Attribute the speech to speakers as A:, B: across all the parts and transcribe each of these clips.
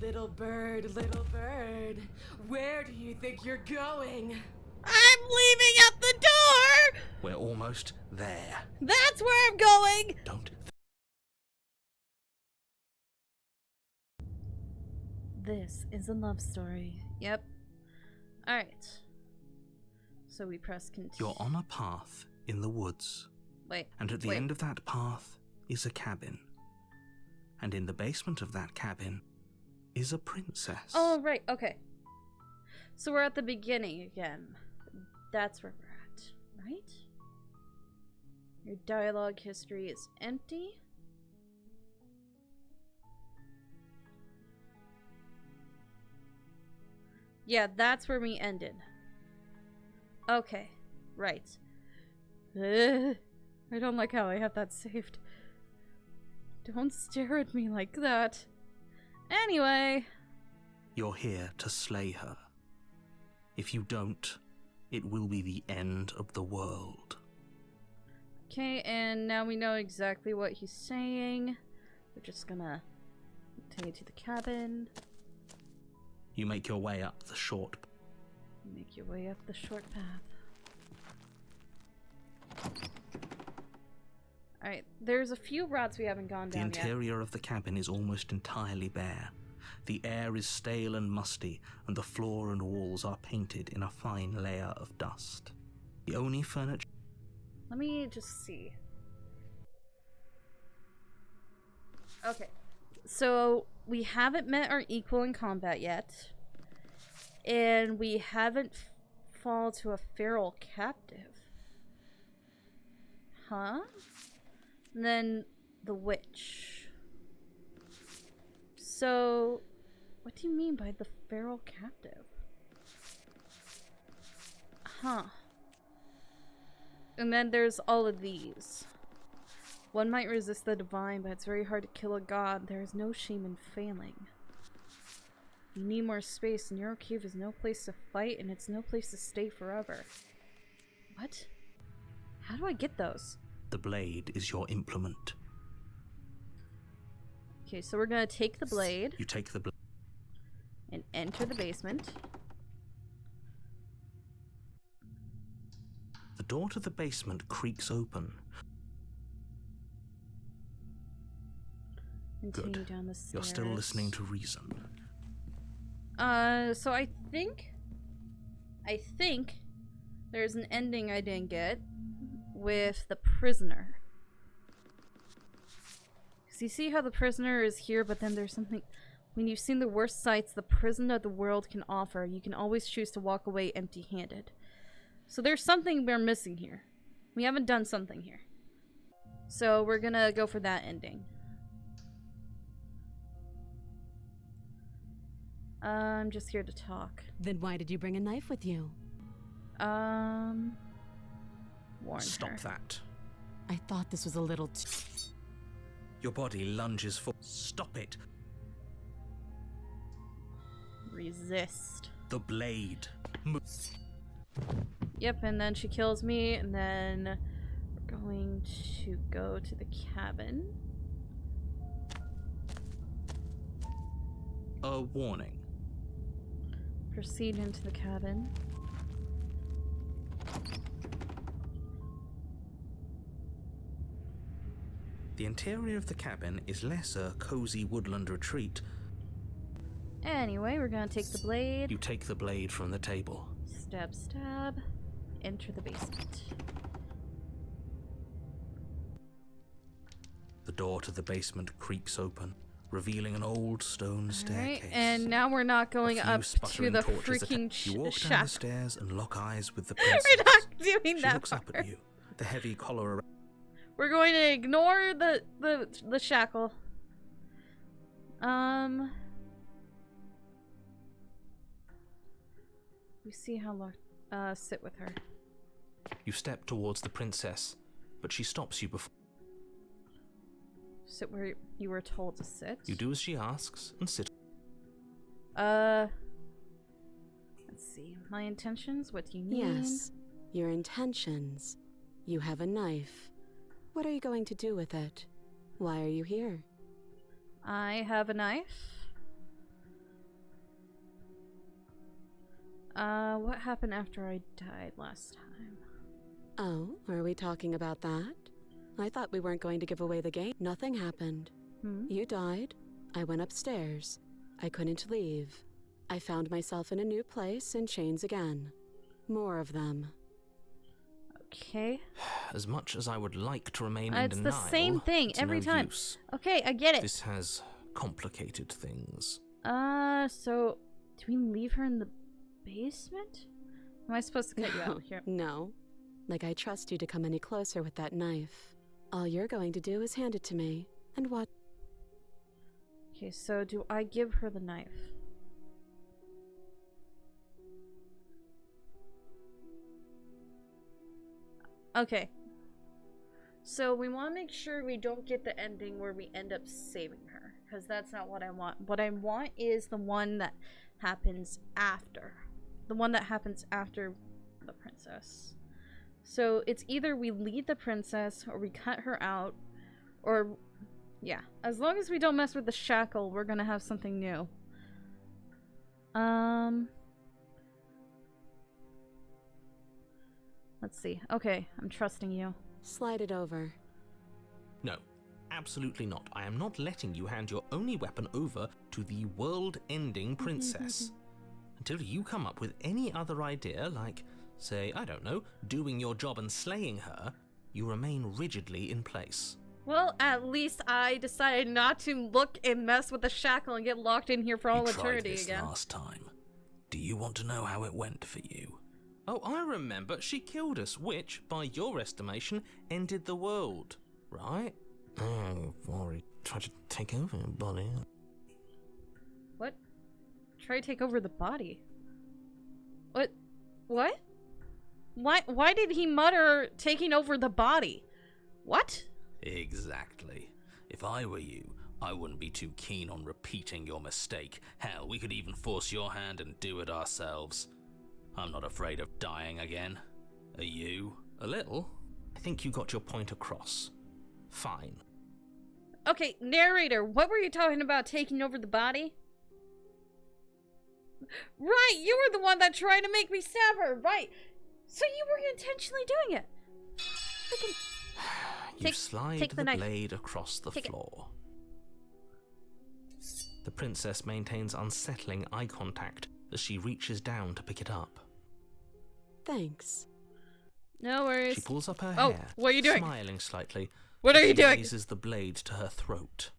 A: Little bird, where do you think you're going?
B: I'm leaving out the door!
C: We're almost there.
B: That's where I'm going!
C: Don't.
B: This is a love story. Yep. Alright. So we press continue.
C: You're on a path in the woods.
B: Wait.
C: And at the end of that path is a cabin. And in the basement of that cabin is a princess.
B: Oh, right. Okay. So we're at the beginning again. That's where we're at, right? Your dialogue history is empty. Yeah, that's where we ended. Okay, right. I don't like how I have that saved. Don't stare at me like that. Anyway.
C: You're here to slay her. If you don't, it will be the end of the world.
B: Okay, and now we know exactly what he's saying. We're just gonna take it to the cabin.
C: You make your way up the short.
B: Make your way up the short path. Alright, there's a few routes we haven't gone down yet.
C: The interior of the cabin is almost entirely bare. The air is stale and musty, and the floor and walls are painted in a fine layer of dust. The only furniture...
B: Let me just see. Okay, so we haven't met our equal in combat yet. And we haven't fallen to a feral captive. Huh? And then the witch. So, what do you mean by the feral captive? Huh. And then there's all of these. One might resist the divine, but it's very hard to kill a god. There is no shame in failing. You need more space, and your cave is no place to fight, and it's no place to stay forever. What? How do I get those?
C: The blade is your implement.
B: Okay, so we're gonna take the blade.
C: You take the blade.
B: And enter the basement.
C: The door to the basement creaks open.
B: Continue
C: Good.
B: down the stairs.
C: You're still listening to reason.
B: So I think there's an ending I didn't get with the prisoner. Because you see how the prisoner is here, but then there's something... When you've seen the worst sights the prison of the world can offer, you can always choose to walk away empty-handed. So there's something we're missing here. We haven't done something here. So we're gonna go for that ending. I'm just here to talk.
D: Then why did you bring a knife with you?
B: Warn
C: Stop
B: her.
C: that.
D: I thought this was a little
C: Your body lunges for... Stop it.
B: Resist.
C: The blade.
B: Yep, and then she kills me, and then we're going to go to the cabin.
C: A warning.
B: Proceed into the cabin.
C: The interior of the cabin is less a cozy woodland retreat.
B: Anyway, we're gonna take the blade.
C: You take the blade from the table.
B: Stab, stab. Enter the basement.
C: The door to the basement creaks open, revealing an old stone staircase.
B: Alright, and now we're not going up to the freaking
C: You walk down
B: shack.
C: the stairs and lock eyes with the princess.
B: We're not doing
C: She
B: that
C: looks up
B: part.
C: at you, the heavy collar around.
B: We're going to ignore the shackle. We see how long. Sit with her.
C: You step towards the princess, but she stops you before.
B: Sit where you were told to sit.
C: You do as she asks and sit.
B: Let's see. My intentions? What do you mean?
D: Yes, your intentions. You have a knife. What are you going to do with it? Why are you here?
B: I have a knife. What happened after I died last time?
D: Oh, are we talking about that? I thought we weren't going to give away the game. Nothing happened. You died. I went upstairs. I couldn't leave. I found myself in a new place in chains again. More of them.
B: Okay.
C: As much as I would like to remain in
B: It's
C: denial,
B: the same thing
C: it's
B: every
C: no
B: time.
C: use.
B: Okay, I get it.
C: This has complicated things.
B: So do we leave her in the basement? Am I supposed to cut you out here?
D: No. Like I trust you to come any closer with that knife. All you're going to do is hand it to me. And what?
B: Okay, so do I give her the knife? Okay. So we want to make sure we don't get the ending where we end up saving her. Because that's not what I want. What I want is the one that happens after. The one that happens after the princess. So it's either we lead the princess or we cut her out. Or, yeah. As long as we don't mess with the shackle, we're going to have something new. Let's see. Okay, I'm trusting you.
D: Slide it over.
C: No, absolutely not. I am not letting you hand your only weapon over to the world-ending princess. Until you come up with any other idea, like, say, I don't know, doing your job and slaying her, you remain rigidly in place.
B: Well, at least I decided not to look and mess with the shackle and get locked in here for all eternity
C: You tried this
B: again.
C: last time. Do you want to know how it went for you? Oh, I remember. She killed us, which, by your estimation, ended the world, right? Oh, already tried to take over your body.
B: What? Try to take over the body? What? What? Why did he mutter taking over the body? What?
C: Exactly. If I were you, I wouldn't be too keen on repeating your mistake. Hell, we could even force your hand and do it ourselves. I'm not afraid of dying again. Are you? A little? I think you got your point across. Fine.
B: Okay, narrator, what were you talking about taking over the body? Right, you were the one that tried to make me stab her, right? So you were intentionally doing it.
C: You slide
B: take
C: the
B: knife.
C: blade across the floor. The princess maintains unsettling eye contact as she reaches down to pick it up.
D: Thanks.
B: No worries.
C: She pulls up her
B: Oh,
C: hair,
B: what are you doing?
C: smiling slightly.
B: What are you
C: She
B: doing?
C: raises the blade to her throat.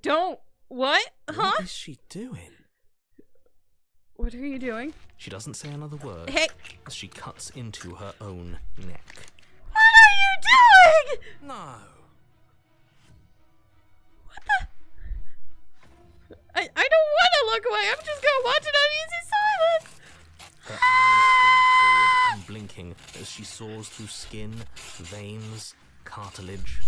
B: Don't. What? Huh?
C: What is she doing?
B: What are you doing?
C: She doesn't say another word
B: Hey,
C: as she cuts into her own neck.
B: what are you doing?
C: No.
B: I don't want to look away. I'm just gonna watch it on easy silence.
C: Her eyes going forward, unblinking, as she saws through skin, veins, cartilage.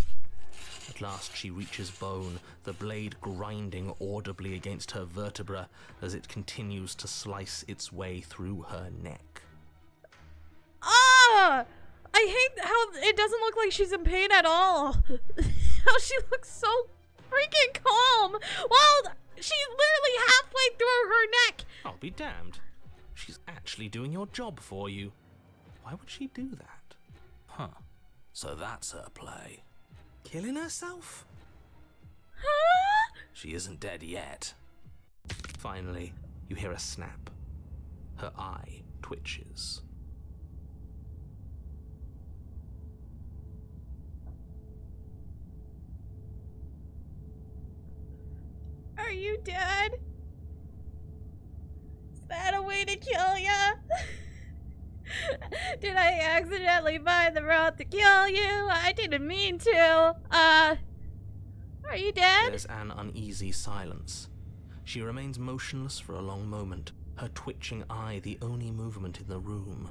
C: At last she reaches bone, the blade grinding audibly against her vertebra as it continues to slice its way through her neck.
B: Ah! I hate how it doesn't look like she's in pain at all. How she looks so freaking calm. Well, she's literally halfway through her neck.
C: I'll be damned. She's actually doing your job for you. Why would she do that? Huh. So that's her play. Killing herself?
B: Huh?
C: She isn't dead yet. Finally, you hear a snap. Her eye twitches.
B: Are you dead? Is that a way to kill ya? Did I accidentally find the route to kill you? I didn't mean to. Are you dead?
C: There's an uneasy silence. She remains motionless for a long moment, her twitching eye the only movement in the room,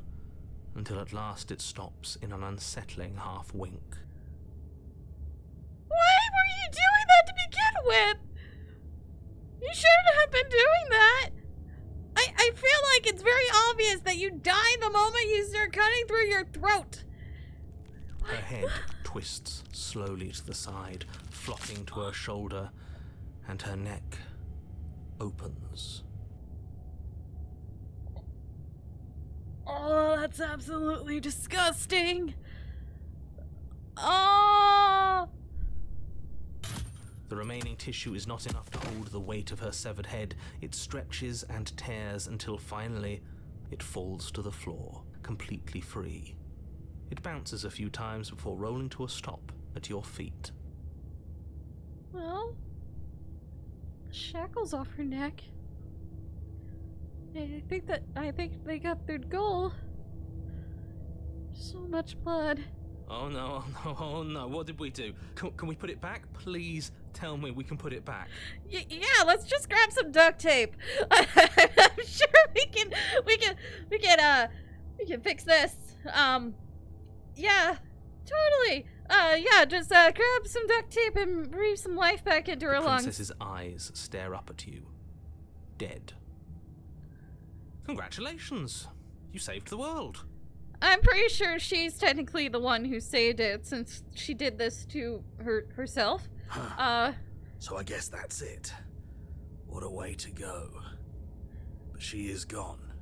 C: until at last it stops in an unsettling half-wink.
B: Why were you doing that to begin with? You shouldn't have been doing that. I feel like it's very obvious that you die the moment you start cutting through your throat.
C: Her head twists slowly to the side, flopping to her shoulder, and her neck opens.
B: That's absolutely disgusting. Oh!
C: The remaining tissue is not enough to hold the weight of her severed head. It stretches and tears until finally it falls to the floor, completely free. It bounces a few times before rolling to a stop at your feet.
B: Well, the shackles off her neck. I think they got their goal. So much blood.
C: Oh no, oh no, oh no, what did we do? Can we put it back? Please tell me we can put it back.
B: Yeah, let's just grab some duct tape. I'm sure we can fix this. Yeah, totally. Yeah, just grab some duct tape and breathe some life back into her lungs.
C: The princess's eyes stare up at you. Dead. Congratulations. You saved the world.
B: I'm pretty sure she's technically the one who saved it, since she did this to herself.
E: Huh. So I guess that's it. What a way to go. But she is gone,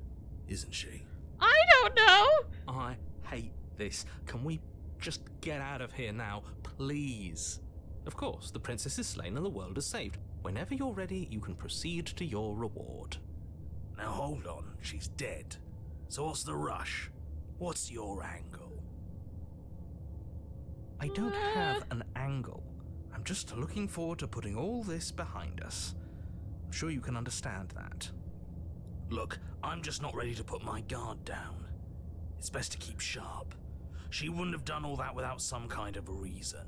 E: isn't she?
B: I don't know!
C: I hate this. Can we just get out of here now, please? Of course, the princess is slain and the world is saved. Whenever you're ready, you can proceed to your reward.
E: Now hold on, she's dead. So what's the rush? What's your angle?
C: I don't have an angle. I'm just looking forward to putting all this behind us. I'm sure you can understand that.
E: Look, I'm just not ready to put my guard down. It's best to keep sharp. She wouldn't have done all that without some kind of a reason.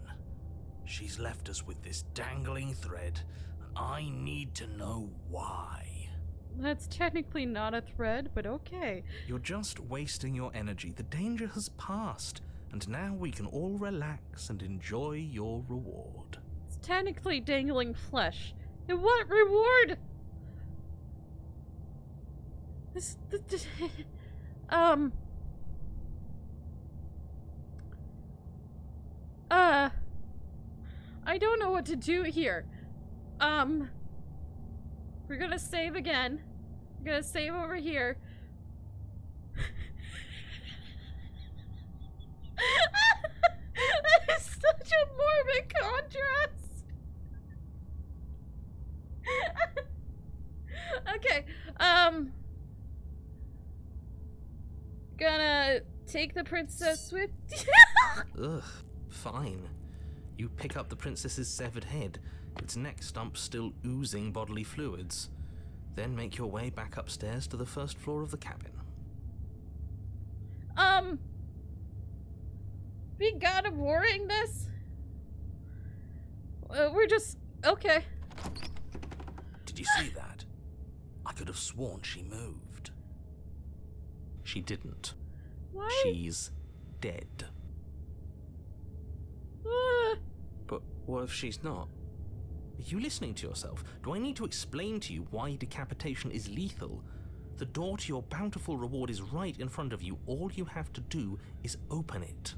E: She's left us with this dangling thread, and I need to know why.
B: That's technically not a thread, but okay.
C: You're just wasting your energy. The danger has passed, and now we can all relax and enjoy your reward.
B: It's technically dangling flesh. And what reward? This I don't know what to do here. We're gonna save again. We're gonna save over here. That is such a morbid contrast. Okay, gonna take the princess with
C: Ugh, fine. You pick up the princess's severed head, its neck stump still oozing bodily fluids. Then make your way back upstairs to the first floor of the cabin.
B: We God of Warring this? We're just... okay.
E: Did you see that? I could have sworn she moved.
C: She didn't.
B: Why?
C: She's dead. But what if she's not? Are you listening to yourself? Do I need to explain to you why decapitation is lethal? The door to your bountiful reward is right in front of you. All you have to do is open it.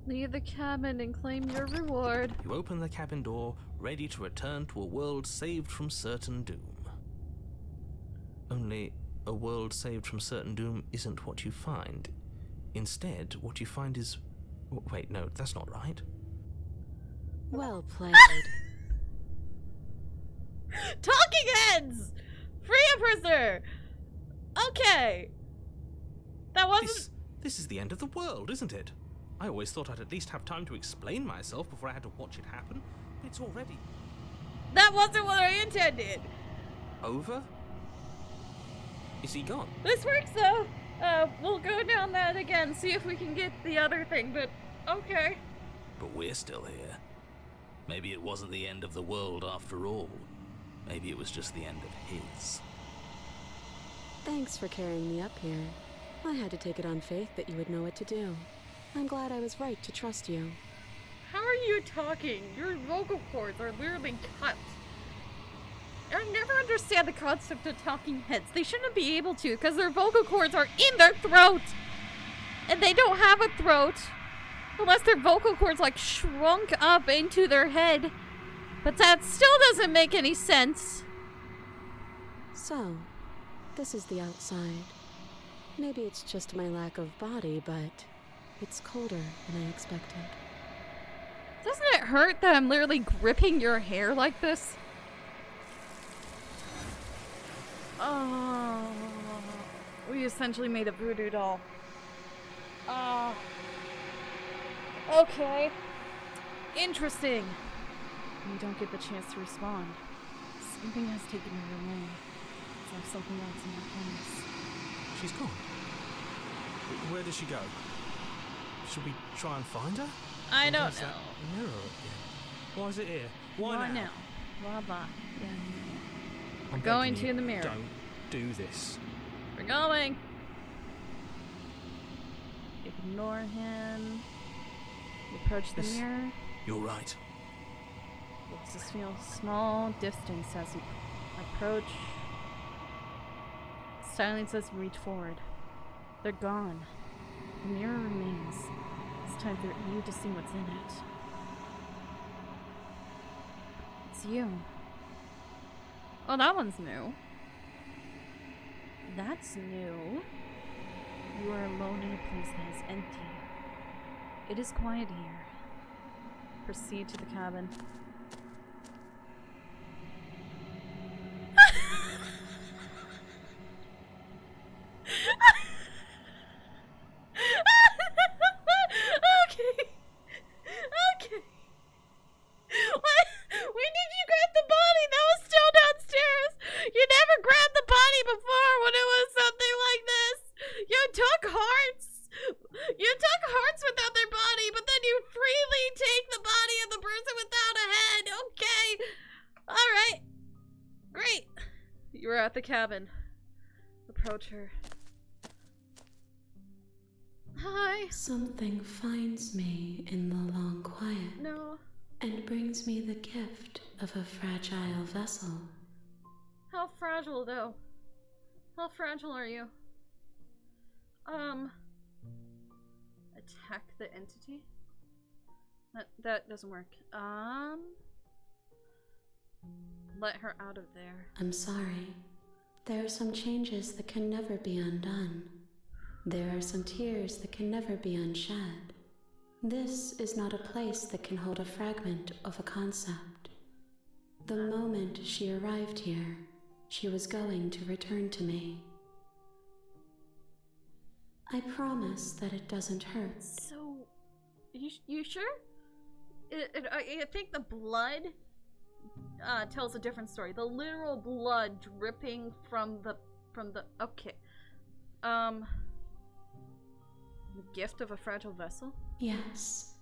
B: Leave the cabin and claim your reward.
C: You open the cabin door, ready to return to a world saved from certain doom. Only, a world saved from certain doom isn't what you find. Instead, what you find is... Wait, no, that's not right.
D: Well played.
B: Talking heads! Free a prisoner! Okay. That wasn't...
C: This is the end of the world, isn't it? I always thought I'd at least have time to explain myself before I had to watch it happen. It's already...
B: That wasn't what I intended.
C: Over? Is he gone?
B: This works though. We'll go down that again, see if we can get the other thing, but okay.
E: But we're still here. Maybe it wasn't the end of the world after all. Maybe it was just the end of his.
D: Thanks for carrying me up here. I had to take it on faith that you would know what to do. I'm glad I was right to trust you.
B: How are you talking? Your vocal cords are literally cut. I never understand the concept of talking heads. They shouldn't be able to, because their vocal cords are in their throat! And they don't have a throat. Unless their vocal cords, like, shrunk up into their head. But that still doesn't make any sense.
D: So, this is the outside. Maybe it's just my lack of body, but it's colder than I expected.
B: Doesn't it hurt that I'm literally gripping your hair like this? Oh, we essentially made a voodoo doll. Oh. Okay. Interesting. You don't get the chance to respond. Something has taken her away. It's like something else in her place.
C: She's gone. Where did she go? Should we try and find her?
B: I don't know.
C: That mirror again. Why is it here? Why now?
B: Blah blah. Yeah.
C: I'm
B: Going
C: begging
B: to
C: you,
B: the mirror.
C: Don't do this.
B: We're going. Ignore him. You approach the mirror.
E: You're right.
B: You just feel small distance as you approach. Silence as you reach forward. They're gone. The mirror remains. It's time for you to see what's in it. It's you. Oh, that one's new. That's new. You are alone in a place that is empty. It is quiet here. Proceed to the cabin. Okay. Okay. What? When did you grab the body? That was still downstairs. You never grabbed the body before when it was something like this. You took hearts. You took hearts without their body, but then you freely take the body of the person without a head. Okay. Alright. Great. You are at the cabin. Approach her. Hi.
D: Something finds me in the long quiet.
B: No.
D: And brings me the gift of a fragile vessel.
B: How fragile, though? How fragile are you? Attack the entity? That doesn't work. Let her out of there.
D: I'm sorry. There are some changes that can never be undone. There are some tears that can never be unshed. This is not a place that can hold a fragment of a concept. The moment she arrived here, she was going to return to me. I promise that it doesn't hurt.
B: So, you sure? I think the blood tells a different story. The literal blood dripping from the okay. The gift of a fragile vessel?
D: Yes.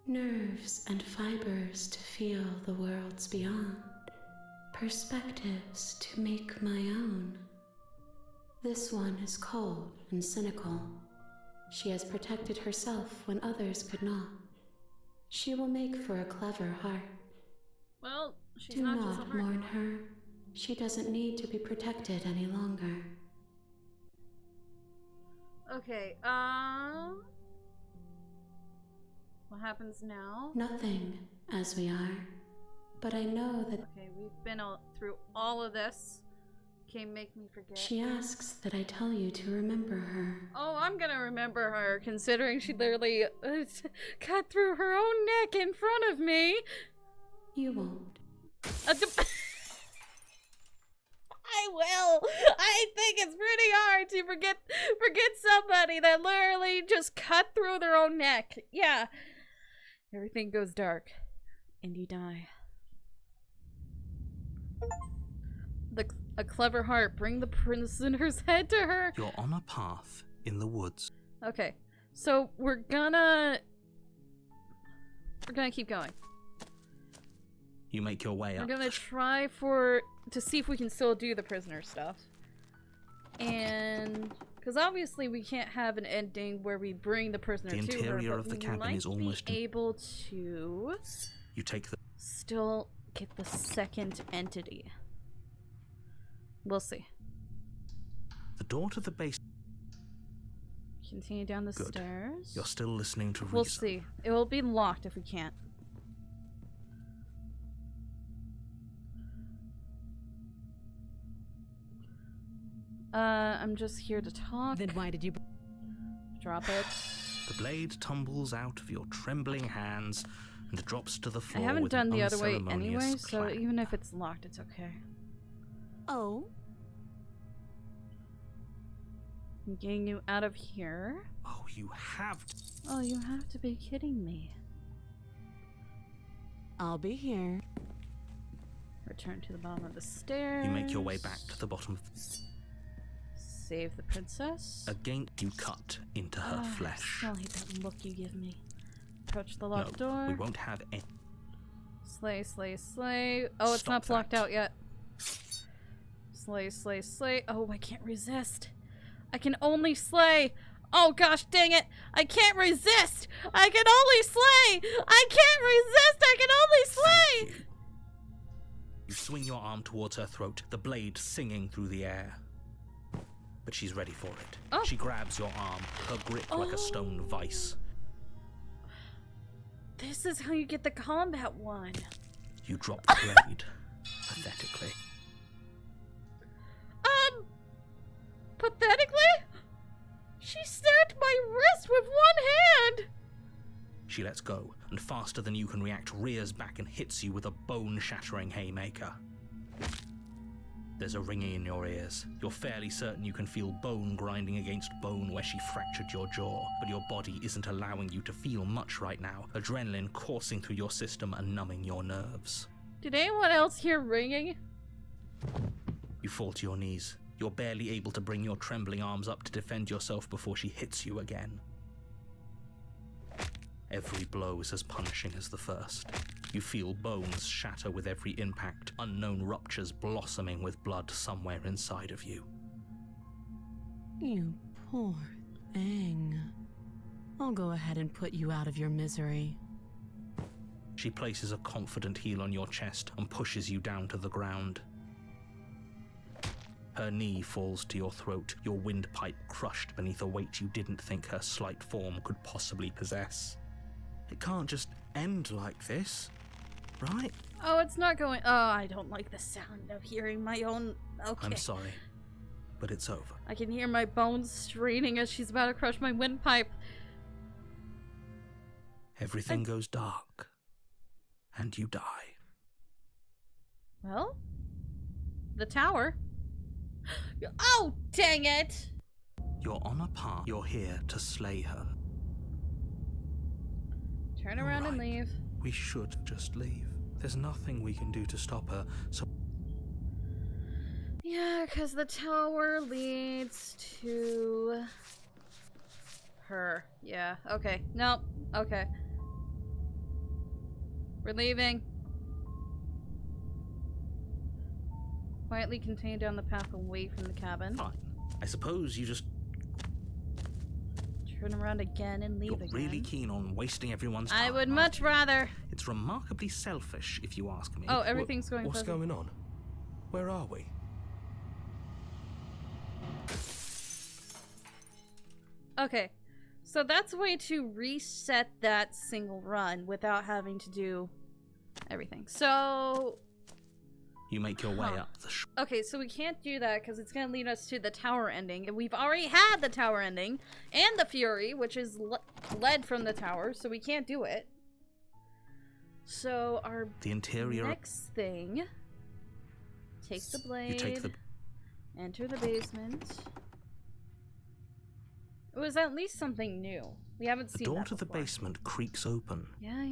D: Nerves and fibers to feel the worlds beyond. Perspectives to make my own. This one is cold and cynical. She has protected herself when others could not. She will make for a clever heart.
B: Well, she's
D: Do
B: not just a
D: not
B: heart.
D: mourn her. She doesn't need to be protected any longer.
B: Okay, what happens now?
D: Nothing, as we are. But I know that
B: Okay, we've been through all of this. Okay, make me forget.
D: she asks that I tell you to remember her.
B: Oh, I'm gonna remember her, considering she literally cut through her own neck in front of me.
D: You won't.
B: I will. I think it's pretty hard to forget somebody that literally just cut through their own neck. Yeah. Everything goes dark, and you die. A clever heart. Bring the prisoner's head to her.
E: You're on a path in the woods.
B: Okay, so we're gonna keep going.
E: You make your way up.
B: We're gonna try to see if we can still do the prisoner stuff. And because obviously we can't have an ending where we bring the prisoner
E: The
B: to her,
E: interior
B: but
E: of the
B: we
E: cabin
B: might
E: is almost
B: be able to
E: You take the
B: still get the second entity. We'll see.
E: door to the base.
B: Continue down the
E: Good.
B: stairs.
E: You're still listening to reason.
B: We'll see. It will be locked if we can't. I'm just here to talk.
D: Then why did you...
B: Drop it.
E: The blade tumbles out of your trembling hands and drops to the
B: I
E: floor.
B: haven't
E: with
B: done
E: an
B: the other way
E: unceremonious
B: anyway, so
E: clang.
B: even if it's locked, it's okay.
D: Oh?
B: I'm getting you out of here.
E: Oh, you have.
B: Oh, you have to be kidding me.
D: I'll be here.
B: Return to the bottom of the stairs.
E: You make your way back to the bottom.
B: Save the princess.
E: Again, you cut into her flesh.
B: I still hate that look you give me. Approach the locked
E: No,
B: door.
E: we won't have any.
B: Slay, slay, slay. Oh, it's
E: Stop
B: not blocked
E: that.
B: out yet. Slay, slay, slay. Oh, I can't resist. I can only slay. Oh gosh, dang it. I can't resist. I can only slay. I can't resist. I can only slay.
E: You swing your arm towards her throat, the blade singing through the air. But she's ready for it.
B: Oh.
E: She grabs your arm, her grip like a stone vice.
B: This is how you get the combat one.
E: You drop the blade, pathetically.
B: Pathetically? She snapped my wrist with one hand!
E: She lets go, and faster than you can react, rears back and hits you with a bone-shattering haymaker. There's a ringing in your ears. You're fairly certain you can feel bone grinding against bone where she fractured your jaw, but your body isn't allowing you to feel much right now, adrenaline coursing through your system and numbing your nerves.
B: Did anyone else hear ringing?
E: You fall to your knees. You're barely able to bring your trembling arms up to defend yourself before she hits you again. Every blow is as punishing as the first. You feel bones shatter with every impact, unknown ruptures blossoming with blood somewhere inside of you.
D: You poor thing. I'll go ahead and put you out of your misery.
E: She places a confident heel on your chest and pushes you down to the ground. Her knee falls to your throat, your windpipe crushed beneath a weight you didn't think her slight form could possibly possess. It can't just end like this, right?
B: Oh, it's not going. Oh, I don't like the sound of hearing my own. Okay.
E: I'm sorry, but it's over.
B: I can hear my bones straining as she's about to crush my windpipe.
E: Everything goes dark, and you die.
B: Well, the tower. Oh, dang it!
E: You're on a path. You're here to slay her.
B: Turn around and
E: Right.
B: leave.
E: We should just leave. There's nothing we can do to stop her, so
B: Yeah, because the tower leads to her. Yeah, okay. Nope. Okay. We're leaving. Quietly continue down the path away from the cabin.
E: fine. I suppose you just
B: Turn around again and leave
E: you're
B: again.
E: really keen on wasting everyone's time.
B: I would
E: aren't
B: much
E: you?
B: rather.
E: It's remarkably selfish, if you ask me.
B: Oh, everything's going
C: What's
B: fuzzy.
C: going on? Where are we?
B: Okay, so that's a way to reset that single run without having to do everything. So,
E: You make your way up the
B: okay, so we can't do that because it's going to lead us to the tower ending. And we've already had the tower ending and the Fury, which is led from the tower, so we can't do it. So our
E: the interior.
B: next thing, take the blade,
E: You take the
B: enter the basement. It was at least something new. We haven't
E: the
B: seen
E: door
B: that
E: to the
B: before.
E: basement creaks open.
B: Yeah.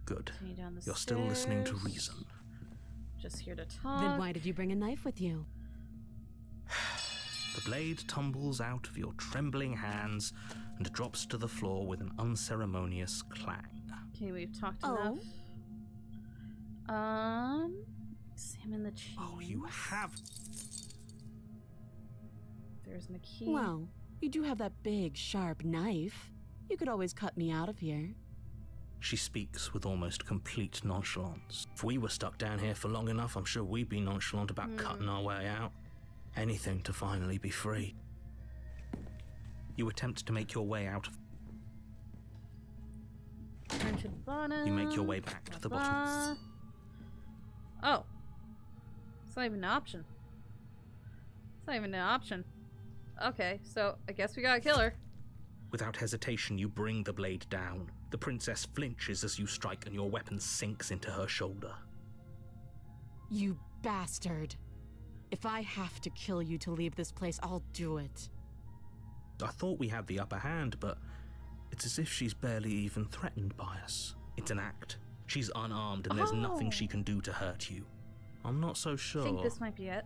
E: Good.
B: Continue down the
E: You're still listening to
B: stairs.
E: reason.
B: Just here to talk.
D: Then why did you bring a knife with you?
E: The blade tumbles out of your trembling hands and drops to the floor with an unceremonious clang.
B: Okay, we've talked
D: Oh.
B: enough. Examine the chain.
E: Oh, you have.
B: There's the key.
D: Well, you do have that big, sharp knife. You could always cut me out of here.
E: She speaks with almost complete nonchalance. If we were stuck down here for long enough, I'm sure we'd be nonchalant about cutting our way out. Anything to finally be free. You attempt to make your way out of.
B: Turn to the bottom.
E: You make your way back to the bottom.
B: Oh. It's not even an option. It's not even an option. Okay, so I guess we gotta kill her.
C: Without hesitation, you bring the blade down. The princess flinches as you strike, and your weapon sinks into her shoulder.
D: You bastard. If I have to kill you to leave this place, I'll do it.
C: I thought we had the upper hand, but it's as if she's barely even threatened by us. It's an act. She's unarmed, and there's nothing she can do to hurt you. I'm not so sure.
B: I think this might be it.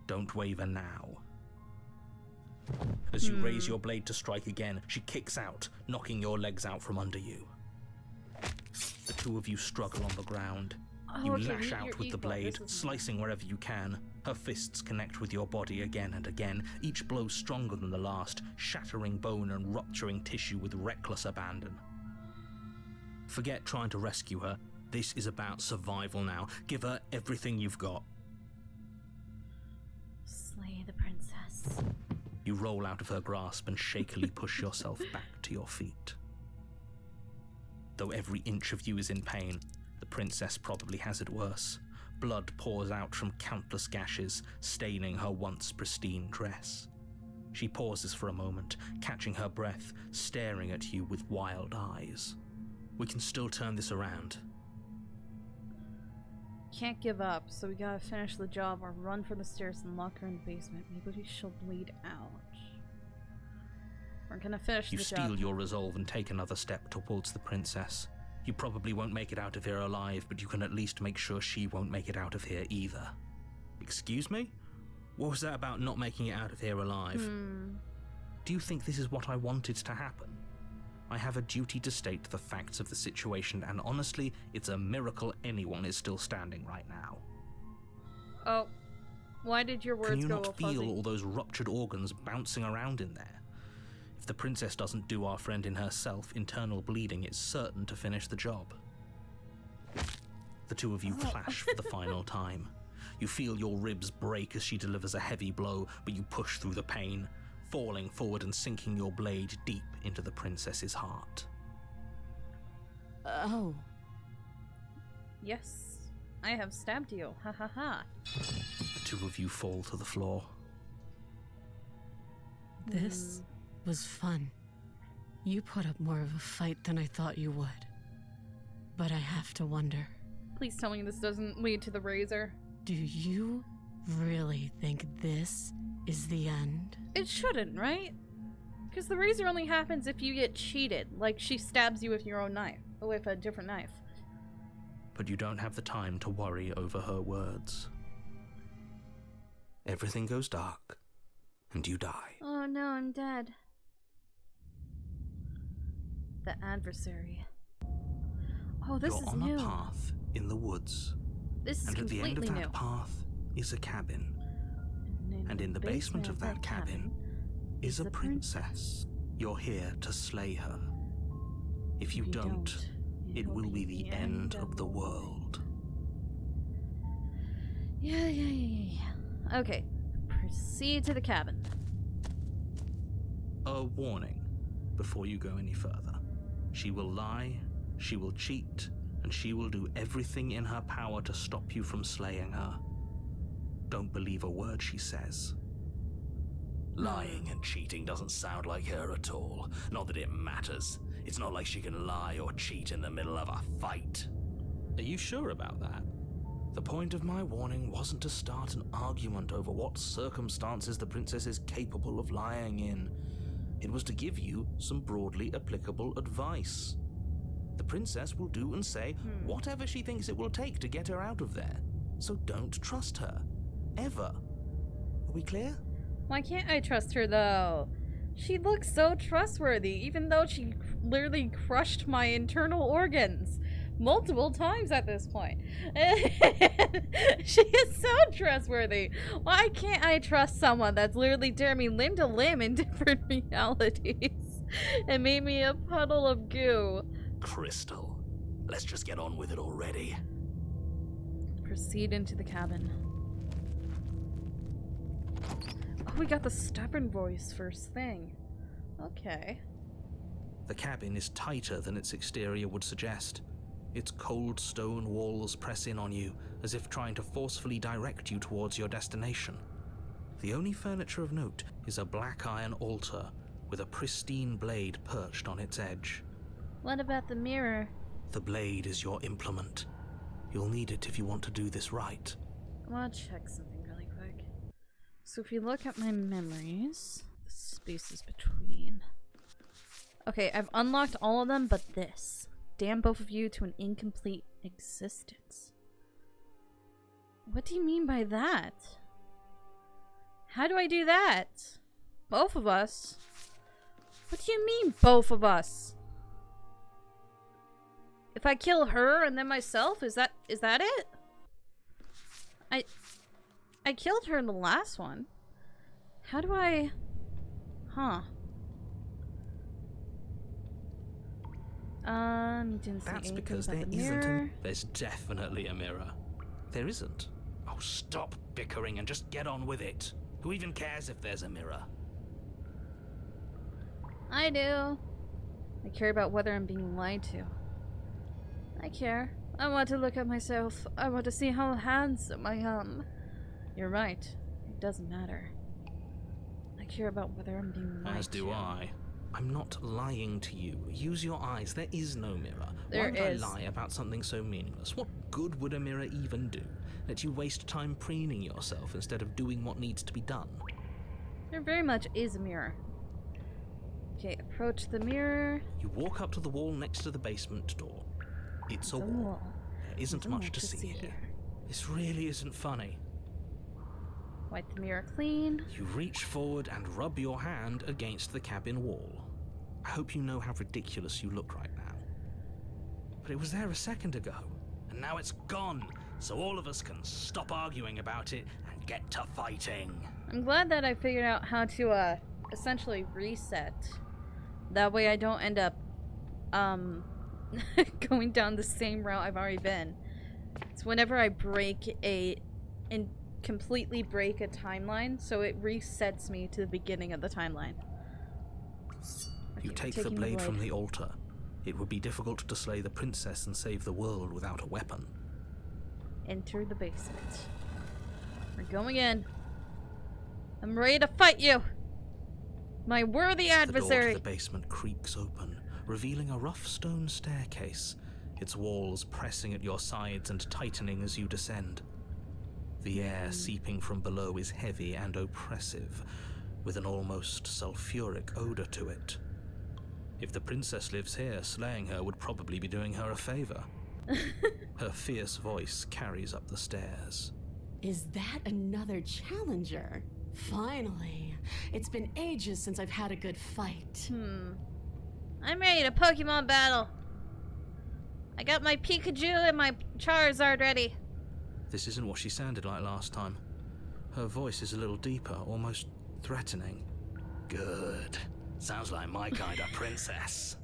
B: Don't
C: waver now. As you raise your blade to strike again, she kicks out, knocking your legs out from under you. The two of you struggle on the ground. You lash out with the blade, slicing wherever you can. Her fists connect with your body again and again, each blow stronger than the last, shattering bone and rupturing tissue with reckless abandon. Forget trying to rescue her. This is about survival now. Give her everything you've got.
B: Slay the princess.
C: You roll out of her grasp and shakily push yourself back to your feet. Though every inch of you is in pain, the princess probably has it worse. Blood pours out from countless gashes, staining her once pristine dress. She pauses for a moment, catching her breath, staring at you with wild eyes. We can still turn this around.
B: Can't give up, so we gotta finish the job or run for the stairs and lock her in the basement. Maybe she'll bleed out. We're gonna finish the job.
C: You steel your resolve and take another step towards the princess. You probably won't make it out of here alive, but you can at least make sure she won't make it out of here either. Excuse me? What was that about not making it out of here alive? Do you think this is what I wanted to happen? I have a duty to state the facts of the situation, and honestly, it's a miracle anyone is still standing right now.
B: Oh, why did your words go all fuzzy?
C: Can you not feel all those ruptured organs bouncing around in there? If the princess doesn't do our friend in herself, internal bleeding is certain to finish the job. The two of you clash for the final time. You feel your ribs break as she delivers a heavy blow, but you push through the pain, falling forward and sinking your blade deep into the princess's heart.
D: Oh.
B: Yes, I have stabbed you. Ha ha ha.
C: The two of you fall to the floor.
D: This was fun. You put up more of a fight than I thought you would. But I have to wonder.
B: Please tell me this doesn't lead to the razor.
D: Do you really think this is the end?
B: It shouldn't, right? Because the razor only happens if you get cheated, like she stabs you with your own knife, or with a different knife.
C: But you don't have the time to worry over her words. Everything goes dark, and you die.
B: Oh no, I'm dead. The Adversary. Oh, this is new.
C: You're on a path in the woods.
B: This is completely new.
C: And at the end of that path is a cabin. And in the basement of that cabin is a princess. You're here to slay her. If you don't, it will be the end of the world.
B: Yeah. Okay, proceed to the cabin.
C: A warning before you go any further. She will lie, she will cheat, and she will do everything in her power to stop you from slaying her. Don't believe a word she says.
E: Lying and cheating doesn't sound like her at all. Not that it matters. It's not like she can lie or cheat in the middle of a fight.
C: Are you sure about that?
E: The point of my warning wasn't to start an argument over what circumstances the princess is capable of lying in. It was to give you some broadly applicable advice. The princess will do and say whatever she thinks it will take to get her out of there. So don't trust her. Ever. Are we clear?
B: Why can't I trust her, though? She looks so trustworthy, even though she literally crushed my internal organs multiple times at this point. She is so trustworthy. Why can't I trust someone that's literally tearing me limb to limb in different realities and made me a puddle of goo?
E: Crystal, let's just get on with it already.
B: Proceed into the cabin. Oh, we got the stubborn voice first thing. Okay.
C: The cabin is tighter than its exterior would suggest. Its cold stone walls press in on you, as if trying to forcefully direct you towards your destination. The only furniture of note is a black iron altar with a pristine blade perched on its edge.
B: What about the mirror?
C: The blade is your implement. You'll need it if you want to do this right.
B: I want to check something really quick. So if you look at my memories, the spaces between. Okay, I've unlocked all of them but this. Damn both of you to an incomplete existence. What do you mean by that? How do I do that? Both of us? What do you mean, both of us? If I kill her and then myself, is that it? I killed her in the last one. How do I... Huh. Didn't see
C: That's
B: anything
C: because
B: about
C: there
B: the
C: isn't
B: mirror.
C: There's definitely a mirror. There isn't.
E: Oh, stop bickering and just get on with it. Who even cares if there's a mirror?
B: I do. I care about whether I'm being lied to. I care. I want to look at myself. I want to see how handsome I am. You're right. It doesn't matter. I care about whether I'm being lied to.
C: As do I. I'm not lying to you. Use your eyes. There is no mirror.
B: There
C: Why would
B: is.
C: I lie about something so meaningless? What good would a mirror even do? Let you waste time preening yourself instead of doing what needs to be done.
B: There very much is a mirror. Okay, approach the mirror.
C: You walk up to the wall next to the basement door. It's a wall. There isn't much to see here. This really isn't funny.
B: Wipe the mirror clean.
C: You reach forward and rub your hand against the cabin wall. I hope you know how ridiculous you look right now. But it was there a second ago.
E: And now it's gone, so all of us can stop arguing about it and get to fighting.
B: I'm glad that I figured out how to essentially reset. That way I don't end up going down the same route I've already been. It's whenever I completely break a timeline, so it resets me to the beginning of the timeline. Okay,
C: You take the blade from the altar. It would be difficult to slay the princess and save the world without a weapon.
B: Enter the basement. We're going in. I'm ready to fight you! My worthy adversary!
C: The door to the basement creaks open, revealing a rough stone staircase, its walls pressing at your sides and tightening as you descend. The air seeping from below is heavy and oppressive, with an almost sulfuric odor to it. If the princess lives here, slaying her would probably be doing her a favor. Her fierce voice carries up the stairs.
D: Is that another challenger? Finally. It's been ages since I've had a good fight.
B: I'm ready to Pokemon battle. I got my Pikachu and my Charizard ready.
C: This isn't what she sounded like last time. Her voice is a little deeper, almost threatening.
E: Good. Sounds like my kind of princess.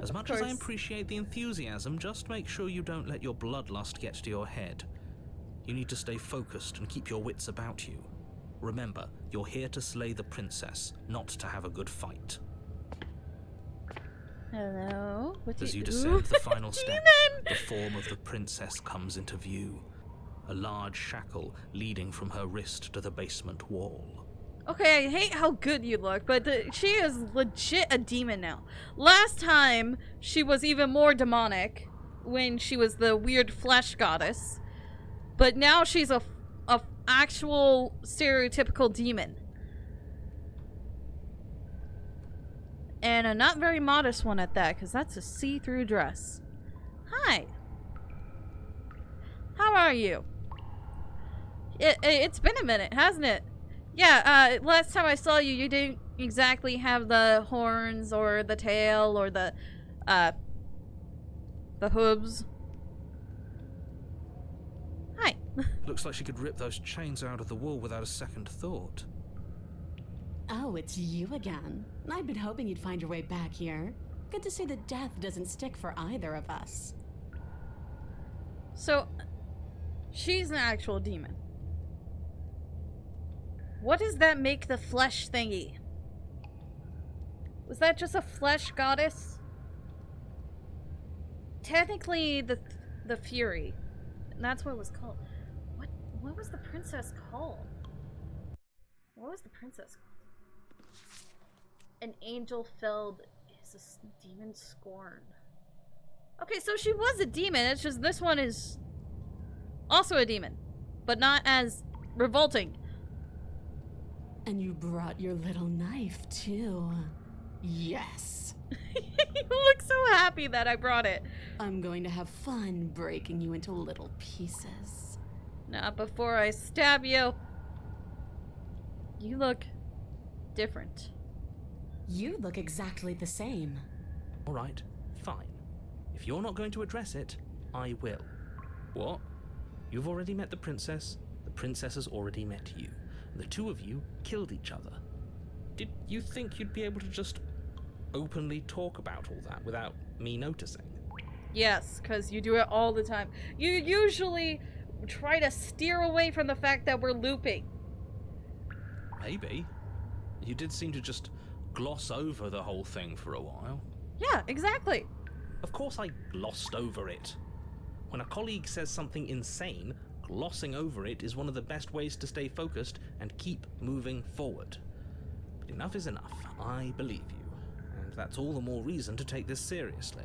C: As much as I appreciate the enthusiasm, just make sure you don't let your bloodlust get to your head. You need to stay focused and keep your wits about you. Remember, you're here to slay the princess, not to have a good fight.
B: Hello?
C: As you descend the final step, the form of the princess comes into view. A large shackle leading from her wrist to the basement wall.
B: Okay, I hate how good you look, but she is legit a demon now. Last time, she was even more demonic when she was the weird flesh goddess. But now she's a actual stereotypical demon. And a not very modest one at that, because that's a see-through dress. Hi. How are you? It's been a minute, hasn't it? Yeah, last time I saw you, you didn't exactly have the horns or the tail or the hooves. Hi.
C: Looks like she could rip those chains out of the wall without a second thought.
D: Oh, it's you again. I'd been hoping you'd find your way back here. Good to see that death doesn't stick for either of us.
B: So, she's an actual demon. What does that make the flesh thingy? Was that just a flesh goddess? technically the Fury. That's what it was called. What was the princess called? What was the princess called? An angel felled is a demon scorn. Okay, so she was a demon. It's just this one is also a demon, but not as revolting.
D: And you brought your little knife, too. Yes.
B: You look so happy that I brought it.
D: I'm going to have fun breaking you into little pieces.
B: Not before I stab you. You look different.
D: You look exactly the same.
C: All right, fine. If you're not going to address it, I will. What? You've already met the princess has already met you. The two of you killed each other. Did you think you'd be able to just openly talk about all that without me noticing?
B: Yes, because you do it all the time. You usually try to steer away from the fact that we're looping.
C: Maybe. You did seem to just gloss over the whole thing for a while.
B: Yeah, exactly.
C: Of course I glossed over it. When a colleague says something insane, glossing over it is one of the best ways to stay focused and keep moving forward. But enough is enough. I believe you. And that's all the more reason to take this seriously.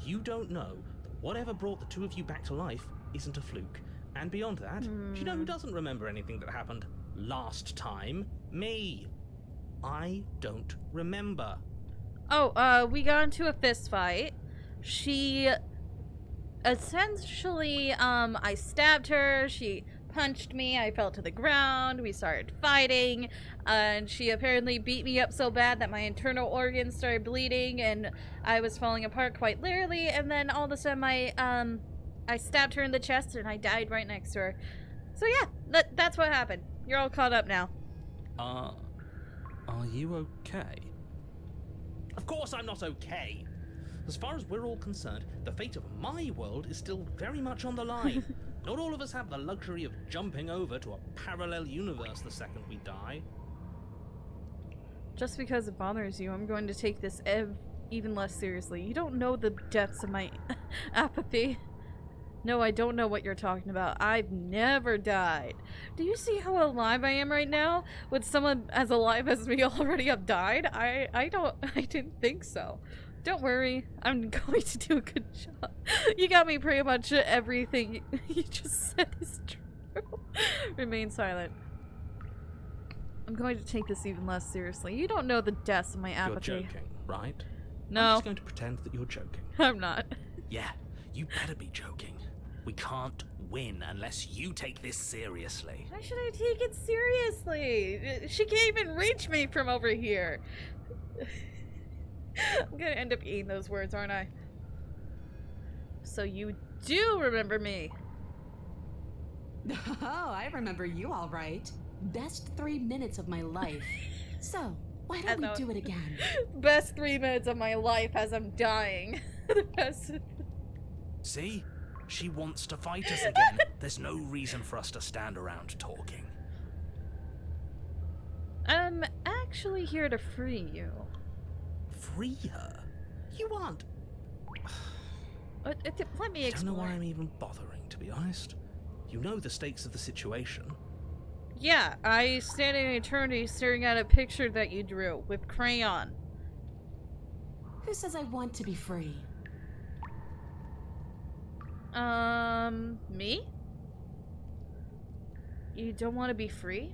C: You don't know that whatever brought the two of you back to life isn't a fluke. And beyond that, do you know who doesn't remember anything that happened last time? Me. I don't remember.
B: Oh, we got into a fist fight. She essentially, I stabbed her, she punched me, I fell to the ground, we started fighting, and she apparently beat me up so bad that my internal organs started bleeding, and I was falling apart quite literally, and then all of a sudden I stabbed her in the chest, and I died right next to her. So yeah, that's what happened. You're all caught up now.
C: Are you okay? Of course I'm not okay! As far as we're all concerned, the fate of my world is still very much on the line. Not all of us have the luxury of jumping over to a parallel universe the second we die.
B: Just because it bothers you, I'm going to take this even less seriously. You don't know the depths of my apathy. No, I don't know what you're talking about. I've never died. Do you see how alive I am right now? Would someone as alive as me already have died? I didn't think so. Don't worry, I'm going to do a good job. You got me pretty much everything you just said is true. Remain silent. I'm going to take this even less seriously. You don't know the depths of my apathy.
C: You're joking, right?
B: No.
C: I'm just going to pretend that you're joking.
B: I'm not.
E: Yeah, you better be joking. We can't win unless you take this seriously.
B: Why should I take it seriously? She can't even reach me from over here. I'm gonna end up eating those words, aren't I? So you do remember me.
D: Oh, I remember you all right. Best 3 minutes of my life. So, why don't we do it again?
B: Best 3 minutes of my life as I'm dying. The best.
E: See? She wants to fight us again. There's no reason for us to stand around talking.
B: I'm actually here to free you.
E: Free her? You aren't.
B: Let me explain.
C: I don't know why I'm even bothering, to be honest. You know the stakes of the situation.
B: Yeah, I stand in eternity staring at a picture that you drew with crayon.
D: Who says I want to be free?
B: Me? You don't want to be free?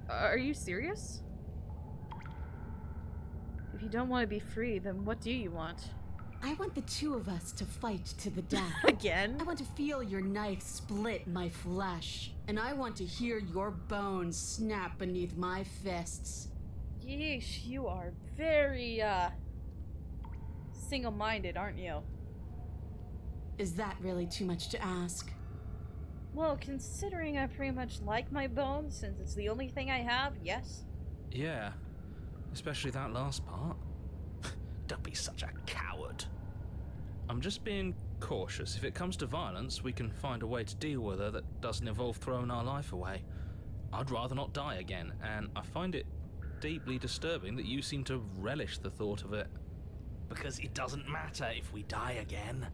B: Are you serious? If you don't want to be free, then what do you want?
D: I want the two of us to fight to the death.
B: Again?
D: I want to feel your knife split my flesh. And I want to hear your bones snap beneath my fists.
B: Yeesh, you are very, single-minded, aren't you?
D: Is that really too much to ask?
B: Well, considering I pretty much like my bones, since it's the only thing I have, yes.
C: Yeah, especially that last part.
E: Don't be such a coward.
C: I'm just being cautious. If it comes to violence, we can find a way to deal with her that doesn't involve throwing our life away. I'd rather not die again, and I find it deeply disturbing that you seem to relish the thought of it.
E: because it doesn't matter if we die again.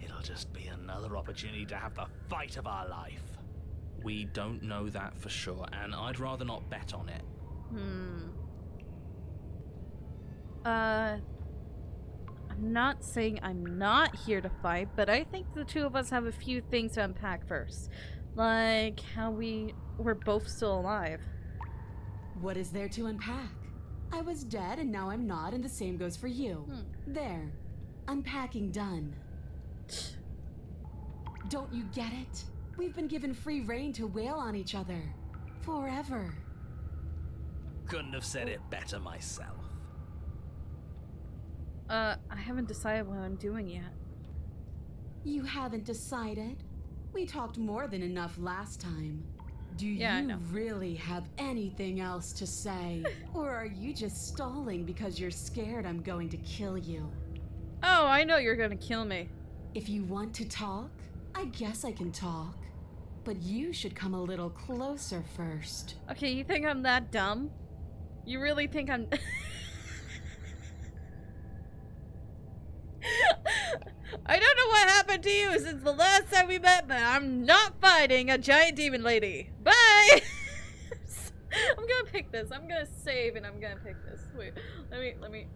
E: It'll just be another opportunity to have the fight of our life.
C: We don't know that for sure, and I'd rather not bet on it.
B: I'm not saying I'm not here to fight, but I think the two of us have a few things to unpack first. Like how we're both still alive.
D: What is there to unpack? I was dead and now I'm not, and the same goes for you. There. Unpacking done. Don't you get it? We've been given free rein to wail on each other. Forever.
E: Couldn't have said it better myself.
B: I haven't decided what I'm doing yet.
D: You haven't decided? We talked more than enough last time. Do
B: Yeah, I
D: you
B: know.
D: really have anything else to say? Or are you just stalling because you're scared I'm going to kill you?
B: Oh, I know you're gonna kill me.
D: If you want to talk, I guess I can talk. But you should come a little closer first.
B: Okay, you think I'm that dumb? You really think I'm... I don't know what happened to you since the last time we met, but I'm not fighting a giant demon lady. Bye! I'm gonna pick this. I'm gonna save and I'm gonna pick this. Wait, let me...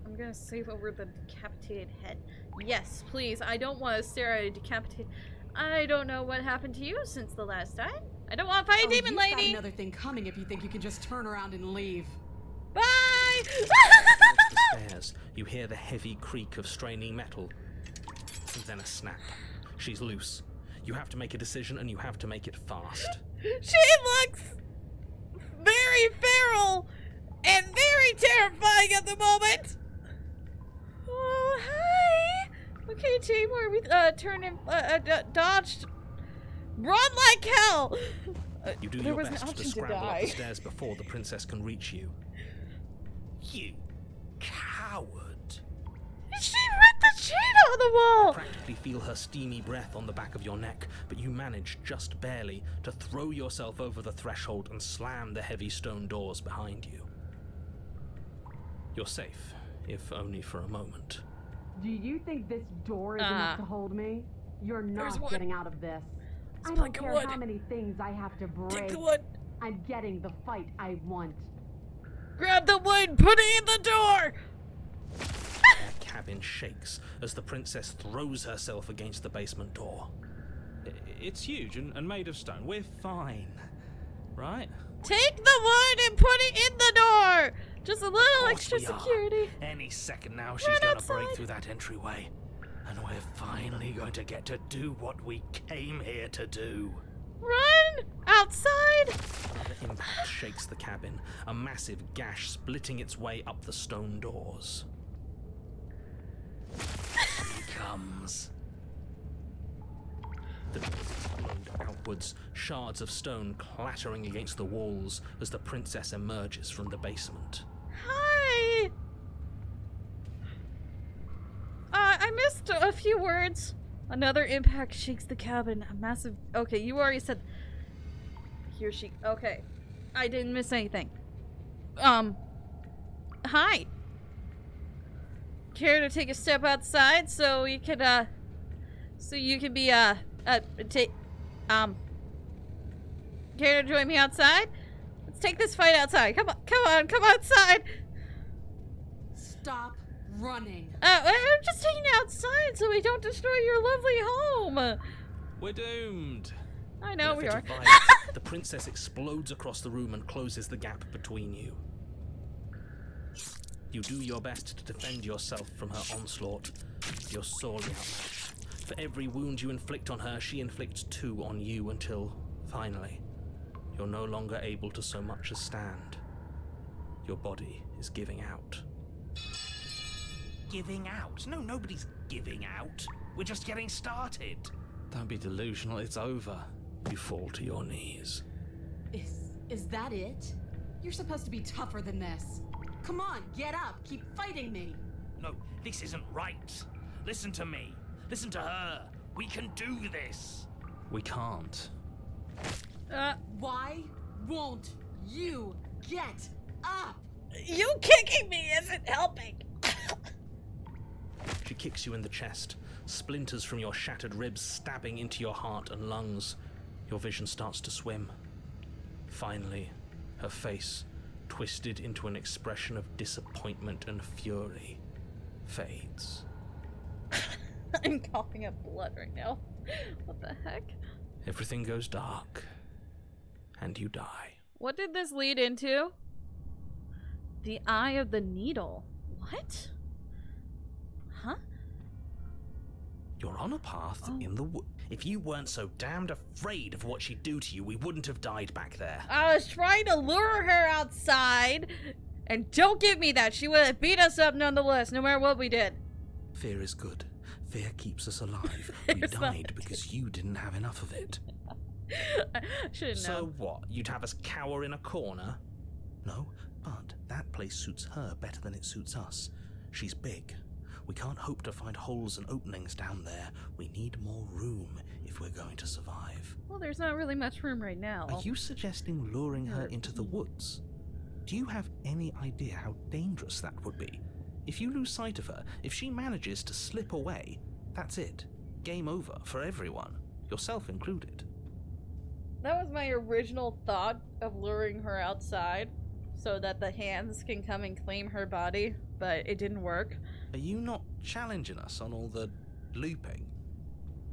B: I'm gonna save over the decapitated head. Yes, please. I don't want to stare at a decapitated... I don't know what happened to you since the last time. I don't want to fight a demon
D: you've
B: lady!
D: got another thing coming if you think you can just turn around and leave.
B: Bye!
C: Towards the stairs, you hear the heavy creak of straining metal. And then a snap. She's loose. You have to make a decision, and you have to make it fast.
B: She looks very feral and very terrifying at the moment. Oh, hi. Okay, team, where we turn and dodged. Run like hell.
C: You do
B: there
C: your
B: was an
C: best to
B: option to
C: scramble up
B: die.
C: the stairs before the princess can reach you.
E: You coward.
B: She ripped the chain out of the wall.
C: Practically feel her steamy breath on the back of your neck, but you manage just barely to throw yourself over the threshold and slam the heavy stone doors behind you. You're safe, if only for a moment.
D: Do you think this door is enough to hold me? You're
B: There's
D: not
B: one.
D: getting out of this. I
B: Plank
D: don't
B: of
D: care
B: wood.
D: how many things I have to break.
B: Take the wood.
D: I'm getting the fight I want.
B: Grab the wood. Put it in the door.
C: Their cabin shakes as the princess throws herself against the basement door.
F: It's huge and made of stone. We're fine, right?
B: Take the wood and put it in the door. Just a little
E: Of course
B: extra
E: we are.
B: security.
E: Any second now, she's
B: Run
E: gonna
B: outside.
E: break through that entryway. And we're finally going to get to do what we came here to do.
B: Run outside.
C: Another impact shakes the cabin, a massive gash splitting its way up the stone doors.
E: Here he comes.
C: The doors explode outwards, shards of stone clattering against the walls as the princess emerges from the basement.
B: Hi. I missed a few words. Another impact shakes the cabin. A massive... Okay, you already said... Here she... Okay. I didn't miss anything. Hi. Care to take a step outside so you could, so you can be, care to join me outside? Let's take this fight outside. Come outside.
D: Stop running.
B: I'm just taking you outside so we don't destroy your lovely home.
F: We're doomed.
B: I know
C: In a
B: we
C: fit
B: are.
C: of violence, the princess explodes across the room and closes the gap between you. You do your best to defend yourself from her onslaught. You're sorely outmatched. For every wound you inflict on her, she inflicts 2 on you until, finally, you're no longer able to so much as stand. Your body is giving out.
E: Giving out? No, nobody's giving out. We're just getting started.
F: Don't be delusional, it's over.
C: You fall to your knees.
D: Is that it? You're supposed to be tougher than this. Come on, get up. Keep fighting me.
E: No, this isn't right. Listen to me. Listen to her. We can do this.
C: We can't.
D: Why won't you get up?
B: You kicking me isn't helping.
C: She kicks you in the chest, splinters from your shattered ribs stabbing into your heart and lungs. Your vision starts to swim. Finally, her face, twisted into an expression of disappointment and fury, fades.
B: I'm coughing up blood right now. What the heck?
C: Everything goes dark, and you die.
B: What did this lead into? The Eye of the Needle. What? Huh?
C: You're on a path in the wood. If you weren't so damned afraid of what she'd do to you, we wouldn't have died back there.
B: I was trying to lure her outside, and don't give me that. She would have beat us up nonetheless, no matter what we did.
C: Fear is good. Fear keeps us alive. We died because you didn't have enough of it.
B: I should've known.
C: So what? You'd have us cower in a corner? No, but that place suits her better than it suits us. She's big. We can't hope to find holes and openings down there. We need more room if we're going to survive.
B: Well, there's not really much room right now.
C: Are you suggesting luring her into the woods? Do you have any idea how dangerous that would be? If you lose sight of her, if she manages to slip away, that's it. Game over for everyone, yourself included.
B: That was my original thought of luring her outside so that the hands can come and claim her body, but it didn't work.
C: Are you not challenging us on all the looping?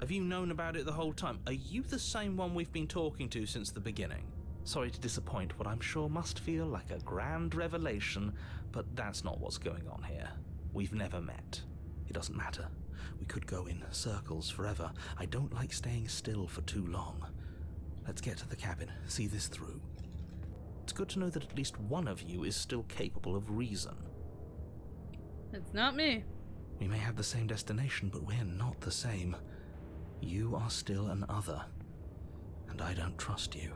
C: Have you known about it the whole time? Are you the same one we've been talking to since the beginning? Sorry to disappoint what I'm sure must feel like a grand revelation, but that's not what's going on here. We've never met. It doesn't matter. We could go in circles forever. I don't like staying still for too long. Let's get to the cabin, see this through. It's good to know that at least one of you is still capable of reason.
B: It's not me.
C: We may have the same destination, but we're not the same. You are still an other, and I don't trust you.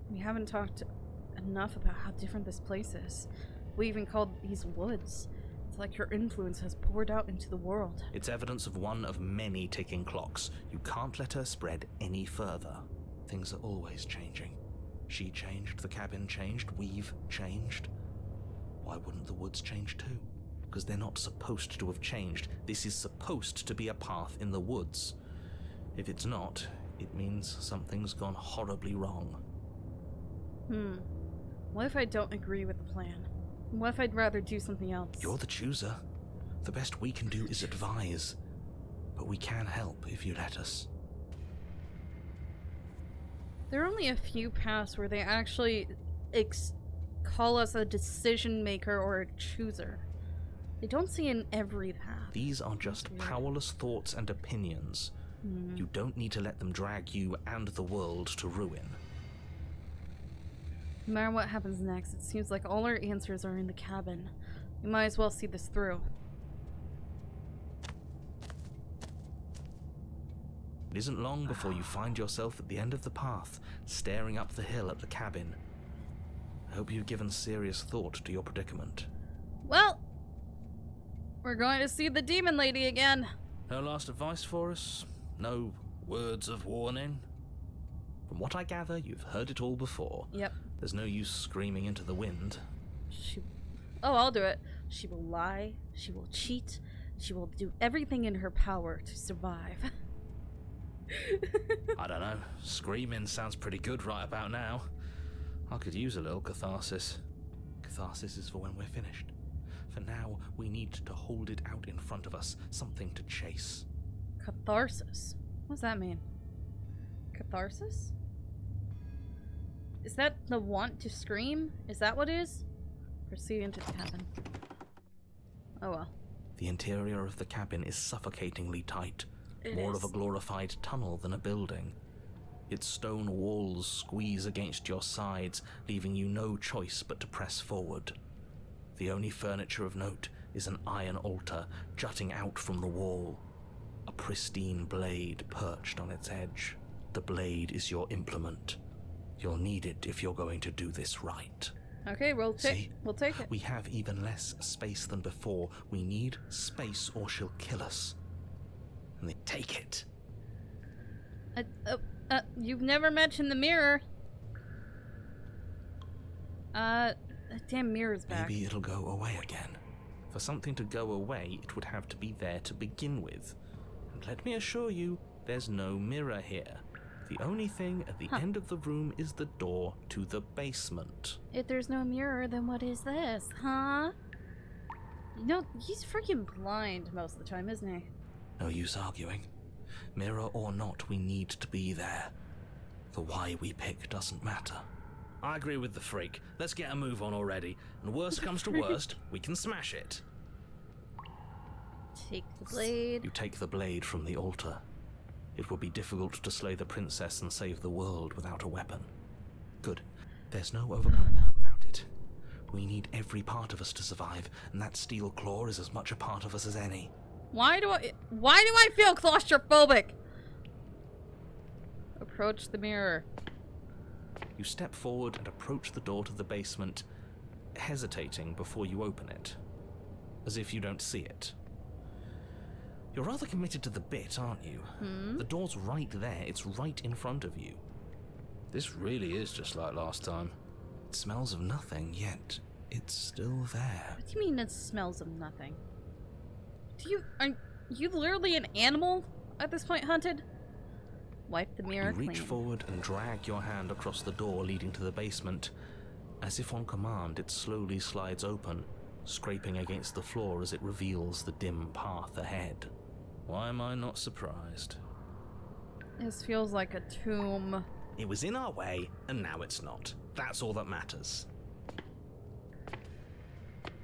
B: We haven't talked enough about how different this place is. We even called these woods. It's like your influence has poured out into the world.
C: It's evidence of one of many ticking clocks. You can't let her spread any further. Things are always changing. She changed, the cabin changed, we've changed. Why wouldn't the woods change too? Because they're not supposed to have changed. This is supposed to be a path in the woods. If it's not, it means something's gone horribly wrong.
B: What if I don't agree with the plan? What if I'd rather do something else?
C: You're the chooser. The best we can do is advise. But we can help if you let us.
B: There are only a few paths where they actually call us a decision maker or a chooser. They don't see in every path.
C: These are just powerless thoughts and opinions. You don't need to let them drag you and the world to ruin.
B: No matter what happens next, it seems like all our answers are in the cabin. We might as well see this through.
C: It isn't long before you find yourself at the end of the path, staring up the hill at the cabin. I hope you've given serious thought to your predicament.
B: Well, we're going to see the demon lady again.
C: No last advice for us? No words of warning? From what I gather, you've heard it all before.
B: Yep.
C: There's no use screaming into the wind.
B: Oh, I'll do it. She will lie, she will cheat, she will do everything in her power to survive.
C: I don't know. Screaming sounds pretty good right about now. I could use a little catharsis. Catharsis is for when we're finished. For now, we need to hold it out in front of us. Something to chase.
B: Catharsis? What does that mean? Catharsis? Is that the want to scream? Is that what it is? Proceed into the cabin. Oh well.
C: The interior of the cabin is suffocatingly tight. More of a glorified tunnel than a building. Its stone walls squeeze against your sides, leaving you no choice but to press forward. The only furniture of note is an iron altar jutting out from the wall. A pristine blade perched on its edge. The blade is your implement. You'll need it if you're going to do this right.
B: Okay, we'll take it.
C: We have even less space than before. We need space or she'll kill us. And they take it.
B: You've never mentioned the mirror. That damn mirror's back.
C: Maybe it'll go away again. For something to go away, it would have to be there to begin with. And let me assure you, there's no mirror here. The only thing at the end of the room is the door to the basement.
B: If there's no mirror, then what is this, huh? You know, he's freaking blind most of the time, isn't he?
C: No use arguing. Mirror or not, we need to be there. The why we pick doesn't matter. I agree with the freak. Let's get a move on already. And worst comes to worst, we can smash it.
B: Take the blade.
C: You take the blade from the altar. It will be difficult to slay the princess and save the world without a weapon. Good. There's no overcoming her without it. We need every part of us to survive, and that steel claw is as much a part of us as any.
B: Why do I feel claustrophobic? Approach the mirror.
C: You step forward and approach the door to the basement, hesitating before you open it, as if you don't see it. You're rather committed to the bit, aren't you? The door's right there. It's right in front of you.
F: This really is just like last time.
C: It smells of nothing, yet it's still there.
B: What do you mean it smells of nothing? Are you literally an animal at this point, Hunted? Wipe the mirror
C: You reach
B: clean.
C: forward and drag your hand across the door leading to the basement. As if on command, it slowly slides open, scraping against the floor as it reveals the dim path ahead.
F: Why am I not surprised?
B: This feels like a tomb.
C: It was in our way, and now it's not. That's all that matters.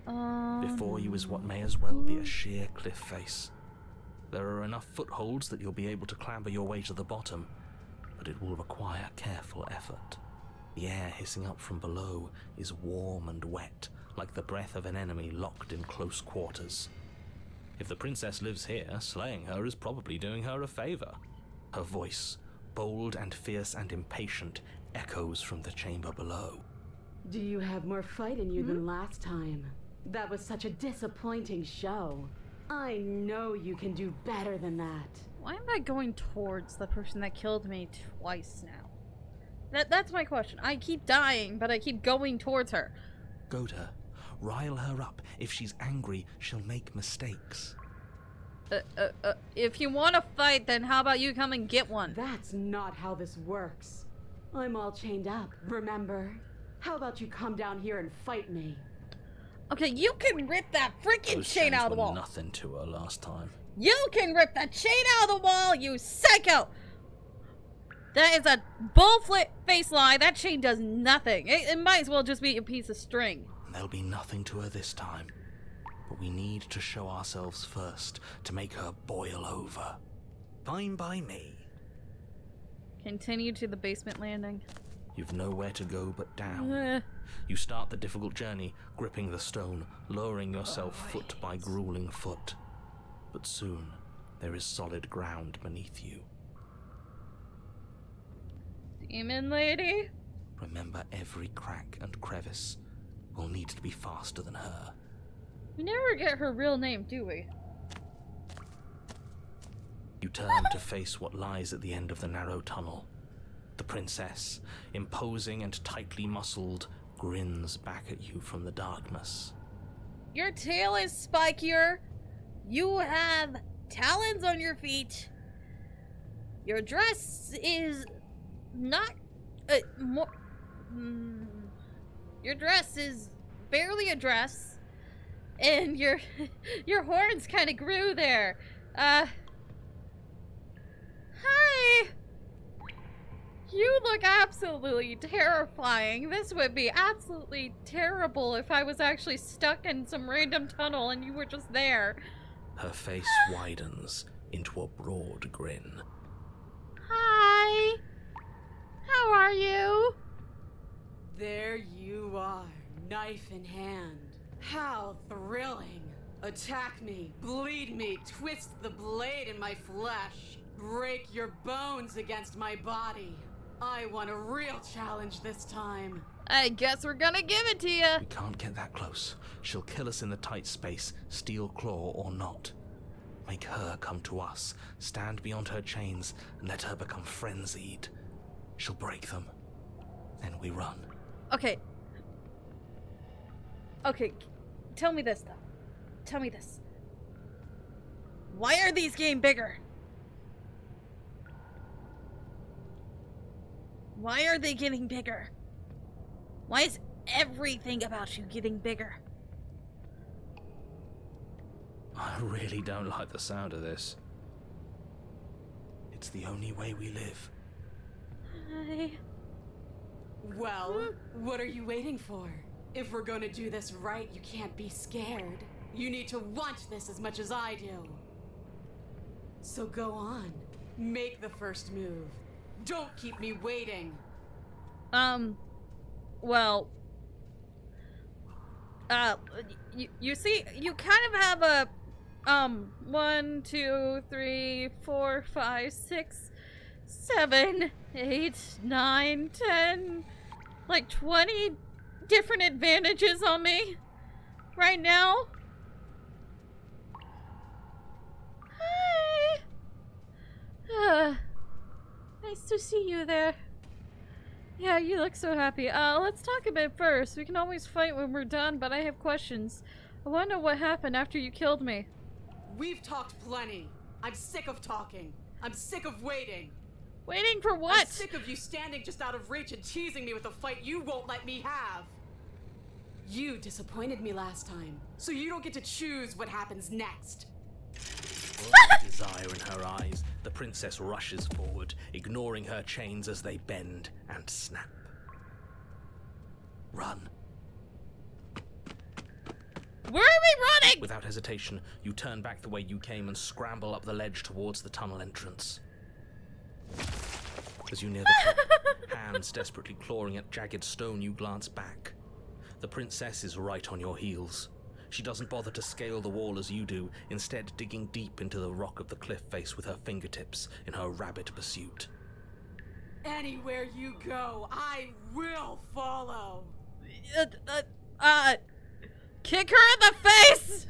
C: Before you is what may as well be a sheer cliff face. There are enough footholds that you'll be able to clamber your way to the bottom, but it will require careful effort. The air hissing up from below is warm and wet, like the breath of an enemy locked in close quarters. If the princess lives here, slaying her is probably doing her a favor. Her voice, bold and fierce and impatient, echoes from the chamber below.
D: Do you have more fight in you than last time? That was such a disappointing show. I know you can do better than that.
B: Why am I going towards the person that killed me twice now? That's my question. I keep dying, but I keep going towards her.
C: Goad her. Rile her up. If she's angry, she'll make mistakes.
B: If you want to fight, then how about you come and get one?
D: That's not how this works. I'm all chained up, remember? How about you come down here and fight me?
B: Okay, you can rip that freaking
C: Those
B: chain
C: chains
B: out of the
C: were
B: wall.
C: nothing to her last time.
B: You can rip that chain out of the wall, you psycho! That is a bull-face lie. That chain does nothing. It might as well just be a piece of string.
C: There'll be nothing to her this time. But we need to show ourselves first to make her boil over. Fine by me.
B: Continue to the basement landing.
C: You've nowhere to go but down. You start the difficult journey, gripping the stone, lowering yourself foot by grueling foot. But soon, there is solid ground beneath you.
B: Demon lady?
C: Remember, every crack and crevice will need to be faster than her.
B: We never get her real name, do we?
C: You turn to face what lies at the end of the narrow tunnel. The princess, imposing and tightly muscled, grins back at you from the darkness.
B: Your tail is spikier. You have talons on your feet. Your dress is not more. Your dress is barely a dress, and your horns kind of grew there. Hi. You look absolutely terrifying. This would be absolutely terrible if I was actually stuck in some random tunnel and you were just there.
C: Her face widens into a broad grin.
B: Hi. How are you?
A: There you are, knife in hand. How thrilling. Attack me, bleed me, twist the blade in my flesh. Break your bones against my body. I want a real challenge this time.
B: I guess we're gonna give it to you.
C: We can't get that close. She'll kill us in the tight space, steel claw or not. Make her come to us, stand beyond her chains, and let her become frenzied. She'll break them. Then we run.
B: Okay. Okay, tell me this though. tell me this. Why are these getting bigger? Why are they getting bigger? Why is everything about you getting bigger?
C: I really don't like the sound of this. It's the only way we live.
A: Well, what are you waiting for? If we're gonna do this right, you can't be scared. You need to want this as much as I do. So go on. Make the first move. Don't keep me waiting.
B: Well, you see, you kind of have a, 1, 2, 3, 4, 5, 6, 7, 8, 9, 10, like 20 different advantages on me right now. Hi. Nice to see you there. Yeah, you look so happy. Let's talk a bit first. We can always fight when we're done, but I have questions. I want to know what happened after you killed me.
A: We've talked plenty. I'm sick of talking. I'm sick of waiting.
B: Waiting for what?
A: I'm sick of you standing just out of reach and teasing me with a fight you won't let me have. You disappointed me last time, so you don't get to choose what happens next.
C: Desire in her eyes, the princess rushes forward, ignoring her chains as they bend and snap. Run.
B: Where are we running?
C: Without hesitation, you turn back the way you came and scramble up the ledge towards the tunnel entrance. As you near the top, hands desperately clawing at jagged stone, you glance back. The princess is right on your heels. She doesn't bother to scale the wall as you do, instead digging deep into the rock of the cliff face with her fingertips in her rabid pursuit.
A: Anywhere you go, I will follow.
B: Kick her in the face!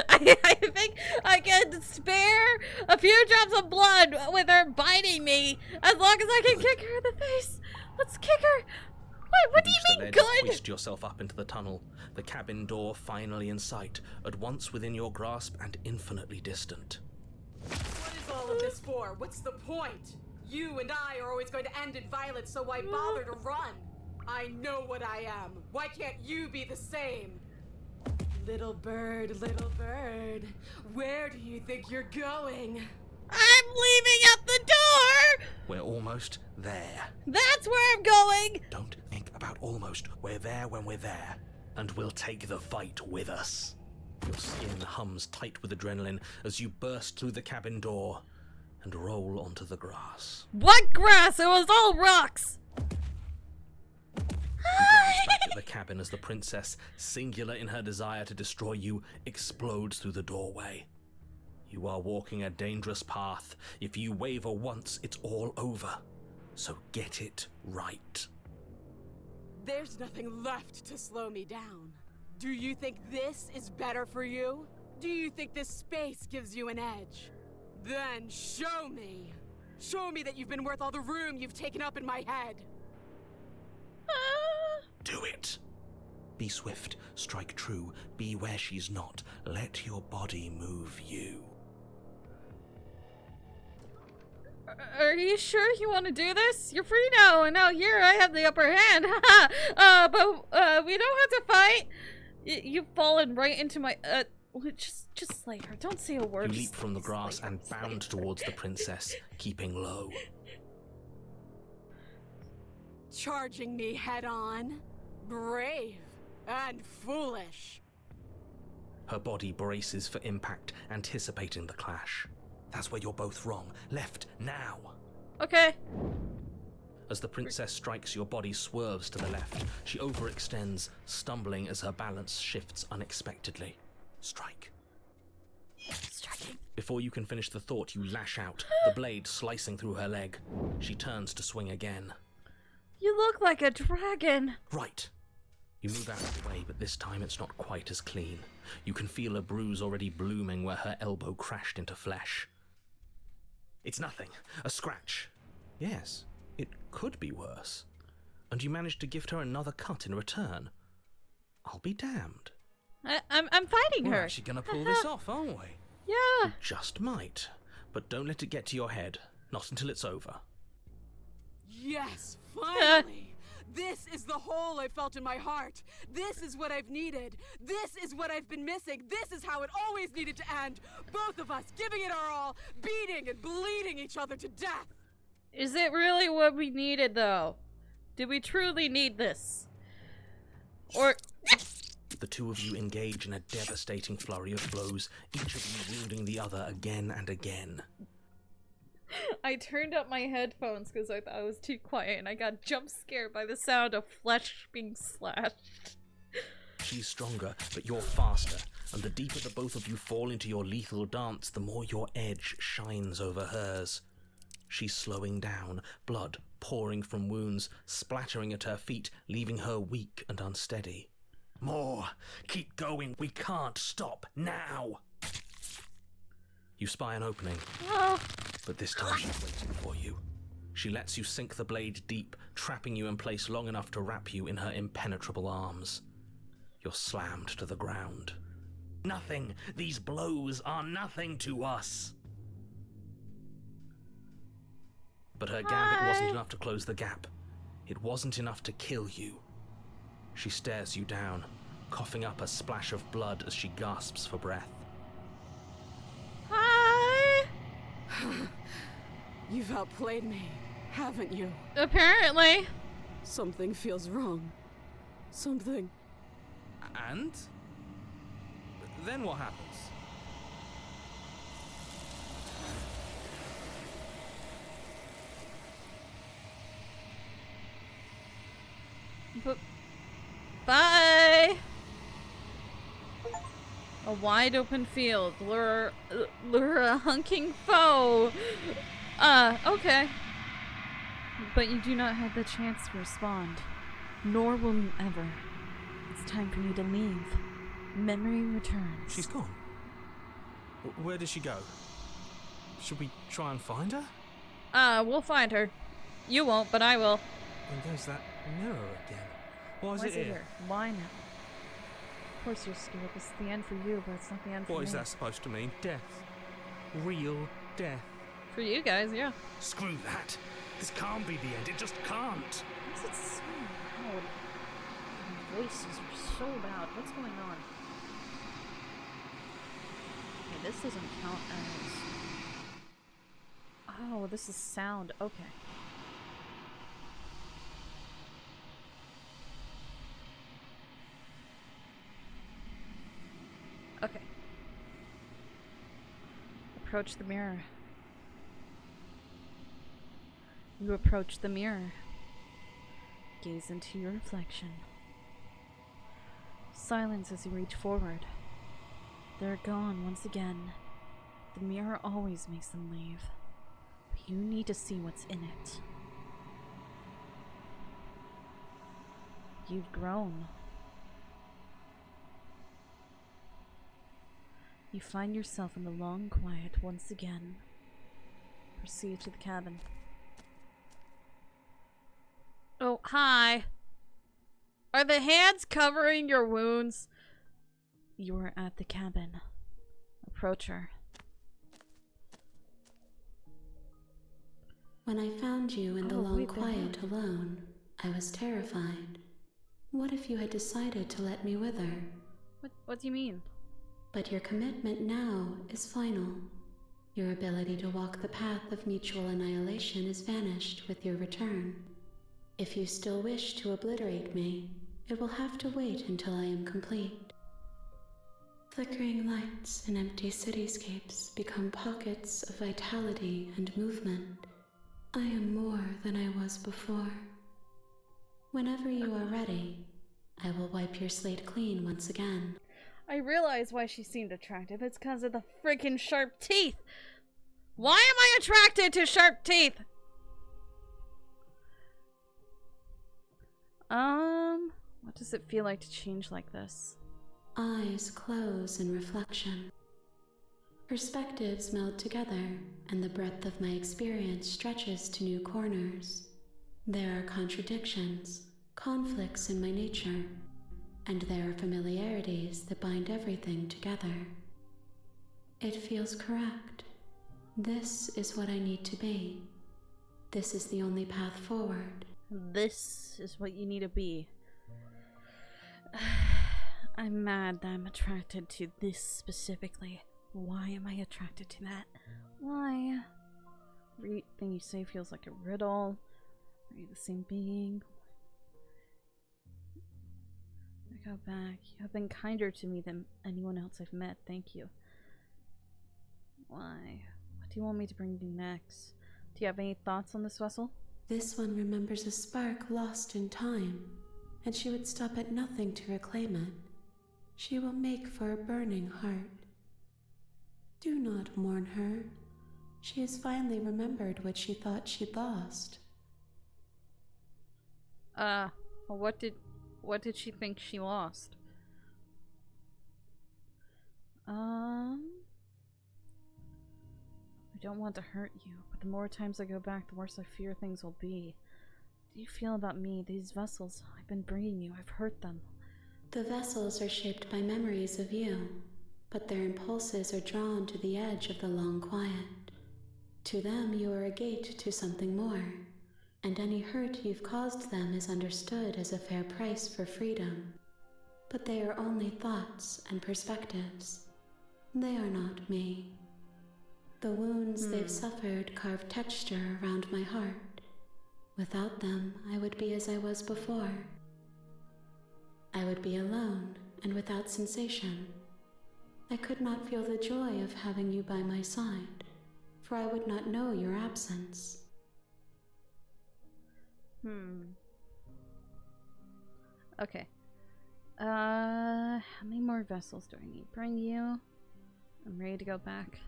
B: I think I can spare a few drops of blood with her biting me as long as I can kick her in the face. Let's kick her. What do you mean good?
C: Hoist yourself up into the tunnel, the cabin door finally in sight, at once within your grasp and infinitely distant.
A: What is all of this for? What's the point? You and I are always going to end in violence, so why bother to run? I know what I am. Why can't you be the same? Little bird, where do you think you're going?
B: I'm leaving out the door!
C: We're almost there.
B: That's where I'm going!
C: Don't think about almost. We're there when we're there. And we'll take the fight with us. Your skin hums tight with adrenaline as you burst through the cabin door and roll onto the grass.
B: What grass? It was all rocks!
C: You glance back at the cabin as the princess, singular in her desire to destroy you, explodes through the doorway. You are walking a dangerous path. If you waver once, it's all over. So get it right.
A: There's nothing left to slow me down. Do you think this is better for you? Do you think this space gives you an edge? Then show me. Show me that you've been worth all the room you've taken up in my head.
C: Do it. Be swift, strike true, be where she's not. Let your body move you.
B: Are you sure you want to do this? You're free now, and now here I have the upper hand. But we don't have to fight. You've fallen right into my. Just slay her. Don't say a word.
C: You leap from the grass and bound towards the princess, keeping low.
A: Charging me head on. Brave and foolish.
C: Her body braces for impact, anticipating the clash. That's where you're both wrong. Left, now.
B: Okay.
C: As the princess strikes, your body swerves to the left. She overextends, stumbling as her balance shifts unexpectedly. Strike.
B: Striking.
C: Before you can finish the thought, you lash out, the blade slicing through her leg. She turns to swing again.
B: You look like a dragon.
C: Right. You move out of the way, but this time it's not quite as clean. You can feel a bruise already blooming where her elbow crashed into flesh. It's nothing. A scratch. Yes, it could be worse. And you managed to gift her another cut in return. I'll be damned.
B: I'm fighting
C: We're
B: her.
C: actually gonna pull this off, aren't we?
B: Yeah.
C: You just might. But don't let it get to your head. Not until it's over.
A: Yes, finally! This is the hole I felt in my heart. This is what I've needed. This is what I've been missing. This is how it always needed to end. Both of us giving it our all, beating and bleeding each other to death.
B: Is it really what we needed, though? Did we truly need this? Or...
C: The two of you engage in a devastating flurry of blows, each of you wounding the other again and again.
B: I turned up my headphones because I thought it was too quiet, and I got jump scared by the sound of flesh being slashed.
C: She's stronger, but you're faster, and the deeper the both of you fall into your lethal dance, the more your edge shines over hers. She's slowing down, blood pouring from wounds, splattering at her feet, leaving her weak and unsteady.
E: More! Keep going! We can't stop now!
C: You spy an opening, but this time she's waiting for you. She lets you sink the blade deep, trapping you in place long enough to wrap you in her impenetrable arms. You're slammed to the ground.
E: Nothing! These blows are nothing to us!
C: But her gambit wasn't enough to close the gap. It wasn't enough to kill you. She stares you down, coughing up a splash of blood as she gasps for breath.
B: Hi!
A: You've outplayed me, haven't you?
B: Apparently.
A: Something feels wrong. Something.
F: And? Then what happens?
B: But bye! A wide open field. Lure a hunking foe. Okay. But you do not have the chance to respond. Nor will you ever. It's time for you to leave. Memory returns.
F: She's gone. Where did she go? Should we try and find her?
B: We'll find her. You won't, but I will.
F: And there's that mirror again. Why is it here?
B: Why now? Of course you're scared. This is the end for you, but it's not the end for me.
F: What is that supposed to mean? Death. Real death.
B: For you guys, yeah.
E: Screw that! This can't be the end, it just can't!
B: Why is it so loud? The voices are so loud. What's going on? Okay, this doesn't count as... Oh, this is sound. Okay. Okay. Approach the mirror. You approach the mirror. Gaze into your reflection. Silence as you reach forward. They're gone once again. The mirror always makes them leave. But you need to see what's in it. You've grown. You find yourself in the long quiet once again. Proceed to the cabin. Oh, hi. Are the hands covering your wounds? You are at the cabin. Approach her.
D: When I found you in the long quiet alone, I was terrified. What if you had decided to let me wither?
B: What do you mean?
D: But your commitment now is final. Your ability to walk the path of mutual annihilation is vanished with your return. If you still wish to obliterate me, it will have to wait until I am complete. Flickering lights in empty cityscapes become pockets of vitality and movement. I am more than I was before. Whenever you are ready, I will wipe your slate clean once again.
B: I realize why she seemed attractive. It's because of the freaking sharp teeth. Why am I attracted to sharp teeth? What does it feel like to change like this?
D: Eyes close in reflection. Perspectives meld together, and the breadth of my experience stretches to new corners. There are contradictions, conflicts in my nature. and there are familiarities that bind everything together. It feels correct. This is what I need to be. This is the only path forward.
B: This is what you need to be. I'm mad that I'm attracted to this specifically. Why am I attracted to that? Why? Everything you say feels like a riddle. Are you the same being? I go back. You have been kinder to me than anyone else I've met. Thank you. Why? What do you want me to bring you next? Do you have any thoughts on this vessel?
D: This one remembers a spark lost in time, and she would stop at nothing to reclaim it. She will make for a burning heart. Do not mourn her. She has finally remembered what she thought she'd lost.
B: What did she think she lost? I don't want to hurt you, but the more times I go back, the worse I fear things will be. What do you feel about me? These vessels I've been bringing you, I've hurt them.
D: The vessels are shaped by memories of you, but their impulses are drawn to the edge of the long quiet. To them, you are a gate to something more, and any hurt you've caused them is understood as a fair price for freedom. But they are only thoughts and perspectives. They are not me. The wounds they've suffered carve texture around my heart. Without them, I would be as I was before. I would be alone and without sensation. I could not feel the joy of having you by my side, for I would not know your absence.
B: Okay. How many more vessels do I need to bring you? I'm ready to go back.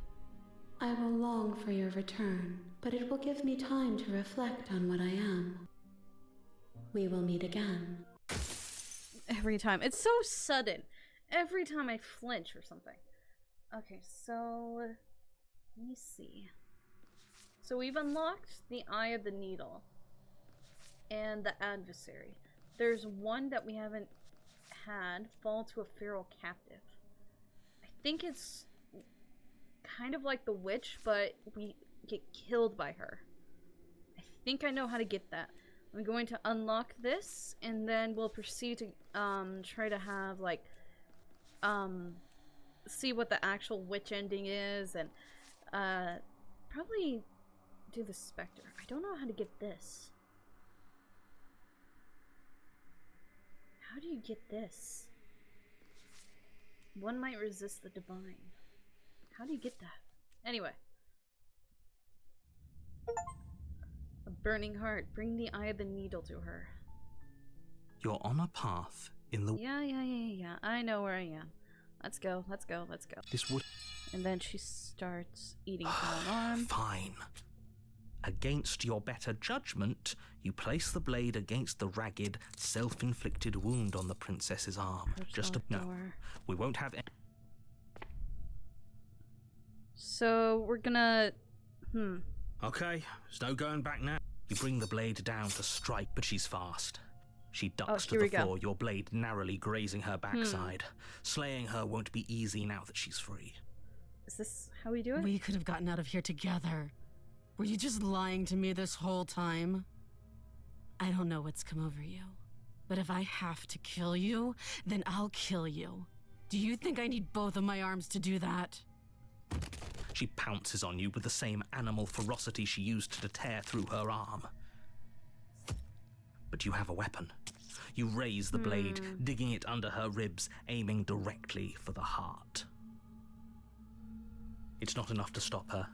D: I will long for your return, but it will give me time to reflect on what I am. We will meet again.
B: Every time. It's so sudden. Every time I flinch or something. Okay, so let me see. So we've unlocked the Eye of the Needle and the Adversary. There's one that we haven't had, Fall to a Feral Captive. I think it's kind of like the witch, but we get killed by her. I think I know how to get that. I'm going to unlock this, and then we'll proceed to try to have like see what the actual witch ending is, and probably do the Spectre. I don't know how to get this. How do you get this? One might resist the divine. How do you get that? Anyway. A burning heart. Bring the Eye of the Needle to her.
E: You're on a path in the...
B: Yeah. I know where I am. Let's go.
E: This would...
B: And then she starts eating her arm.
E: Fine. Against your better judgment, you place the blade against the ragged, self-inflicted wound on the princess's arm. No, we won't have...
B: So, we're gonna...
E: Okay, there's no going back now. You bring the blade down to strike, but she's fast. She ducks to the floor, your blade narrowly grazing her backside. Slaying her won't be easy now that she's free.
B: Is this how we do it?
A: We could have gotten out of here together. Were you just lying to me this whole time? I don't know what's come over you, but if I have to kill you, then I'll kill you. Do you think I need both of my arms to do that?
E: She pounces on you with the same animal ferocity she used to tear through her arm. But you have a weapon. You raise the blade, digging it under her ribs, aiming directly for the heart. It's not enough to stop her.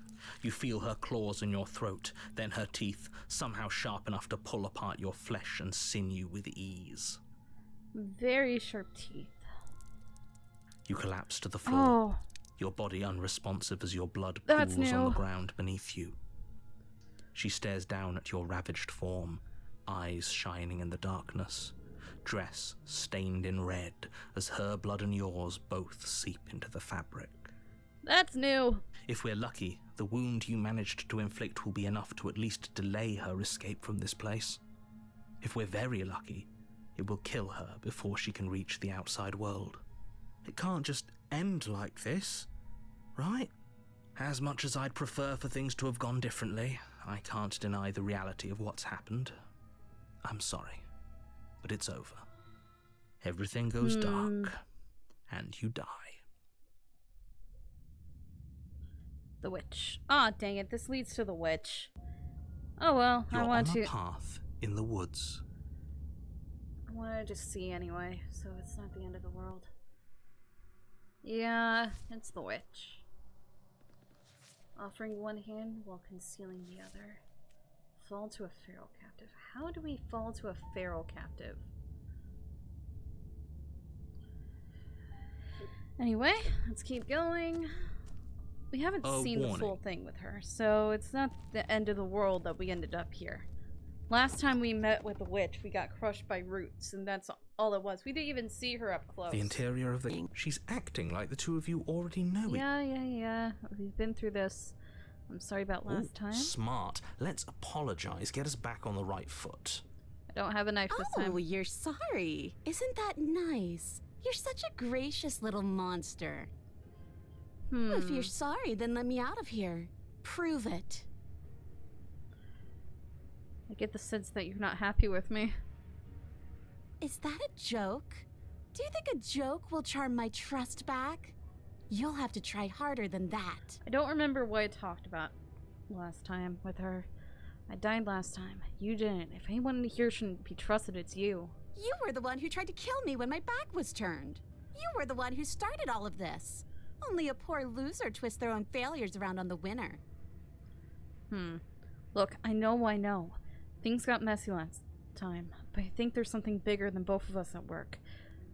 E: You feel her claws in your throat, then her teeth, somehow sharp enough to pull apart your flesh and sinew with ease.
B: Very sharp teeth.
E: You collapse to the floor, your body unresponsive as your blood pools on the ground beneath you. She stares down at your ravaged form, eyes shining in the darkness, dress stained in red as her blood and yours both seep into the fabric.
B: That's new.
E: If we're lucky, the wound you managed to inflict will be enough to at least delay her escape from this place. If we're very lucky,
C: It will kill her before she can reach the outside world. It can't just end like this, right? As much as I'd prefer for things to have gone differently, I can't deny the reality of what's happened. I'm sorry, but it's over. Everything goes dark, and you die.
B: The witch. Ah, dang it, this leads to the witch. Oh well,
C: You're
B: I want
C: on
B: to...
C: a path in the woods.
B: I wanted to see anyway, so it's not the end of the world. Yeah, it's the witch. Offering one hand while concealing the other. Fall to a feral captive. How do we fall to a feral captive? Anyway, let's keep going. We haven't seen the full thing with her, so it's not the end of the world that we ended up here. Last time we met with the witch, we got crushed by roots, and that's all it was. We didn't even see her up close.
C: The interior of the... She's acting like the two of you already know it.
B: Yeah. We've been through this. I'm sorry about last time.
C: Smart. Let's apologize. Get us back on the right foot.
B: I don't have a knife this time.
D: Oh, you're sorry. Isn't that nice? You're such a gracious little monster. If you're sorry, then let me out of here. Prove it.
B: I get the sense that you're not happy with me.
D: Is that a joke? Do you think a joke will charm my trust back? You'll have to try harder than that.
B: I don't remember what I talked about last time with her. I died last time. You didn't. If anyone here shouldn't be trusted, it's you.
D: You were the one who tried to kill me when my back was turned. You were the one who started all of this. Only a poor loser twists their own failures around on the winner.
B: Look, I know. Things got messy last time, but I think there's something bigger than both of us at work.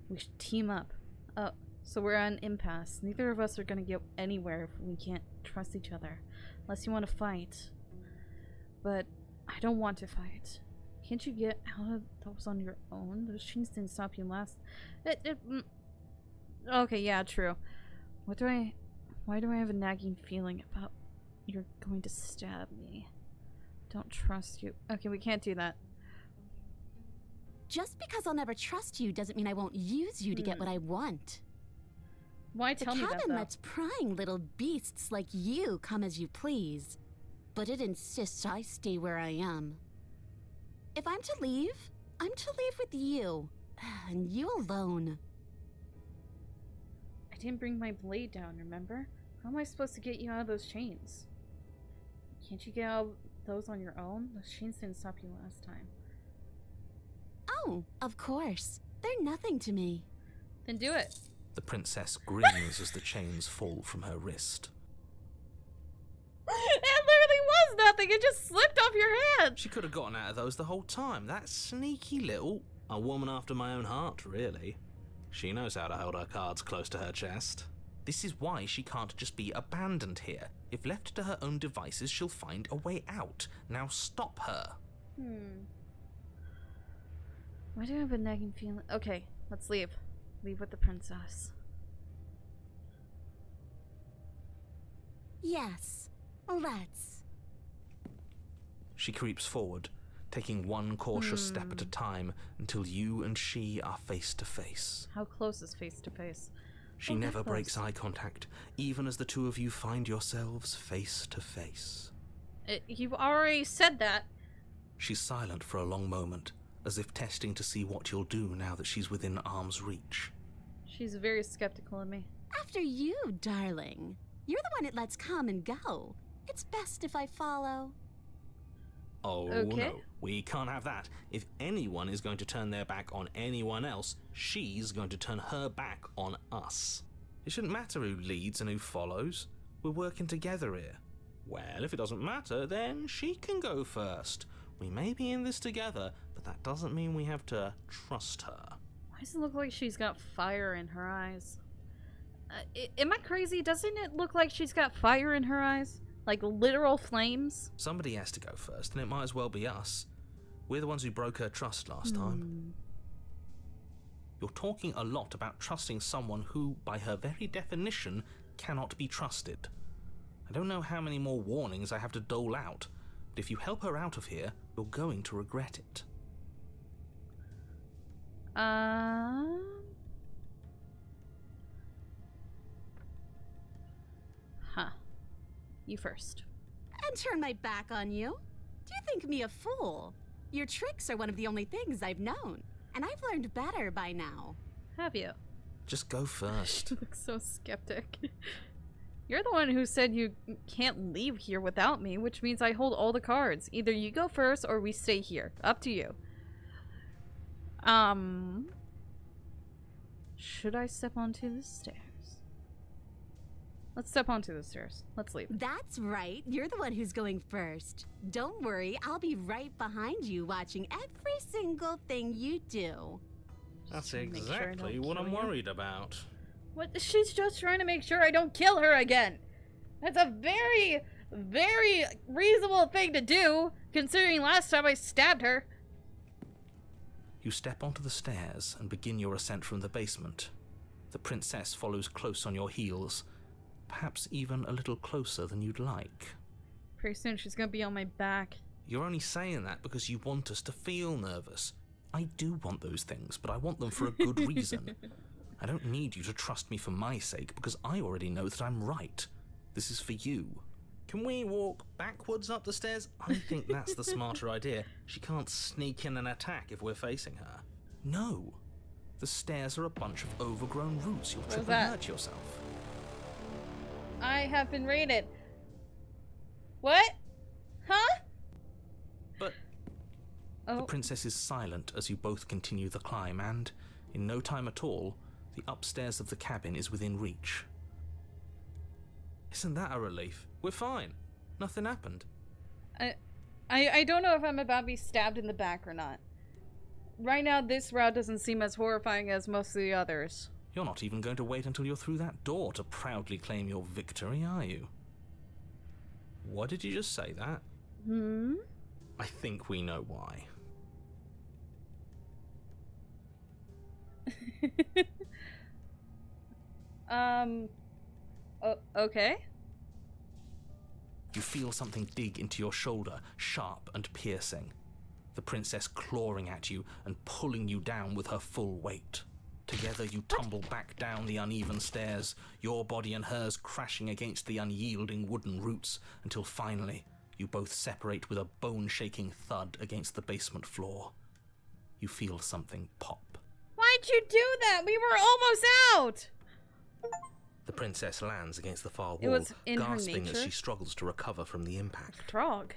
B: We should team up. So we're at an impasse. Neither of us are gonna get anywhere if we can't trust each other. Unless you want to fight. But I don't want to fight. Can't you get out of those on your own? Those chains didn't stop you last... Okay, yeah, true. Why do I have a nagging feeling about you're going to stab me? Don't trust you. Okay, we can't do that.
D: Just because I'll never trust you doesn't mean I won't use you to get what I want.
B: Why tell me that, though?
D: The cabin lets prying little beasts like you come as you please. But it insists I stay where I am. If I'm to leave, I'm to leave with you. And you alone.
B: I didn't bring my blade down, remember? How am I supposed to get you out of those chains? Can't you get out of those on your own? Those chains didn't stop you last time.
D: Oh, of course. They're nothing to me.
B: Then do it.
C: The princess grins as the chains fall from her wrist.
B: It literally was nothing. It just slipped off your hand.
C: She could have gotten out of those the whole time. That sneaky little... A woman after my own heart, really. She knows how to hold her cards close to her chest. This is why she can't just be abandoned here. If left to her own devices, she'll find a way out. Now stop her.
B: Why do I have a nagging feeling? Okay, let's leave. Leave with the princess.
D: Yes, let's.
C: She creeps forward, taking one cautious step at a time until you and she are face to face.
B: How close is face to face?
C: She never breaks eye contact, even as the two of you find yourselves face to face.
B: You've already said that.
C: She's silent for a long moment, as if testing to see what you'll do now that she's within arm's reach.
B: She's very skeptical of me.
D: After you, darling. You're the one it lets come and go. It's best if I follow.
C: Oh,
B: okay.
C: No, we can't have that. If anyone is going to turn their back on anyone else, she's going to turn her back on us. It shouldn't matter who leads and who follows. We're working together here. Well, if it doesn't matter, then she can go first. We may be in this together, but that doesn't mean we have to trust her.
B: Why does it look like she's got fire in her eyes? Am I crazy? Doesn't it look like she's got fire in her eyes? Like literal flames?
C: Somebody has to go first, and it might as well be us. We're the ones who broke her trust last time. You're talking a lot about trusting someone who, by her very definition, cannot be trusted. I don't know how many more warnings I have to dole out, but if you help her out of here, you're going to regret it.
B: Huh. You first.
D: And turn my back on you? Do you think me a fool? Your tricks are one of the only things I've known, and I've learned better by now.
B: Have you?
C: Just go first.
B: You look so skeptic. You're the one who said you can't leave here without me, which means I hold all the cards. Either you go first or we stay here. Up to you. Should I step onto the stairs? Let's step onto the stairs. Let's leave.
D: That's right. You're the one who's going first. Don't worry, I'll be right behind you watching every single thing you do.
C: That's
B: Make sure I
C: exactly
B: don't
C: what
B: kill
C: I'm
B: you.
C: worried about.
B: What? She's just trying to make sure I don't kill her again. That's a very, very reasonable thing to do, considering last time I stabbed her.
C: You step onto the stairs and begin your ascent from the basement. The princess follows close on your heels, perhaps even a little closer than you'd like.
B: Pretty soon she's gonna be on my back.
C: You're only saying that because you want us to feel nervous. I do want those things, but I want them for a good reason. I don't need you to trust me for my sake, because I already know that I'm right. This is for you. Can we walk backwards up the stairs? I think that's the smarter idea. She can't sneak in and attack if we're facing her. No. The stairs are a bunch of overgrown roots. You'll trip and hurt yourself.
B: I have been raided. What? Huh?
C: But the princess is silent as you both continue the climb, and in no time at all, the upstairs of the cabin is within reach. Isn't that a relief? We're fine. Nothing happened.
B: I don't know if I'm about to be stabbed in the back or not. Right now, this route doesn't seem as horrifying as most of the others.
C: You're not even going to wait until you're through that door to proudly claim your victory, are you? What did you just say that? I think we know why.
B: Okay.
C: You feel something dig into your shoulder, sharp and piercing. The princess clawing at you and pulling you down with her full weight. Together you tumble back down the uneven stairs, your body and hers crashing against the unyielding wooden roots, until finally you both separate with a bone-shaking thud against the basement floor. You feel something pop.
B: Why'd you do that? We were almost out!
C: The princess lands against the far wall,
B: It was in her
C: gasping as
B: nature.
C: she struggles to recover from the impact.
B: Frog.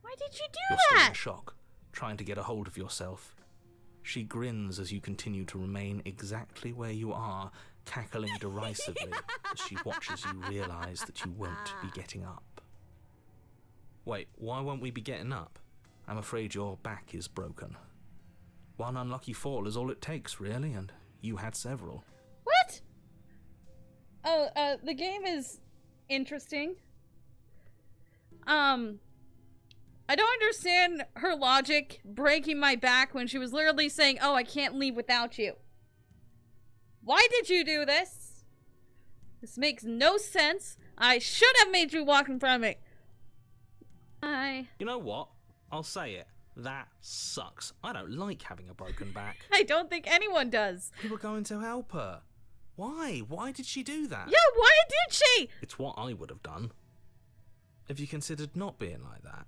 B: Why did you do
C: You're still in
B: that?
C: shock, trying to get a hold of yourself. She grins as you continue to remain exactly where you are, cackling derisively as she watches you realize that you won't be getting up. Wait, why won't we be getting up? I'm afraid your back is broken. One unlucky fall is all it takes, really, and you had several.
B: What? Oh, the game is interesting. I don't understand her logic breaking my back when she was literally saying, oh, I can't leave without you. Why did you do this? This makes no sense. I should have made you walk in front of me.
C: You know what? I'll say it. That sucks. I don't like having a broken back.
B: I don't think anyone does.
C: We were going to help her. Why? Why did she do that?
B: Yeah, why did she?
C: It's what I would have done. Have you considered not being like that?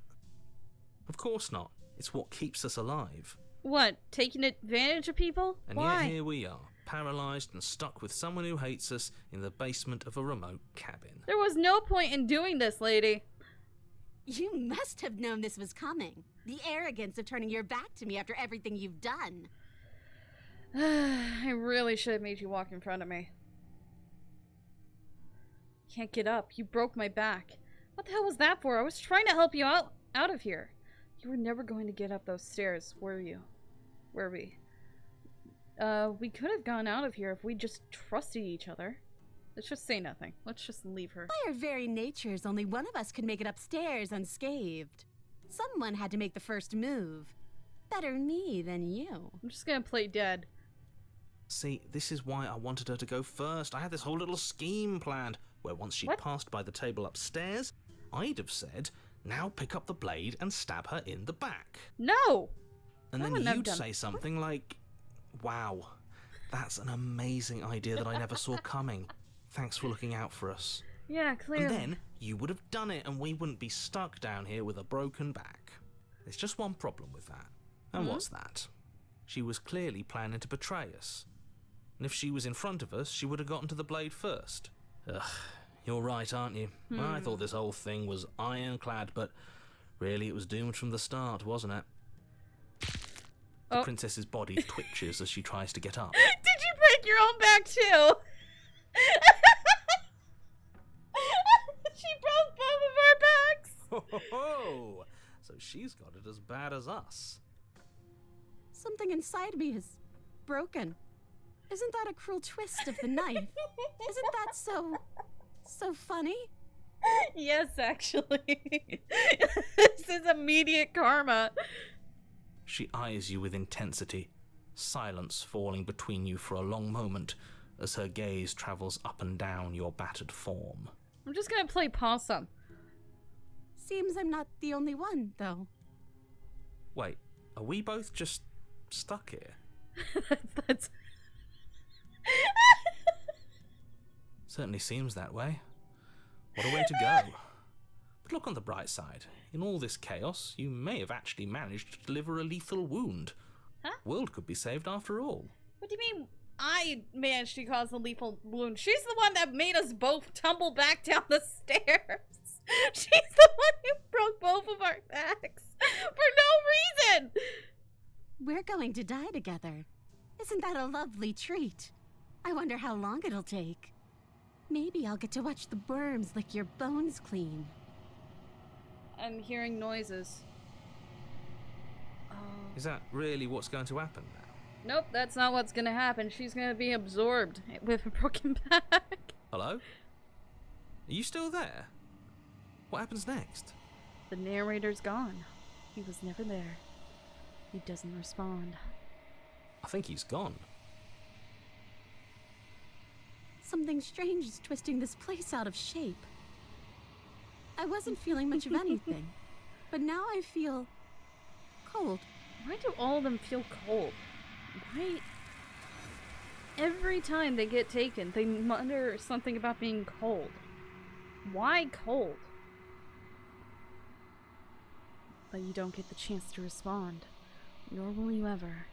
C: Of course not. It's what keeps us alive.
B: What, taking advantage of people?
C: And
B: Why?
C: yet here we are, paralysed and stuck with someone who hates us in the basement of a remote cabin.
B: There was no point in doing this, lady.
D: You must have known this was coming. The arrogance of turning your back to me after everything you've done.
B: I really should have made you walk in front of me. Can't get up. You broke my back. What the hell was that for? I was trying to help you out of here. You were never going to get up those stairs, were you? Were we? We could have gone out of here if we just trusted each other. Let's just say nothing. Let's just leave her.
D: By our very natures, only one of us could make it upstairs unscathed. Someone had to make the first move. Better me than you.
B: I'm just gonna play dead.
C: See, this is why I wanted her to go first. I had this whole little scheme planned, where once she'd passed by the table upstairs, I'd have said, now pick up the blade and stab her in the back.
B: No!
F: And
B: I
F: then
B: wouldn't have
F: you'd
B: done-
F: say something like, wow, that's an amazing idea that I never saw coming. Thanks for looking out for us.
B: Yeah, clearly.
F: And then you would have done it and we wouldn't be stuck down here with a broken back. There's just one problem with that. And what's that? She was clearly planning to betray us. And if she was in front of us, she would have gotten to the blade first. Ugh, you're right, aren't you? I thought this whole thing was ironclad, but really it was doomed from the start, wasn't it? The princess's body twitches as she tries to get up.
B: Did you break your own back too? She broke both of our backs.
F: Ho, ho, ho. So she's got it as bad as us.
D: Something inside me is broken. Isn't that a cruel twist of the knife? Isn't that so funny?
B: Yes, actually. This is immediate karma.
F: She eyes you with intensity, silence falling between you for a long moment as her gaze travels up and down your battered form.
B: I'm just gonna play possum.
D: Seems I'm not the only one, though.
F: Wait, are we both just stuck here?
B: That's...
F: Certainly seems that way. What a way to go. But look on the bright side. In all this chaos, you may have actually managed to deliver a lethal wound.
B: Huh?
F: World could be saved after all.
B: What do you mean I managed to cause a lethal wound? She's the one that made us both tumble back down the stairs. She's the one who broke both of our backs for no reason.
D: We're going to die together. Isn't that a lovely treat? I wonder how long it'll take. Maybe I'll get to watch the worms lick your bones clean.
B: I'm hearing noises.
F: Is that really what's going to happen now?
B: Nope, that's not what's gonna happen. She's gonna be absorbed with a broken back.
F: Hello? Are you still there? What happens next?
B: The narrator's gone. He was never there. He doesn't respond.
F: I think he's gone.
D: Something strange is twisting this place out of shape. I wasn't feeling much of anything, but now I feel cold.
B: Why do all of them feel cold? Why? Every time they get taken, they mutter something about being cold. Why cold? But you don't get the chance to respond, nor will you ever.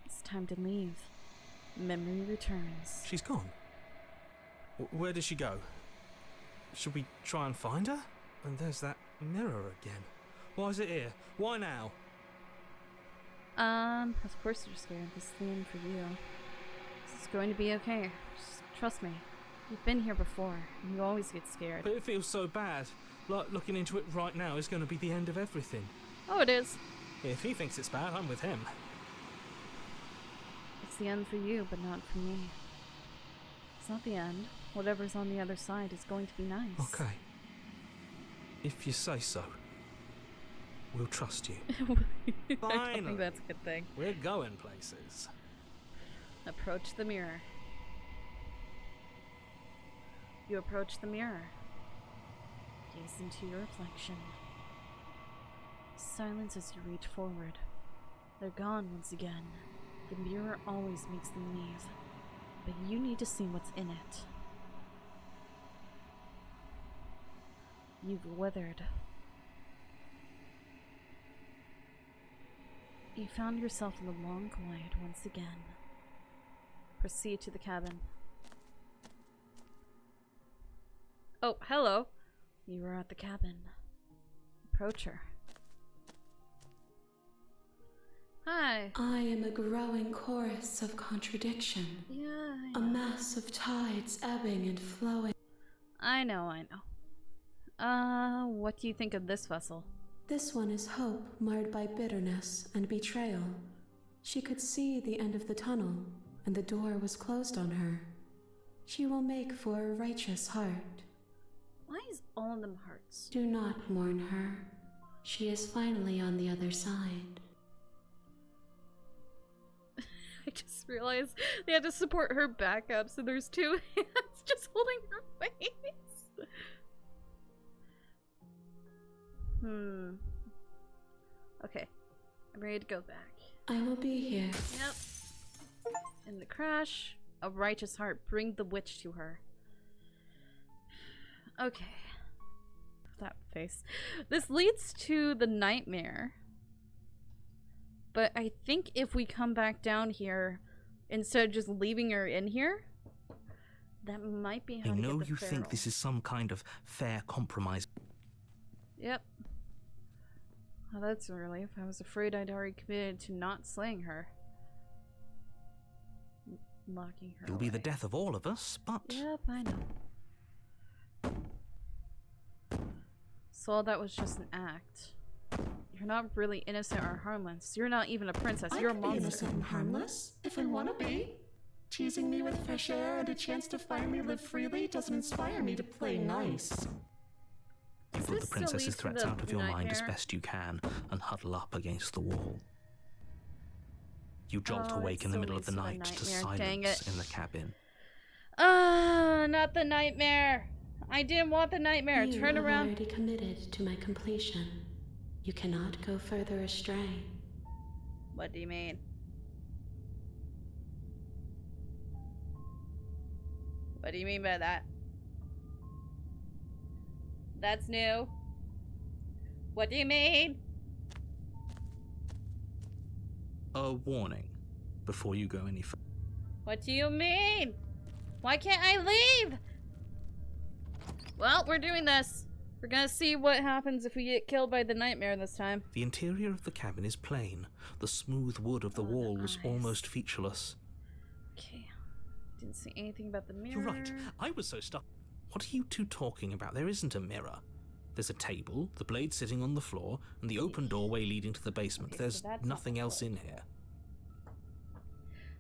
B: It's time to leave. Memory returns.
F: She's gone. Where did she go? Should we try and find her? And there's that mirror again. Why is it here? Why now?
B: Of course you're scared. This is the end for you. This is going to be okay. Just trust me. You've been here before, and you always get scared.
F: But it feels so bad. Like looking into it right now is going to be the end of everything.
B: Oh, it is.
F: If he thinks it's bad, I'm with him.
B: It's the end for you, but not for me. It's not the end. Whatever's on the other side is going to be nice.
F: Okay. If you say so. We'll trust you.
B: I don't
F: Finally.
B: think that's a good thing.
F: We're going places.
B: Approach the mirror. You approach the mirror. Gaze into your reflection. Silence as you reach forward. They're gone once again. The mirror always makes them leave, but you need to see what's in it. You've withered. You found yourself in the long quiet once again. Proceed to the cabin. Oh, hello. You are at the cabin. Approach her. Hi.
D: I am a growing chorus of contradiction.
B: Yeah,
D: A mass of tides ebbing and flowing.
B: I know. What do you think of this vessel?
D: This one is hope marred by bitterness and betrayal. She could see the end of the tunnel, and the door was closed on her. She will make for a righteous heart.
B: Why is all of them hearts?
D: Do not mourn her. She is finally on the other side.
B: I just realized they had to support her back up, so there's two hands just holding her face. Okay. I'm ready to go back.
D: I will be here.
B: Yep. In the crash, a righteous heart, bring the witch to her. Okay. That face. This leads to the nightmare. But I think if we come back down here, instead of just leaving her in here, that might be how
C: I
B: to
C: know
B: get the
C: you
B: feral.
C: think this is some kind of fair compromise.
B: Yep. Well, that's a relief. I was afraid I'd already committed to not slaying her. Locking her
C: It'll
B: away.
C: be the death of all of us, but...
B: Yep, I know. So all that was just an act. You're not really innocent or harmless. You're not even a princess. You're a monster.
G: Innocent and harmless, if I want to be. Teasing me with fresh air and a chance to finally live freely doesn't inspire me to play nice.
C: You put the
B: this
C: princess's
B: still leads to
C: threats
B: the
C: out of your mind as
B: nightmare?
C: best you can and huddle up against the wall. You jolt
B: Oh,
C: awake
B: it
C: in the
B: still
C: middle of
B: leads
C: the
B: to the
C: night to
B: nightmare. Dang
C: silence
B: it.
C: in the cabin.
B: Not the nightmare. I didn't want the nightmare.
D: You
B: Turn
D: have
B: around.
D: already committed to my completion. You cannot go further astray.
B: What do you mean? What do you mean by that? That's new. What do you mean?
C: A warning before you go any further.
B: What do you mean? Why can't I leave? Well, we're doing this. We're gonna see what happens if we get killed by the nightmare this time.
C: The interior of the cabin is plain. The smooth wood of the wall was
B: eyes.
C: almost featureless.
B: Okay. Didn't see anything about the mirror.
C: You're right. I was so stuck. What are you two talking about? There isn't a mirror. There's a table, the blade sitting on the floor, and the open doorway leading to the basement.
B: Okay, so
C: There's
B: that's
C: nothing
B: not
C: else in here.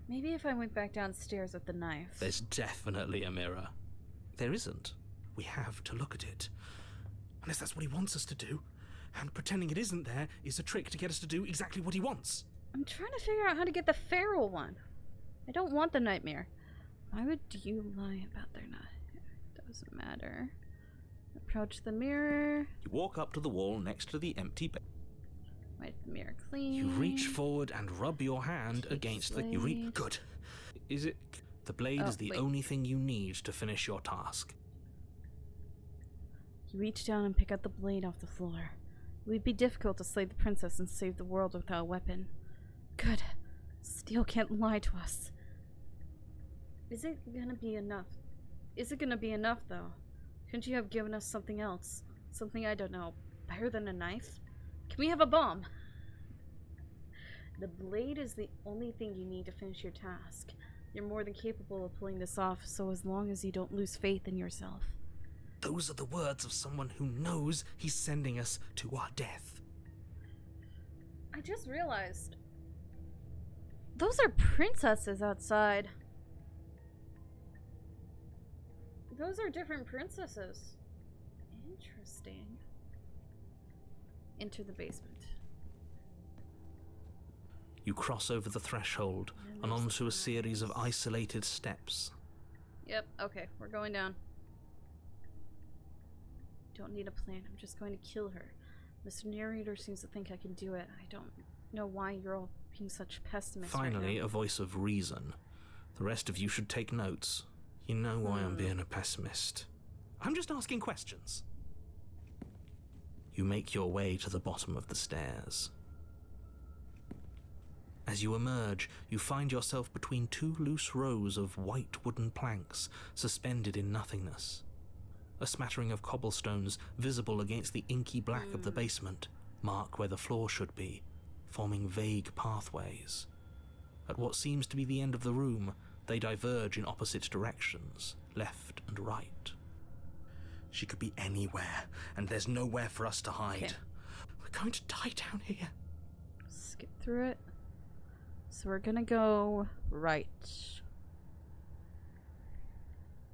B: Maybe if I went back downstairs with the knife.
C: There's definitely a mirror. There isn't. We have to look at it. Unless that's what he wants us to do. And pretending it isn't there is a trick to get us to do exactly what he wants.
B: I'm trying to figure out how to get the feral one. I don't want the nightmare. Why would you lie about their knife? Doesn't matter. Approach the mirror.
C: You walk up to the wall next to the empty bed.
B: Wipe the mirror clean.
C: You reach forward and rub your hand
B: Take
C: against the...
B: blade.
C: Good. Is it... The blade
B: Oh,
C: is the
B: wait.
C: only thing you need to finish your task.
B: You reach down and pick up the blade off the floor. It would be difficult to slay the princess and save the world without a weapon. Good. Steel can't lie to us. Is it gonna be enough? Is it gonna be enough, though? Couldn't you have given us something else? Something, I don't know, better than a knife? Can we have a bomb? The blade is the only thing you need to finish your task. You're more than capable of pulling this off, so as long as you don't lose faith in yourself.
C: Those are the words of someone who knows he's sending us to our death.
B: I just realized. Those are princesses outside. Those are different princesses. Interesting. Enter the basement.
C: You cross over the threshold and onto a series of isolated steps.
B: Yep, okay, we're going down. Don't need a plan, I'm just going to kill her. This narrator seems to think I can do it. I don't know why you're all being such pessimists
C: Finally,
B: right now.
C: a voice of reason. The rest of you should take notes. You know why I'm being a pessimist. I'm just asking questions. You make your way to the bottom of the stairs. As you emerge, you find yourself between two loose rows of white wooden planks suspended in nothingness. A smattering of cobblestones visible against the inky black of the basement mark where the floor should be, forming vague pathways. At what seems to be the end of the room, they diverge in opposite directions, left and right. She could be anywhere, and there's nowhere for us to hide.
B: Okay.
C: We're going to die down here.
B: Skip through it. So we're gonna go right.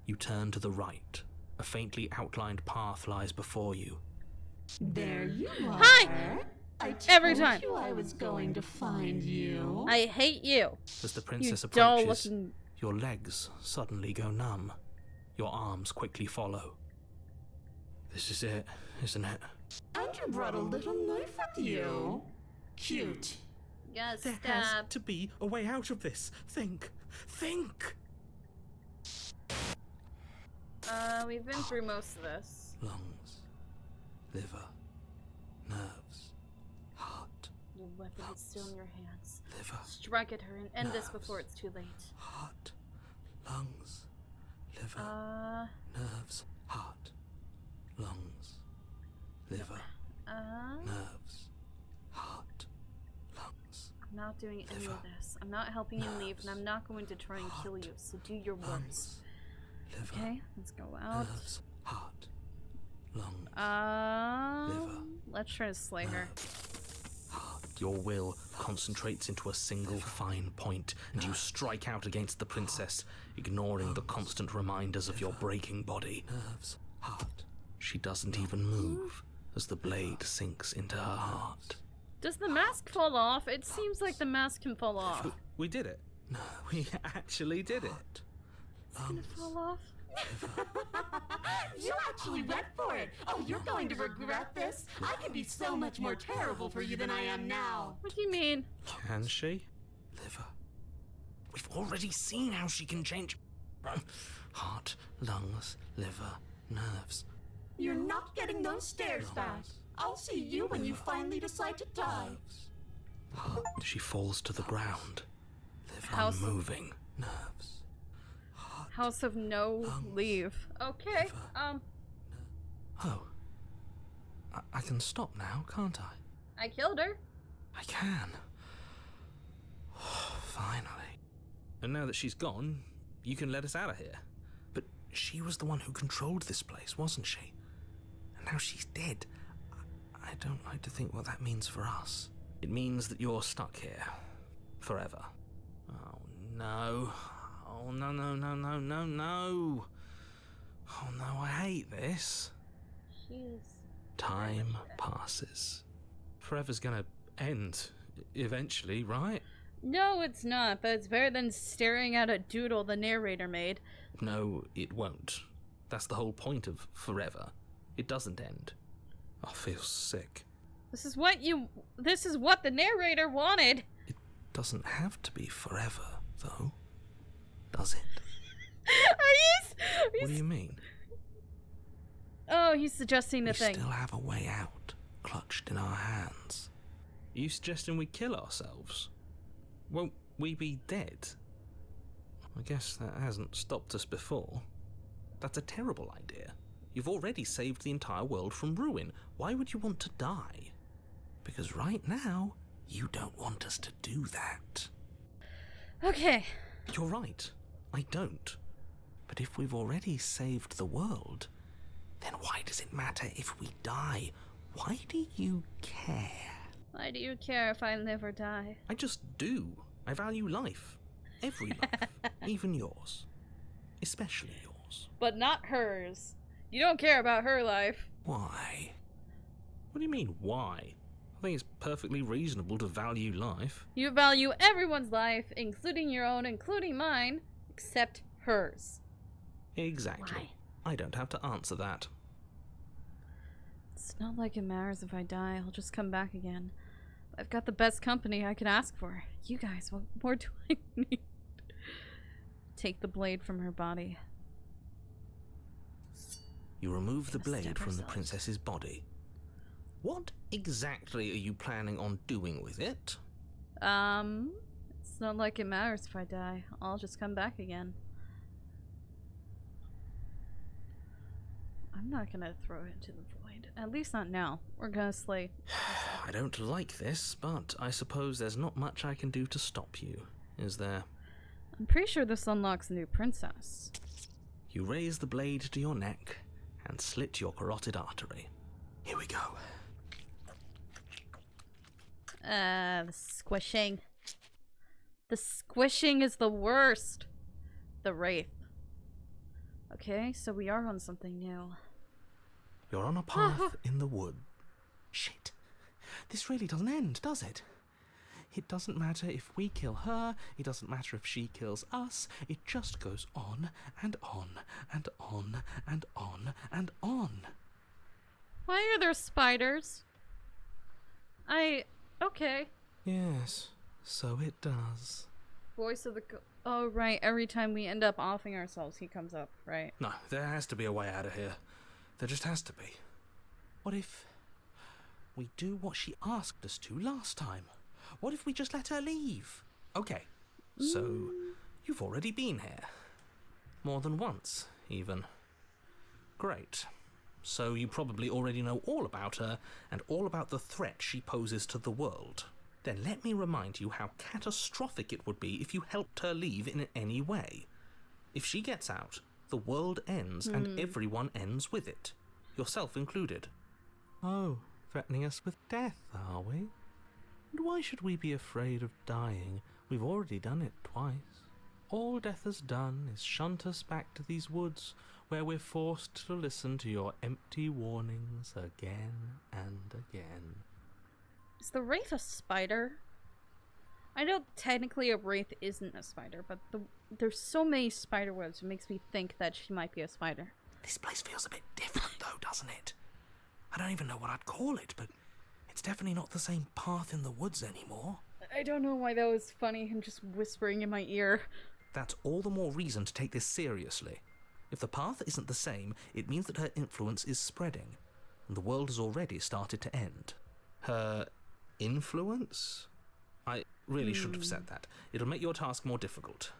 C: You turn to the right. A faintly outlined path lies before you.
G: There you are.
B: Hi!
G: I
B: Every
G: told
B: time.
G: you I was going to find you.
B: I hate you!
C: As the
B: You
C: princess
B: dull
C: approaches,
B: looking.
C: your legs suddenly go numb. Your arms quickly follow. This is it, isn't it?
G: And you brought a little knife with you. Cute.
B: Yes,
F: There has to be a way out of this. Think. Think!
B: We've been through most of this.
F: Lungs, liver, nerves, heart.
B: Your weapon is still in your hands.
F: Liver.
B: Strike at her and end this before it's too late.
F: Heart, lungs, liver, nerves, heart, lungs, liver, nerves, heart, lungs.
B: I'm not doing any of this. I'm not helping you leave, and I'm not going to try and kill you, so do your worst.
F: Liver,
B: okay, let's go out.
F: Nerves, heart, lungs, liver.
B: Let's try to slay her.
F: Your will concentrates into a single fine point, and you strike out against the princess, ignoring the constant reminders of your breaking body. Nerves, heart. She doesn't even move as the blade sinks into her heart.
B: Does the mask fall off? It seems like the mask can fall off.
F: We did it. We actually did it.
B: It's gonna fall off.
G: You actually went for it! Oh, you're going to regret this! I can be so much more terrible for you than I am now!
B: What do you mean?
F: Can she?
E: Liver. We've already seen how she can change.
F: Heart, lungs, liver, nerves.
G: You're not getting those stairs back. I'll see you when you finally decide to die.
F: She falls to the ground. Liver unmoving. Nerves.
B: House of No Leave. Okay,
F: Oh. I can stop now, can't I?
B: I killed her.
F: I can. Finally. And now that she's gone, you can let us out of here. But she was the one who controlled this place, wasn't she? And now she's dead. I don't like to think what that means for us. It means that you're stuck here. Forever. Oh, no. Oh, no, no, no, no, no, no. Oh, no, I hate this.
B: Jeez.
F: Time passes. Forever's gonna end eventually, right?
B: No, it's not, but it's better than staring at a doodle the narrator made.
F: No, it won't. That's the whole point of forever. It doesn't end. I feel sick.
B: This is what the narrator wanted.
F: It doesn't have to be forever, though. Does it? What do you mean?
B: Oh, he's suggesting the thing.
F: We still have a way out, clutched in our hands. Are you suggesting we kill ourselves? Won't we be dead? I guess that hasn't stopped us before. That's a terrible idea. You've already saved the entire world from ruin. Why would you want to die? Because right now, you don't want us to do that.
B: Okay.
F: You're right. I don't. But if we've already saved the world, then why does it matter if we die? Why do you care?
B: Why do you care if I live or die?
F: I just do. I value life. Every life. Even yours. Especially yours.
B: But not hers. You don't care about her life.
F: Why? What do you mean, why? I think it's perfectly reasonable to value life.
B: You value everyone's life, including your own, including mine, except hers.
F: Exactly.
B: Why?
F: I don't have to answer that.
B: It's not like it matters if I die. I'll just come back again. I've got the best company I could ask for. You guys, what more do I need? Take the blade from her body.
F: You remove the blade from the princess's body. What exactly are you planning on doing with it?
B: It's not like it matters if I die. I'll just come back again. I'm not gonna throw it into the void. At least not now. We're gonna slay.
F: I don't like this, but I suppose there's not much I can do to stop you, is there?
B: I'm pretty sure this unlocks a new princess.
F: You raise the blade to your neck and slit your carotid artery. Here we go.
B: The squishing. The squishing is the worst. The Wraith. Okay, so we are on something new.
F: You're on a path in the wood. Shit. This really doesn't end, does it? It doesn't matter if we kill her, it doesn't matter if she kills us, it just goes on and on and on and on and on.
B: Why are there spiders? Okay.
F: Yes, So it does.
B: Voice of the... Oh, right. Every time we end up offing ourselves, he comes up, right?
F: No, there has to be a way out of here. There just has to be. What if we do what she asked us to last time? What if we just let her leave? Okay, so you've already been here. More than once, even. Great. So you probably already know all about her and all about the threat she poses to the world. Then let me remind you how catastrophic it would be if you helped her leave in any way. If she gets out, the world ends and everyone ends with it, yourself included. Oh, threatening us with death, are we? And why should we be afraid of dying? We've already done it twice. All death has done is shunt us back to these woods, where we're forced to listen to your empty warnings again and again.
B: Is the Wraith a spider? I know technically a Wraith isn't a spider, but there's so many spider webs, it makes me think that she might be a spider.
E: This place feels a bit different though, doesn't it? I don't even know what I'd call it, but it's definitely not the same path in the woods anymore.
B: I don't know why that was funny, him just whispering in my ear.
F: That's all the more reason to take this seriously. If the path isn't the same, it means that her influence is spreading, and the world has already started to end. Her influence? I really shouldn't have said that. It'll make your task more difficult.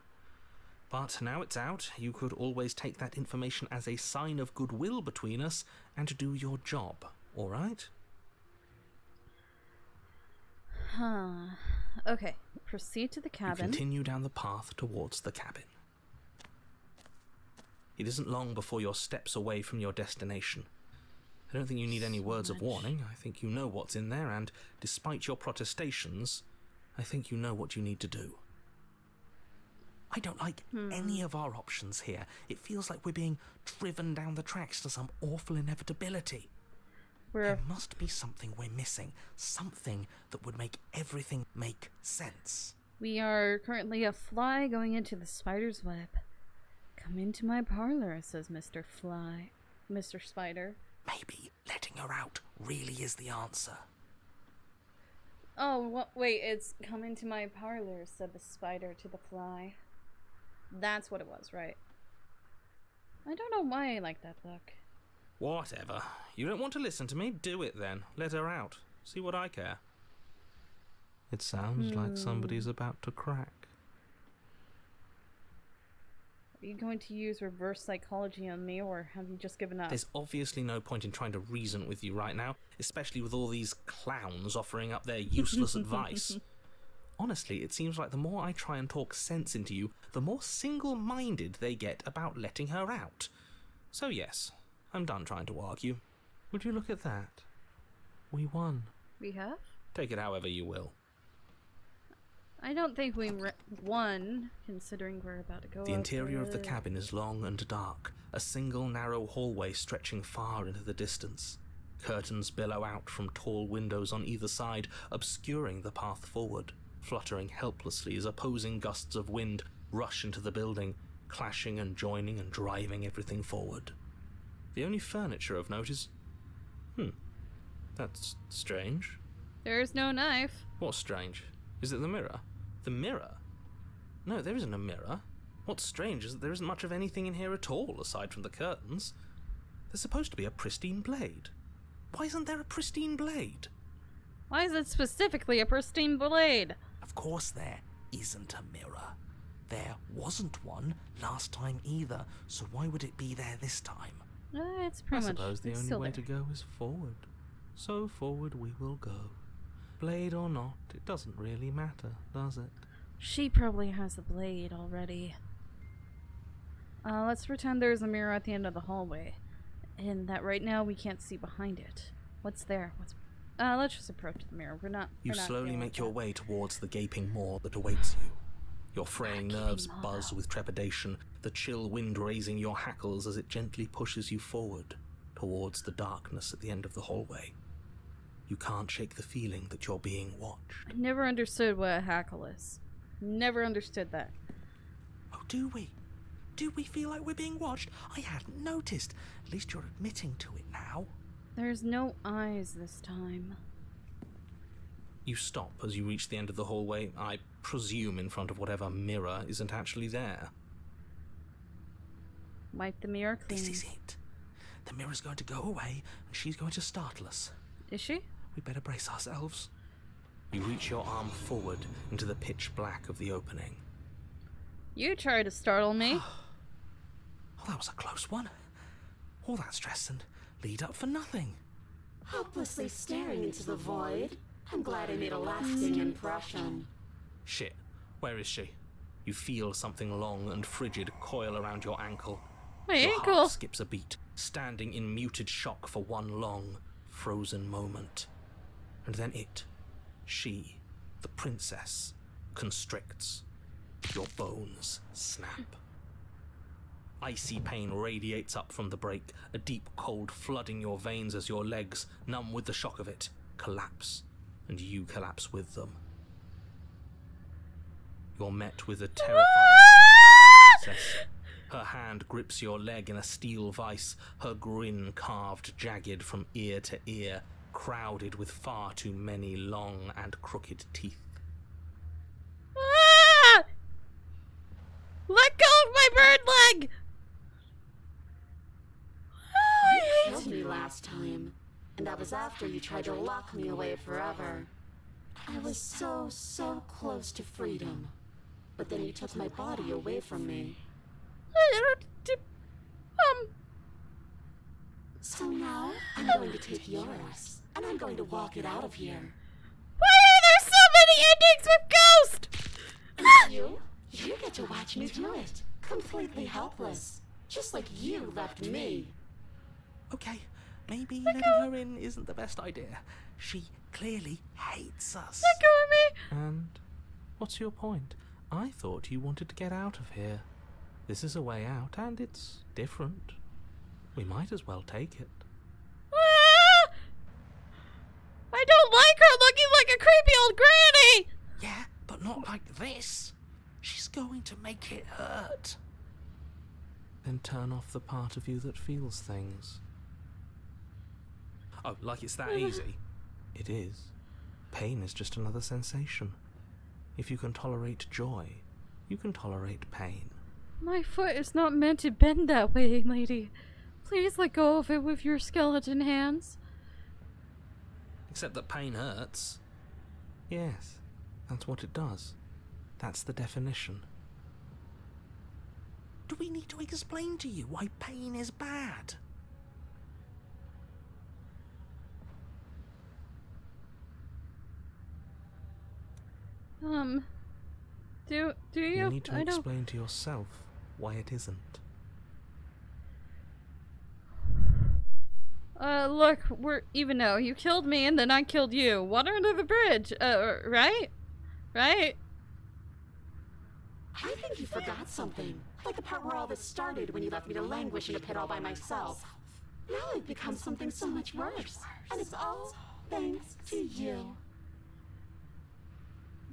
F: But now it's out, you could always take that information as a sign of goodwill between us and do your job, alright?
B: Huh. Okay, proceed to the
F: You
B: cabin.
F: continue down the path towards the cabin. It isn't long before you're steps away from your destination. I don't think you need any words of warning. I think you know what's in there, and despite your protestations, I think you know what you need to do. I don't like any of our options here. It feels like we're being driven down the tracks to some awful inevitability. There must be something we're missing. Something that would make everything make sense.
B: We are currently a fly going into the spider's web. Come into my parlor, says Mr. Fly. Mr. Spider.
E: Maybe letting her out really is the answer.
B: Oh, wait, it's come into my parlor, said the spider to the fly. That's what it was, right? I don't know why I like that look.
F: Whatever. You don't want to listen to me? Do it then. Let her out. See what I care. It sounds like somebody's about to crack.
B: Are you going to use reverse psychology on me, or have you just given up?
F: There's obviously no point in trying to reason with you right now, especially with all these clowns offering up their useless advice. Honestly, it seems like the more I try and talk sense into you, the more single-minded they get about letting her out. So yes, I'm done trying to argue. Would you look at that? We won.
B: We have?
F: Take it however you will.
B: I don't think we won, considering we're about to go
F: The interior of the
B: it.
F: cabin is long and dark, a single narrow hallway stretching far into the distance. Curtains billow out from tall windows on either side, obscuring the path forward, fluttering helplessly as opposing gusts of wind rush into the building, clashing and joining and driving everything forward. The only furniture of note is... that's strange.
B: There's no knife.
F: What's strange? Is it the mirror? The mirror? No, there isn't a mirror. What's strange is that there isn't much of anything in here at all, aside from the curtains. There's supposed to be a pristine blade. Why isn't there a pristine blade?
B: Why is it specifically a pristine blade?
E: Of course there isn't a mirror. There wasn't one last time either, so why would it be there this time?
B: It's pretty much.
F: I suppose the only way to go is forward. So forward we will go. Blade or not, it doesn't really matter, does it?
B: She probably has the blade already. Let's pretend there's a mirror at the end of the hallway, and that right now we can't see behind it. What's there? Let's just approach the mirror.
F: You
B: we're not
F: slowly
B: dealing
F: make
B: with
F: your
B: that.
F: way towards the gaping maw that awaits you. Your fraying nerves buzz with trepidation, the chill wind raising your hackles as it gently pushes you forward, towards the darkness at the end of the hallway. You can't shake the feeling that you're being watched.
B: I never understood what a hackle is. Never understood that.
E: Oh, do we? Do we feel like we're being watched? I hadn't noticed. At least you're admitting to it now.
B: There's no eyes this time.
F: You stop as you reach the end of the hallway, I presume in front of whatever mirror isn't actually there.
B: Wipe the mirror clean.
F: This is it. The mirror's going to go away, and she's going to startle us.
B: Is she?
F: We better brace ourselves. You reach your arm forward into the pitch black of the opening.
B: You try to startle me.
F: Oh, that was a close one. All that stress and lead up for nothing.
D: Helplessly staring into the void. I'm glad I made a lasting impression.
F: Shit, where is she? You feel something long and frigid coil around your ankle.
B: My
F: Your
B: ankle.
F: heart skips a beat, standing in muted shock for one long, frozen moment. And then she, the princess, constricts. Your bones snap. Icy pain radiates up from the break, a deep cold flooding your veins as your legs, numb with the shock of it, collapse, and you collapse with them. You're met with a terrifying princess. Her hand grips your leg in a steel vice, her grin carved jagged from ear to ear, crowded with far too many long and crooked teeth.
B: Ah! Let go of my bird leg!
D: You killed me last time, and that was after you tried to lock me away forever. I was so close to freedom, but then you took my body away from me. So now, I'm going to take yours, and I'm going to walk it out of here.
B: Why are there so many endings with Ghost?
D: And you get to watch me do it, completely helpless, just like you left me.
F: Okay, maybe letting her in isn't the best idea. She clearly hates us.
B: Let go of me!
F: And what's your point? I thought you wanted to get out of here. This is a way out, and it's different. We might as well take it.
B: Ah! I don't like her looking like a creepy old granny!
F: Yeah, but not like this. She's going to make it hurt. Then turn off the part of you that feels things. Oh, like it's that easy? It is. Pain is just another sensation. If you can tolerate joy, you can tolerate pain.
B: My foot is not meant to bend that way, lady. Please let go of it with your skeleton hands.
F: Except that pain hurts. Yes, that's what it does. That's the definition. Do we need to explain to you why pain is bad?
B: Do you?
F: You need to
B: I don't.
F: explain to yourself why it isn't.
B: Look, we're even now. You killed me and then I killed you. Water under the bridge. Right? Right?
D: I think you forgot something. Like the part where all this started when you left me to languish in a pit all by myself. Now I've become something so much worse. And it's all thanks to you.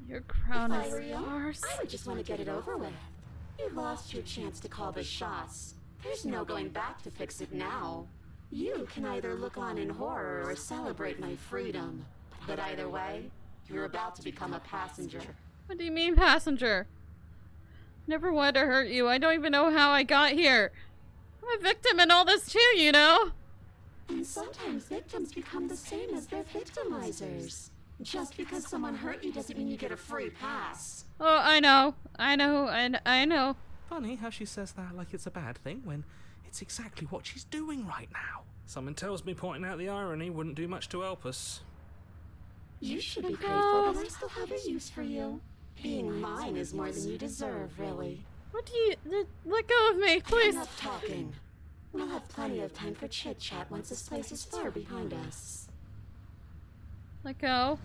B: Your crown
D: If I
B: is
D: were you,
B: ours.
D: I would just want to get it over with. You lost your chance to call the shots. There's no going back to fix it now. You can either look on in horror or celebrate my freedom. But either way, you're about to become a passenger.
B: What do you mean, passenger? Never wanted to hurt you. I don't even know how I got here. I'm a victim in all this too, you know?
D: And sometimes victims become the same as their victimizers. Just because someone hurt you doesn't mean you get a free pass.
B: Oh, I know. I know.
F: Funny how she says that like it's a bad thing when it's exactly what she's doing right now. Someone tells me pointing out the irony wouldn't do much to help us.
D: You should be grateful that I still have a use for you. Being mine is more than you deserve, really.
B: What do you... let go of me, please.
D: Enough talking. We'll have plenty of time for chit-chat once this place is far behind us.
B: Let go.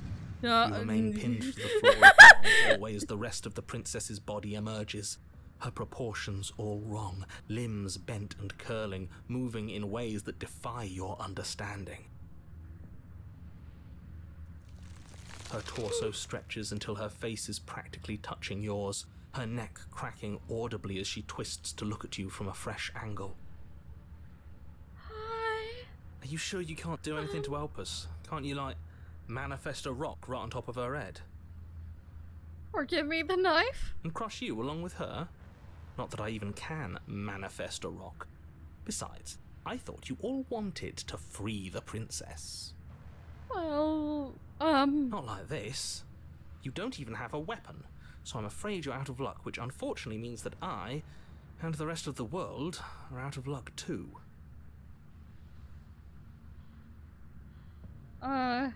F: You remain pinned to the floor of the long hallway as the rest of the princess's body emerges. Her proportions all wrong, limbs bent and curling, moving in ways that defy your understanding. Her torso stretches until her face is practically touching yours, her neck cracking audibly as she twists to look at you from a fresh angle.
B: Hi.
F: Are you sure you can't do anything to help us? Can't you, like,
C: manifest a rock right on top of her head.
B: Or give me the knife?
C: And crush you along with her? Not that I even can manifest a rock. Besides, I thought you all wanted to free the princess.
B: Well,
C: Not like this. You don't even have a weapon, so I'm afraid you're out of luck, which unfortunately means that I, and the rest of the world, are out of luck too.
B: I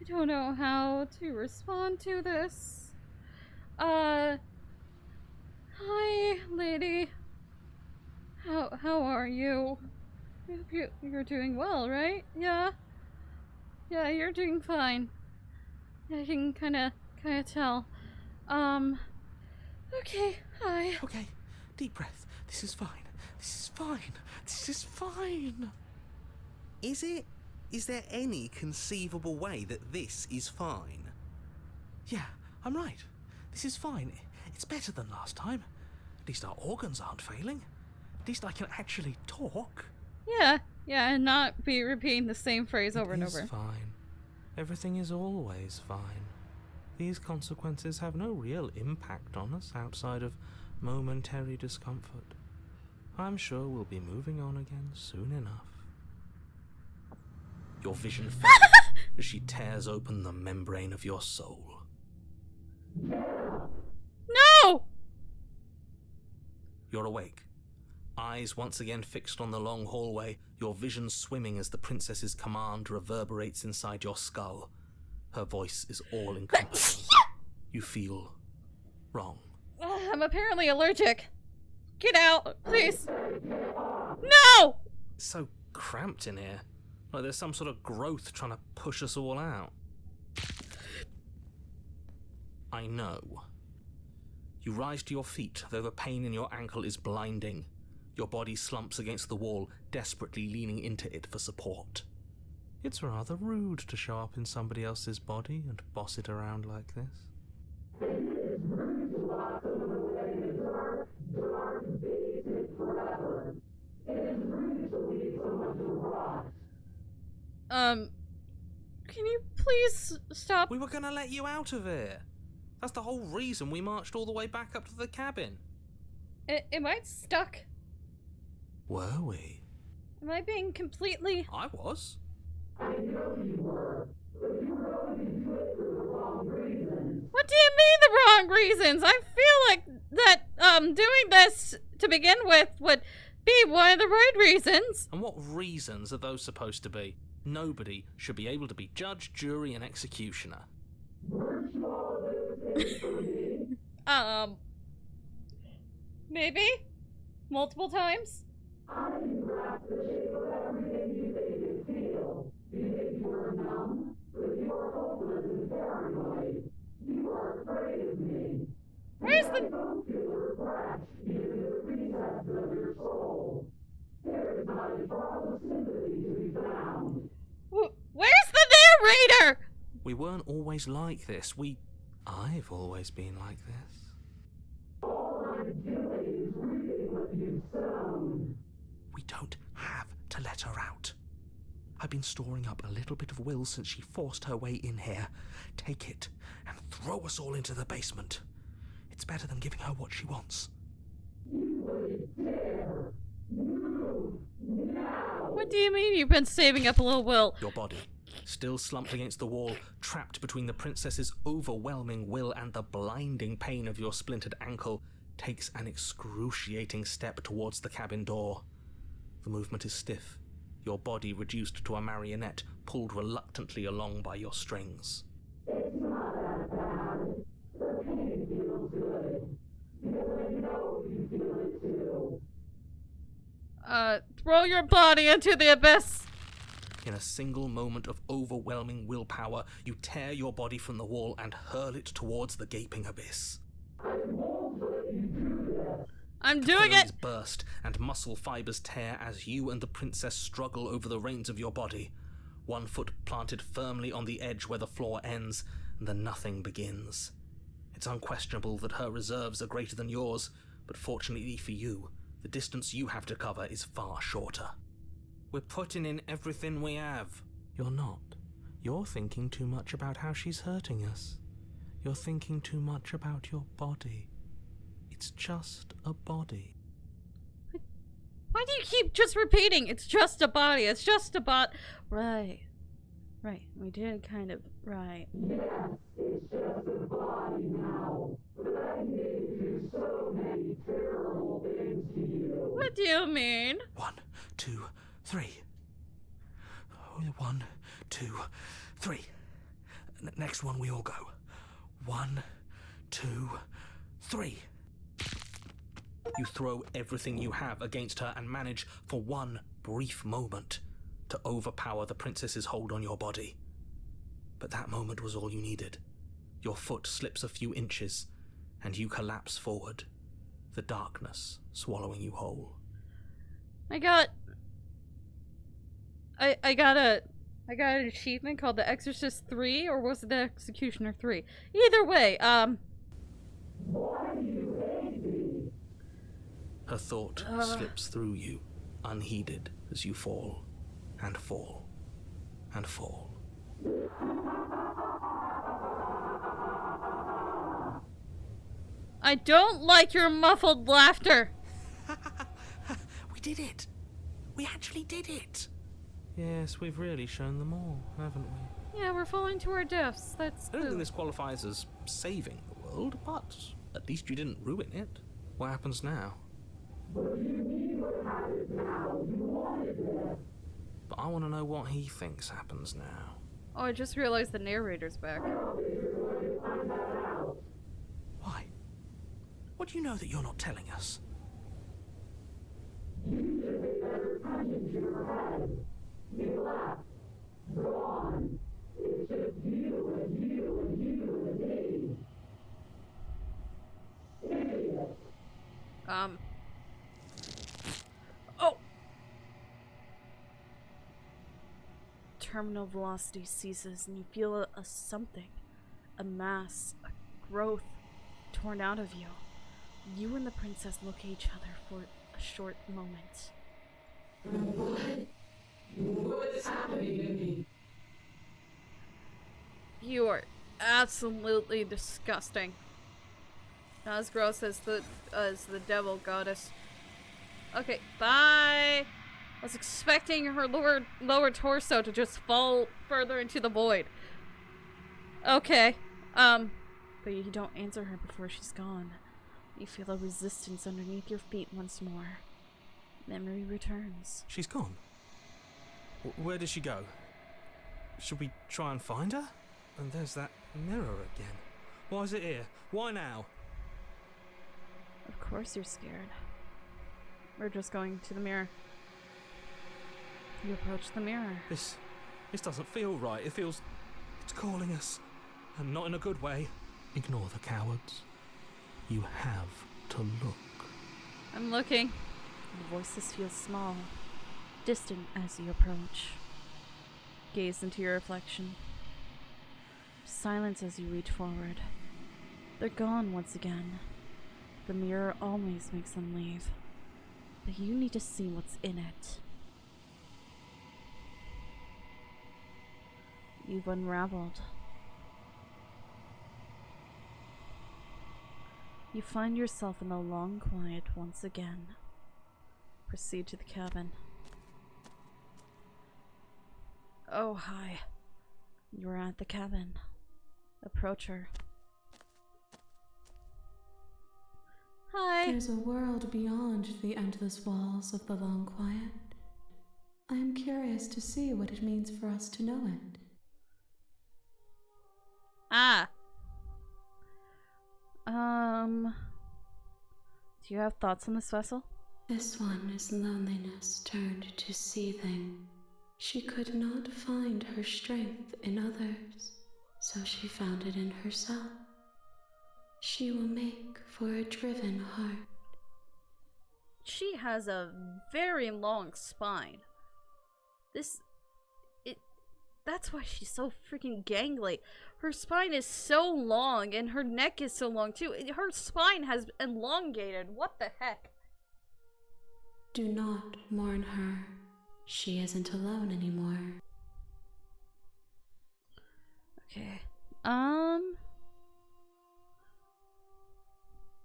B: don't know how to respond to this. Hi, lady. How are you? You're doing well, right? Yeah? Yeah, you're doing fine. I can kinda tell. Okay, hi.
C: Okay, deep breath. This is fine. This is fine. This is fine. Is it? Is there any conceivable way that this is fine? Yeah, I'm right. This is fine. It's better than last time. At least our organs aren't failing. At least I can actually talk.
B: Yeah, and not be repeating the same phrase over and over.
C: It's fine. Everything is always fine. These consequences have no real impact on us outside of momentary discomfort. I'm sure we'll be moving on again soon enough. Your vision fades as she tears open the membrane of your soul.
B: No!
C: You're awake. Eyes once again fixed on the long hallway, your vision swimming as the princess's command reverberates inside your skull. Her voice is all-encompassing. You feel wrong.
B: I'm apparently allergic. Get out, please. No!
C: It's so cramped in here. Like there's some sort of growth trying to push us all out. I know. You rise to your feet, though the pain in your ankle is blinding. Your body slumps against the wall, desperately leaning into it for support. It's rather rude to show up in somebody else's body and boss it around like this.
B: Can you please stop?
C: We were gonna let you out of here. That's the whole reason we marched all the way back up to the cabin.
B: Am I stuck?
C: Were we?
B: Am I being completely...
C: I was.
B: I know you were, but you were only doing it for the wrong reasons. What do you mean the wrong reasons? I feel like that, doing this to begin with would be one of the right reasons.
C: And what reasons are those supposed to be? Nobody should be able to be judge, jury, and executioner.
B: Maybe? Multiple times? Where's the... Where's the narrator?
C: We weren't always like this. I've always been like this. We don't have to let her out. I've been storing up a little bit of will since she forced her way in here. Take it and throw us all into the basement. It's better than giving her what she wants.
B: What do you mean you've been saving up a little will?
C: Your body, still slumped against the wall, trapped between the princess's overwhelming will and the blinding pain of your splintered ankle, takes an excruciating step towards the cabin door. The movement is stiff, your body reduced to a marionette, pulled reluctantly along by your strings.
H: It's not that bad. The pain feels good. Because I know you feel it too.
B: Throw your body into the abyss!
C: In a single moment of overwhelming willpower, you tear your body from the wall and hurl it towards the gaping abyss.
B: I'm doing it!
C: Burst and muscle fibers tear as you and the princess struggle over the reins of your body. One foot planted firmly on the edge where the floor ends, and the nothing begins. It's unquestionable that her reserves are greater than yours, but fortunately for you, the distance you have to cover is far shorter.
F: We're putting in everything we have. You're not. You're thinking too much about how she's hurting us. You're thinking too much about your body. It's just a body.
B: Why do you keep just repeating? It's just a body. It's just a Right. Right. We did kind of... Right.
H: Yes, it's just a body now. But I did do so many terrible things to you.
B: What do you mean?
F: 1, 2, 3. 1, 2, 3. Next one, we all go. 1, 2, 3. You throw everything you have against her and manage, for one brief moment, to overpower the princess's hold on your body. But that moment was all you needed. Your foot slips a few inches, and you collapse forward, the darkness swallowing you whole.
B: I got an achievement called the Exorcist 3, or was it the Executioner 3? Either way,
H: Why do you hate me?
F: Her thought slips through you, unheeded, as you fall, and fall, and fall.
B: I don't like your muffled laughter.
F: We did it! We actually did it! Yes, we've really shown them all, haven't we?
B: Yeah, we're falling to our deaths. That's
F: I don't think this qualifies as saving the world, but at least you didn't ruin it. What happens now?
H: What do you mean what happens now? You wanted it.
F: But I want to know what he thinks happens now.
B: Oh, I just realized the narrator's back.
H: I'll be here going to find that out.
F: Why? What do you know that you're not telling us?
H: You should be better punching to your head. You left. Gone. It's just you and you and you and me. Idiot.
B: Oh! Terminal velocity ceases and you feel a something. A mass, a growth torn out of you. You and the princess look at each other for a short moment.
A: What's happening to me?
B: You are absolutely disgusting. Not as gross as the devil goddess. Okay, bye. I was expecting her lower torso to just fall further into the void. Okay. But you don't answer her before she's gone. You feel a resistance underneath your feet once more. Memory returns.
F: She's gone. Where did she go? Should we try and find her? And there's that mirror again. Why is it here? Why now?
B: Of course you're scared. We're just going to the mirror. You approach the mirror.
F: This doesn't feel right. It feels... it's calling us. And not in a good way. Ignore the cowards. You have to look.
B: I'm looking. The voices feel small, distant as you approach. Gaze into your reflection. Silence as you reach forward. They're gone once again. The mirror always makes them leave. But you need to see what's in it. You've unraveled. You find yourself in the long quiet once again. Proceed to the cabin. Oh, hi. You're at the cabin. Approach her. Hi.
D: There's a world beyond the endless walls of the long quiet. I am curious to see what it means for us to know it.
B: Ah. Do you have thoughts on this vessel?
D: This one is loneliness turned to seething. She could not find her strength in others, so she found it in herself. She will make for a driven heart.
B: She has a very long spine. That's why she's so freaking gangly. Her spine is so long, and her neck is so long too. Her spine has elongated. What the heck?
D: Do not mourn her. She isn't alone anymore.
B: Okay.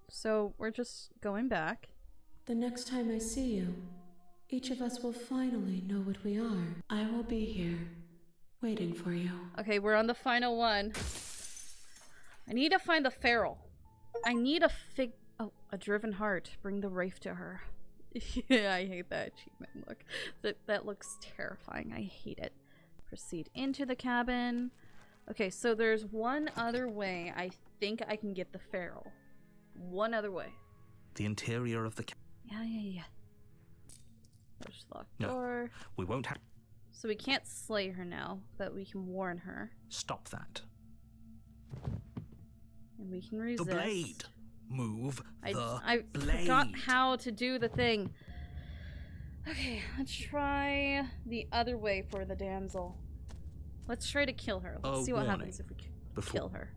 B: So we're just going back.
D: The next time I see you, each of us will finally know what we are. I will be here, waiting for you.
B: Okay, we're on the final one. I need to find the feral. I need a driven heart. Bring the Wraith to her. Yeah, I hate that achievement look. That looks terrifying. I hate it. Proceed into the cabin. Okay, so there's one other way I think I can get the feral. One other way.
F: The interior of the
B: Yeah. There's the locked door.
F: We won't have...
B: So we can't slay her now, but we can warn her.
F: Stop that.
B: And we can resist.
F: The blade! Move the
B: I
F: blade!
B: forgot how to do the thing. Okay, let's try the other way for the damsel. Let's try to kill her. Let's see what happens if we kill her.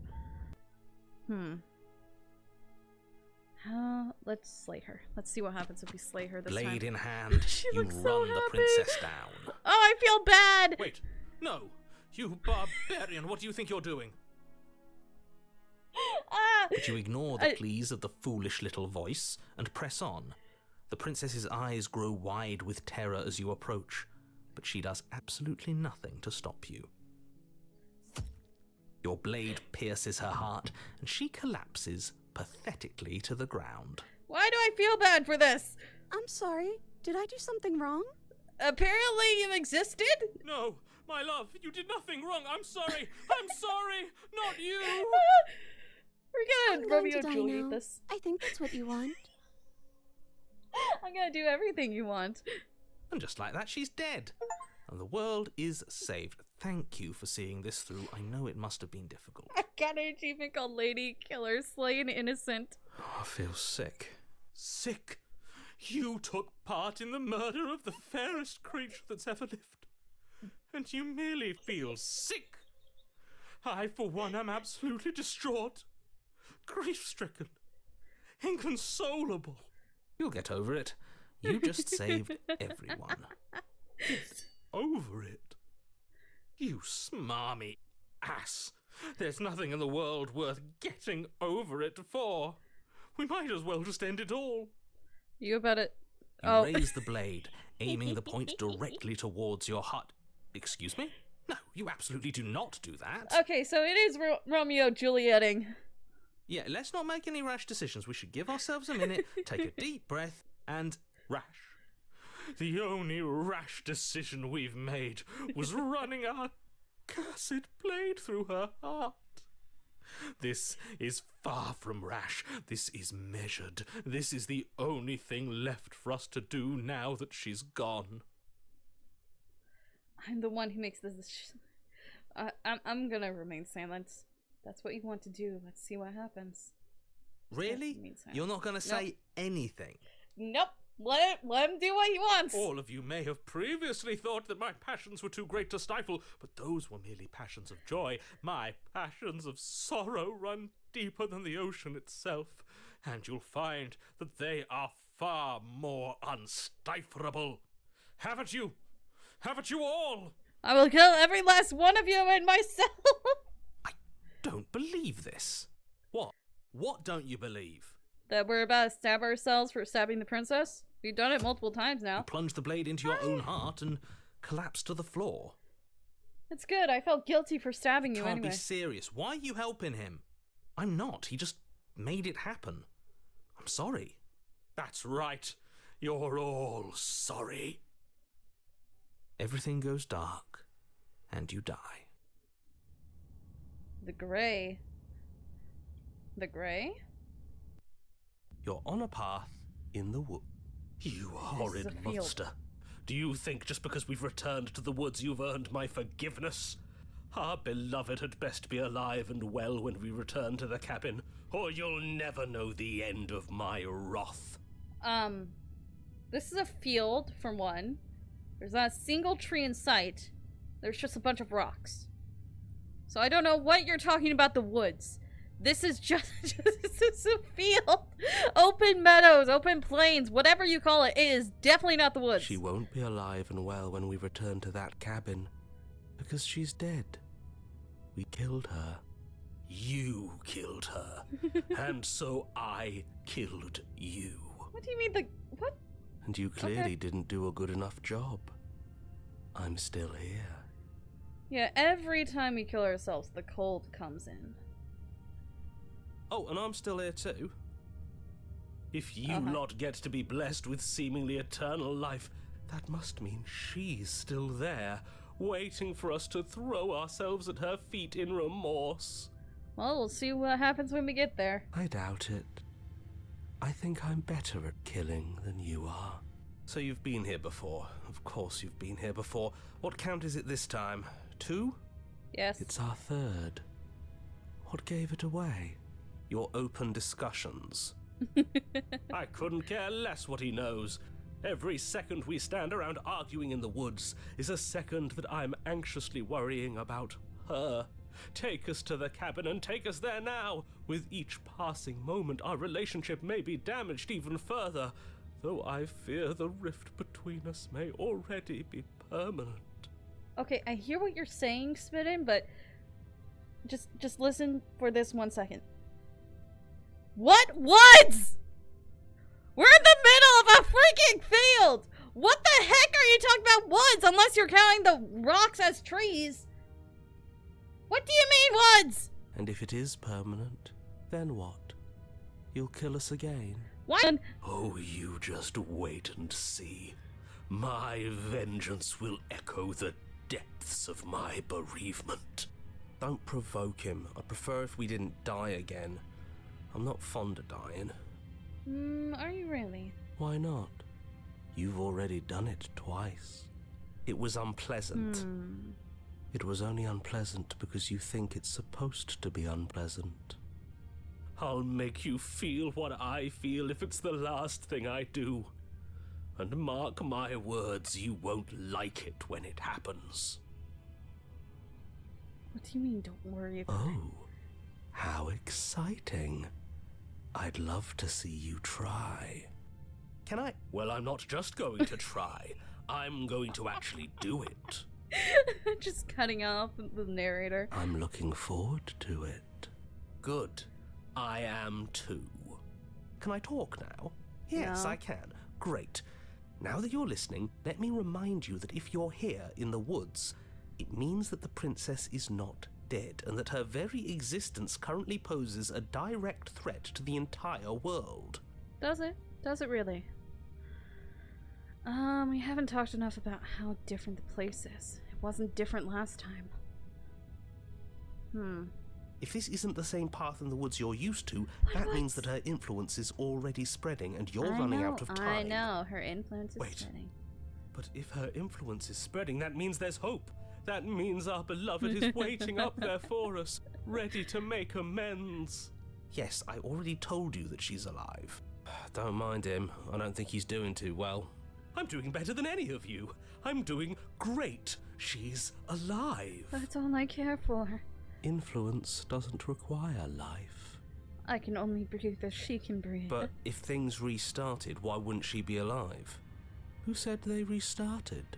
B: Let's slay her. Let's see what happens if we slay her this time.
F: Blade in hand, you
B: looks
F: run
B: so
F: the
B: happy.
F: princess down.
B: Oh, I feel bad!
F: Wait, no! You barbarian, what do you think you're doing? But you ignore the pleas of the foolish little voice and press on. The princess's eyes grow wide with terror as you approach, but she does absolutely nothing to stop you. Your blade pierces her heart, and she collapses pathetically to the ground.
B: Why do I feel bad for this?
D: I'm sorry. Did I do something wrong?
B: Apparently you existed?
F: No, my love, you did nothing wrong. I'm sorry. I'm sorry. Not you.
B: We're gonna Romeo and Juliet
D: now.
B: this.
D: I think that's what you want.
B: I'm gonna do everything you want.
F: And just like that, she's dead. And the world is saved. Thank you for seeing this through. I know it must have been difficult.
B: I got an achievement called Lady Killer, Slay an Innocent.
F: Oh, I feel sick. Sick? You took part in the murder of the fairest creature that's ever lived. And you merely feel sick. I, for one, am absolutely distraught. Grief-stricken. Inconsolable. You'll get over it. You just saved everyone. Over it? You smarmy ass. There's nothing in the world worth getting over it for. We might as well just end it all.
B: You about it?
F: You raise the blade, aiming the point directly towards your heart. Excuse me? No, you absolutely do not do that.
B: Okay, so it is Romeo Julieting.
F: Yeah, let's not make any rash decisions. We should give ourselves a minute, take a deep breath, and rash. The only rash decision we've made was running our cursed blade through her heart. This is far from rash. This is measured. This is the only thing left for us to do now that she's gone.
B: I'm the one who makes this. I'm gonna remain silent. That's what you want to do. Let's see what happens.
F: Really? You're not gonna say anything?
B: Nope. Let him do what he wants.
F: All of you may have previously thought that my passions were too great to stifle, but those were merely passions of joy. My passions of sorrow run deeper than the ocean itself, and you'll find that they are far more unstiflable. Haven't you? Haven't you all?
B: I will kill every last one of you and myself.
F: I don't believe this. What? What don't you believe?
B: That we're about to stab ourselves for stabbing the princess? We've done it multiple times now.
F: You plunged the blade into your own heart and collapsed to the floor.
B: It's good. I felt guilty for stabbing you
F: Can't
B: anyway.
F: be serious. Why are you helping him? I'm not. He just made it happen. I'm sorry. That's right. You're all sorry. Everything goes dark, and you die.
B: The Grey. The Grey?
F: You're on a path in the wood. You horrid monster. Do you think just because we've returned to the woods you've earned my forgiveness? Our beloved had best be alive and well when we return to the cabin, or you'll never know the end of my wrath.
B: This is a field, for one. There's not a single tree in sight. There's just a bunch of rocks. So I don't know what you're talking about the woods. This is just this is a field. Open meadows, open plains, whatever you call it. It is definitely not the woods.
I: She won't be alive and well when we return to that cabin, because she's dead. We killed her.
E: You killed her. And so I killed you.
B: What do you mean what?
I: And you clearly didn't do a good enough job. I'm still here.
B: Yeah, every time we kill ourselves, the cold comes in.
F: Oh, and I'm still here too.
E: If you lot get to be blessed with seemingly eternal life, that must mean she's still there, waiting for us to throw ourselves at her feet in remorse.
B: Well, we'll see what happens when we get there.
I: I doubt it. I think I'm better at killing than you are.
F: So you've been here before. Of course you've been here before. What count is it this time? 2?
B: Yes.
I: It's our 3rd. What gave it away?
F: Your open discussions.
E: I couldn't care less what he knows. Every second we stand around arguing in the woods is a second that I'm anxiously worrying about her. Take us to the cabin and take us there now. With each passing moment, our relationship may be damaged even further, though I fear the rift between us may already be permanent.
B: Okay, I hear what you're saying, Spittin', but just listen for this 1 second. What woods? We're in the middle of a freaking field! What the heck are you talking about woods, unless you're counting the rocks as trees? What do you mean woods?
I: And if it is permanent, then what? You'll kill us again?
B: What?
E: Oh, you just wait and see. My vengeance will echo the depths of my bereavement.
I: Don't provoke him. I'd prefer if we didn't die again. I'm not fond of dying.
B: Are you really?
I: Why not? You've already done it twice. It was unpleasant. It was only unpleasant because you think it's supposed to be unpleasant.
E: I'll make you feel what I feel if it's the last thing I do. And mark my words, you won't like it when it happens.
B: What do you mean, don't worry about it?
I: Oh, how exciting. I'd love to see you try.
E: Can I? Well, I'm not just going to try. I'm going to actually do it.
B: Just cutting off the narrator.
I: I'm looking forward to it.
E: Good. I am too.
F: Can I talk now? Yes,
B: No.
F: I can. Great. Now that you're listening, let me remind you that if you're here in the woods, it means that the princess is not dead, and that her very existence currently poses a direct threat to the entire world.
B: Does it? Does it really? We haven't talked enough about how different the place is. It wasn't different last time.
F: If this isn't the same path in the woods you're used to, that means that her influence is already spreading and you're running out of time.
B: I know, her influence is
E: Wait.
B: spreading.
E: But if her influence is spreading, that means there's hope. That means our beloved is waiting up there for us, ready to make amends.
F: Yes, I already told you that she's alive. Don't mind him. I don't think he's doing too well.
E: I'm doing better than any of you. I'm doing great. She's alive.
B: That's all I care for.
I: Influence doesn't require life.
B: I can only breathe as she can breathe.
F: But if things restarted, why wouldn't she be alive?
I: Who said they restarted?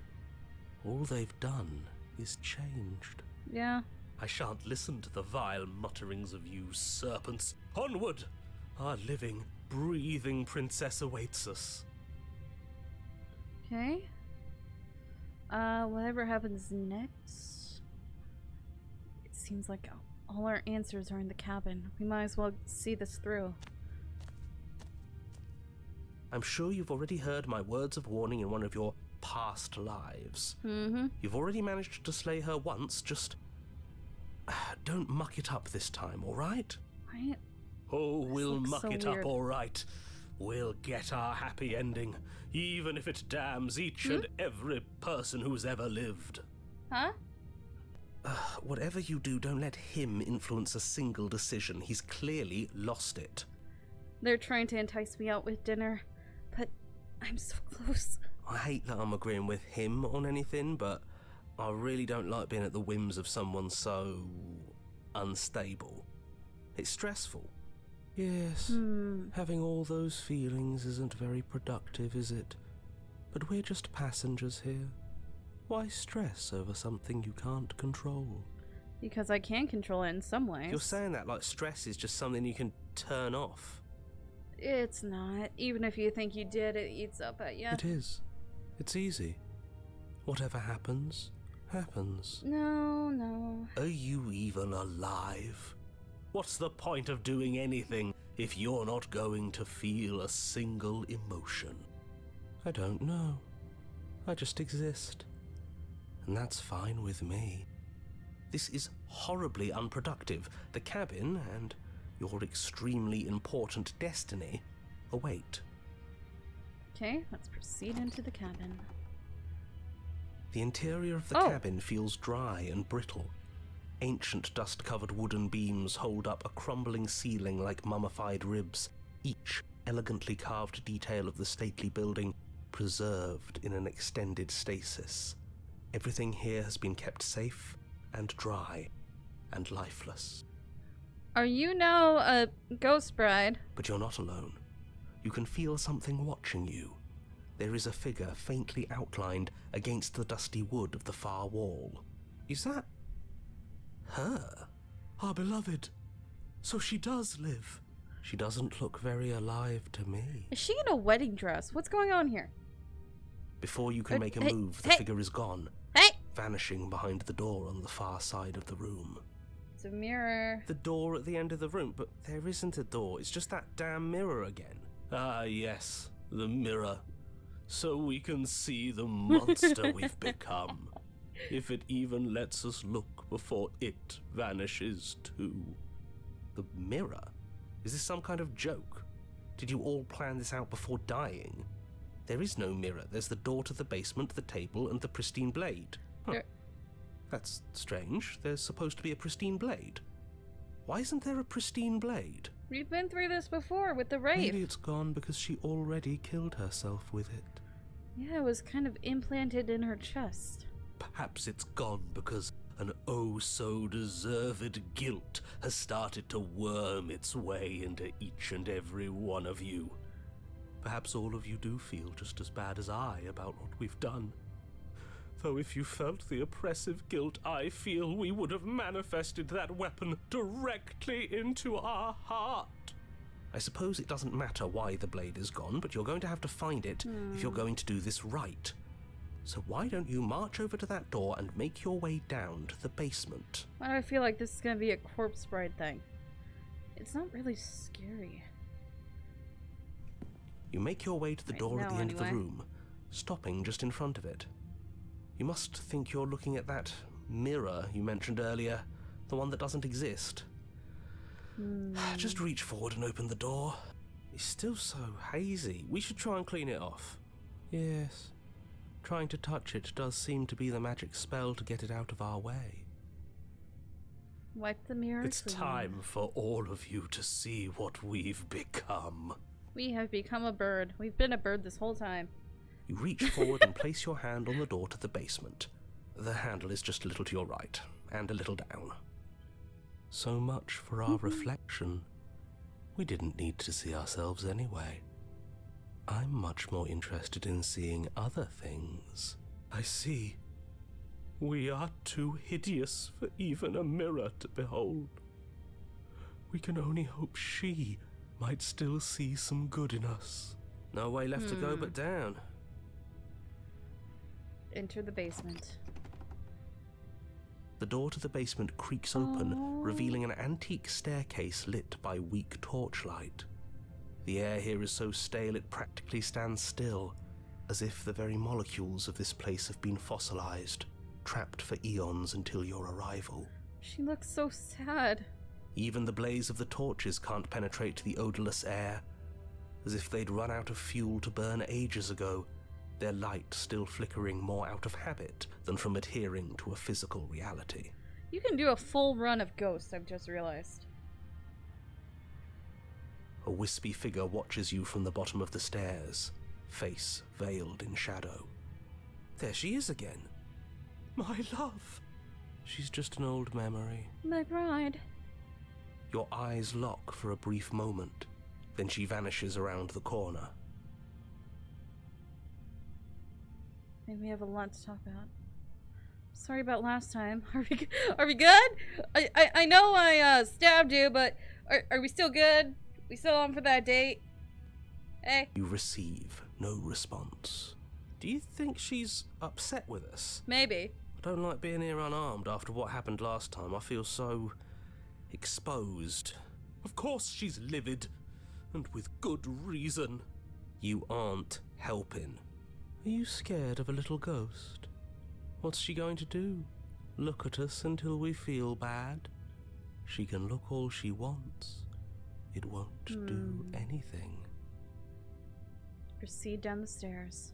I: All they've done is changed.
B: Yeah.
E: I shan't listen to the vile mutterings of you serpents. Onward! Our living, breathing princess awaits us.
B: Okay. Whatever happens next... It seems like all our answers are in the cabin. We might as well see this through.
F: I'm sure you've already heard my words of warning in one of your past lives. You've already managed to slay her once, just... don't muck it up this time, alright?
B: Right?
E: Oh, we'll
B: looks
E: muck
B: so
E: it
B: weird.
E: up all right. We'll get our happy ending, even if it damns each and every person who's ever lived.
B: Huh?
F: Whatever you do, don't let him influence a single decision. He's clearly lost it.
B: They're trying to entice me out with dinner, but I'm so close.
F: I hate that I'm agreeing with him on anything, but I really don't like being at the whims of someone so unstable.
C: It's stressful.
I: Yes, having all those feelings isn't very productive, is it? But we're just passengers here. Why stress over something you can't control?
B: Because I can control it in some ways.
C: You're saying that like stress is just something you can turn off.
B: It's not. Even if you think you did, it eats up at you.
I: It is. It's easy. Whatever happens, happens.
B: No.
I: Are you even alive? What's the point of doing anything if you're not going to feel a single emotion? I don't know. I just exist. And that's fine with me.
C: This is horribly unproductive. The cabin and your extremely important destiny await.
B: Okay, let's proceed into the cabin.
C: The interior of the cabin feels dry and brittle. Ancient dust-covered wooden beams hold up a crumbling ceiling like mummified ribs, each elegantly carved detail of the stately building preserved in an extended stasis. Everything here has been kept safe and dry and lifeless.
B: Are you now a ghost bride?
C: But you're not alone. You can feel something watching you. There is a figure faintly outlined against the dusty wood of the far wall. Is that her?
I: Our beloved. So she does live. She doesn't look very alive to me.
B: Is she in a wedding dress? What's going on here?
C: Before you can make a move, the figure is gone, vanishing behind the door on the far side of the room.
B: It's a mirror.
C: The door at the end of the room, but there isn't a door. It's just that damn mirror again.
I: Ah, yes, the mirror. So we can see the monster we've become. If it even lets us look before it vanishes too.
C: The mirror? Is this some kind of joke? Did you all plan this out before dying? There is no mirror. There's the door to the basement, the table, and the pristine blade. Huh. That's strange. There's supposed to be a pristine blade. Why isn't there a pristine blade?
B: We've been through this before with the Wraith.
I: Maybe it's gone because she already killed herself with it.
B: Yeah, it was kind of implanted in her chest.
I: Perhaps it's gone because an oh-so-deserved guilt has started to worm its way into each and every one of you. Perhaps all of you do feel just as bad as I about what we've done. Though if you felt the oppressive guilt I feel, we would have manifested that weapon directly into our heart.
C: I suppose it doesn't matter why the blade is gone, but you're going to have to find it if you're going to do this right. So why don't you march over to that door and make your way down to the basement?
B: Why do I feel like this is going to be a corpse bride thing? It's not really scary.
C: You make your way to the door at the end of the room, stopping just in front of it. You must think you're looking at that mirror you mentioned earlier, the one that doesn't exist. Just reach forward and open the door. It's still so hazy. We should try and clean it off.
I: Yes. Trying to touch it does seem to be the magic spell to get it out of our way.
B: Wipe the mirror.
I: It's time for all of you to see what we've become.
B: We have become a bird. We've been a bird this whole time.
C: You reach forward and place your hand on the door to the basement. The handle is just a little to your right, and a little down.
I: So much for our reflection. We didn't need to see ourselves anyway. I'm much more interested in seeing other things. I see. We are too hideous for even a mirror to behold. We can only hope she might still see some good in us.
C: No way left to go but down.
B: Enter the basement.
C: The door to the basement creaks open, revealing an antique staircase lit by weak torchlight. The air here is so stale it practically stands still, as if the very molecules of this place have been fossilized, trapped for eons until your arrival.
B: She looks so sad.
C: Even the blaze of the torches can't penetrate the odorless air, as if they'd run out of fuel to burn ages ago, their light still flickering more out of habit than from adhering to a physical reality.
B: You can do a full run of Ghosts, I've just realized.
C: A wispy figure watches you from the bottom of the stairs, face veiled in shadow. There she is again.
I: My love! She's just an old memory.
B: My bride.
I: Your eyes lock for a brief moment, then she vanishes around the corner.
B: Maybe we have a lot to talk about. Sorry about last time. Are we good? I know I stabbed you, but are we still good? We still on for that date? Hey.
I: You receive no response.
F: Do you think she's upset with us?
B: Maybe.
I: I don't like being here unarmed after what happened last time. I feel so exposed.
F: Of course she's livid, and with good reason.
I: You aren't helping. Are you scared of a little ghost? What's she going to do? Look at us until we feel bad? She can look all she wants. It won't do anything.
B: Proceed down the stairs.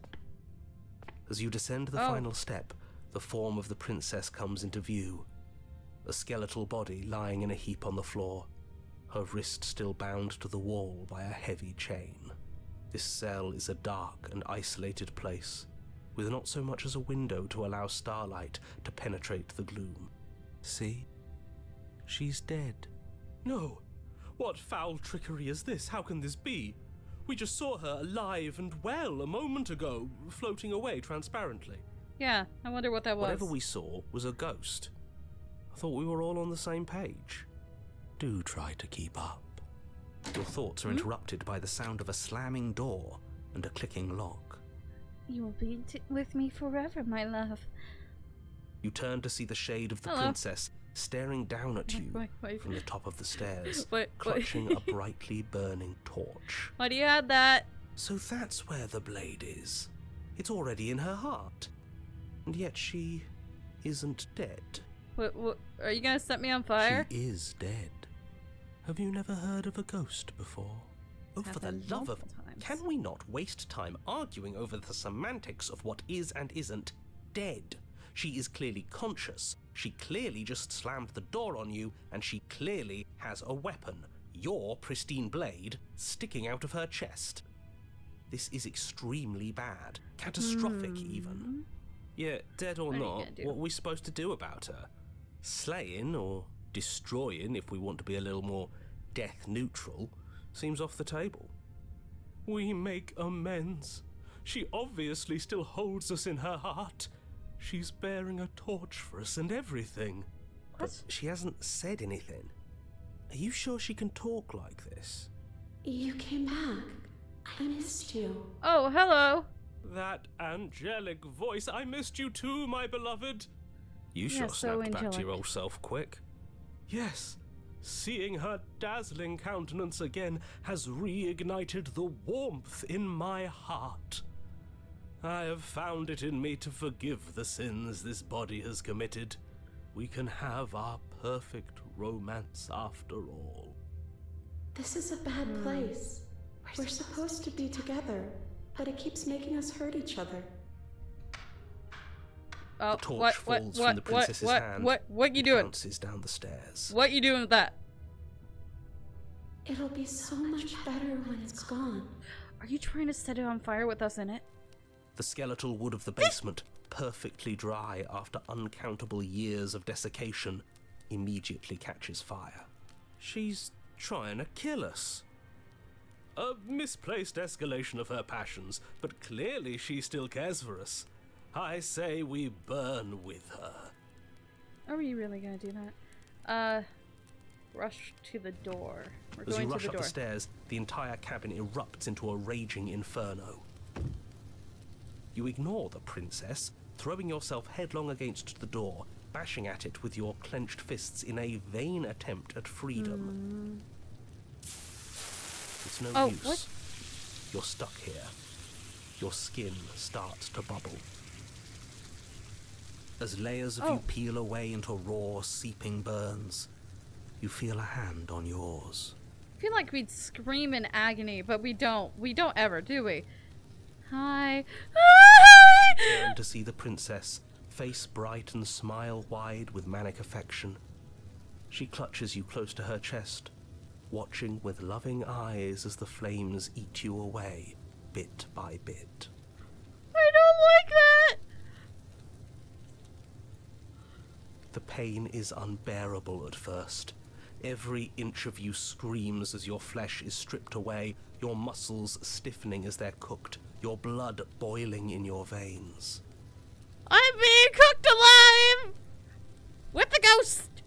I: As you descend the final step, the form of the princess comes into view. A skeletal body lying in a heap on the floor, her wrist still bound to the wall by a heavy chain. This cell is a dark and isolated place, with not so much as a window to allow starlight to penetrate the gloom. See? She's dead.
F: No! What foul trickery is this? How can this be? We just saw her alive and well a moment ago, floating away transparently.
B: Yeah, I wonder what that was.
I: Whatever we saw was a ghost. I thought we were all on the same page. Do try to keep up.
F: Your thoughts are interrupted by the sound of a slamming door and a clicking lock.
B: You will be with me forever, my love.
I: You turn to see the shade of the princess staring down at you from the top of the stairs, clutching a brightly burning torch.
B: Why do you add that?
I: So that's where the blade is. It's already in her heart. And yet she isn't dead.
B: What, are you gonna set me on fire?
I: She is dead. Have you never heard of a ghost before?
F: Oh, for the love of... Can we not waste time arguing over the semantics of what is and isn't dead? She is clearly conscious. She clearly just slammed the door on you, and she clearly has a weapon. Your pristine blade sticking out of her chest. This is extremely bad. Catastrophic, even. Yeah, dead or not, what are we supposed to do about her? Slaying, or destroying, if we want to be a little more death neutral, seems off the table. We make amends. She obviously still holds us in her heart. She's bearing a torch for us and everything.
I: But she hasn't said anything. Are you sure she can talk like this?
D: You came back. I missed you.
B: Oh, hello.
F: That angelic voice. I missed you too, my beloved.
I: You sure snapped back to your old self quick.
F: Yes. Seeing her dazzling countenance again has reignited the warmth in my heart. I have found it in me to forgive the sins this body has committed. We can have our perfect romance after all.
D: This is a bad place. We're supposed to be together, but it keeps making us hurt each other.
B: Oh,
I: the torch falls from the princess's hand.
B: What you doing?
I: Bounces down the stairs.
B: What you doing with that?
D: It'll be so much better when it's gone.
B: Are you trying to set it on fire with us in it?
I: The skeletal wood of the basement, perfectly dry after uncountable years of desiccation, immediately catches fire.
F: She's trying to kill us. A misplaced escalation of her passions, but clearly she still cares for us. I say we burn with her.
B: Are we really gonna do that? Rush to the door. We're going to the door. As you rush up the
I: stairs, the entire cabin erupts into a raging inferno. You ignore the princess, throwing yourself headlong against the door, bashing at it with your clenched fists in a vain attempt at freedom. It's no use.
B: What?
I: You're stuck here. Your skin starts to bubble. As layers of you peel away into raw, seeping burns, you feel a hand on yours.
B: I feel like we'd scream in agony, but we don't. We don't ever, do we? Hi. Hi!
I: Turn to see the princess, face bright and smile wide with manic affection. She clutches you close to her chest, watching with loving eyes as the flames eat you away, bit by bit.
B: I don't like that!
I: The pain is unbearable at first. Every inch of you screams as your flesh is stripped away, your muscles stiffening as they're cooked, your blood boiling in your veins.
B: I'm being cooked alive! With the ghost!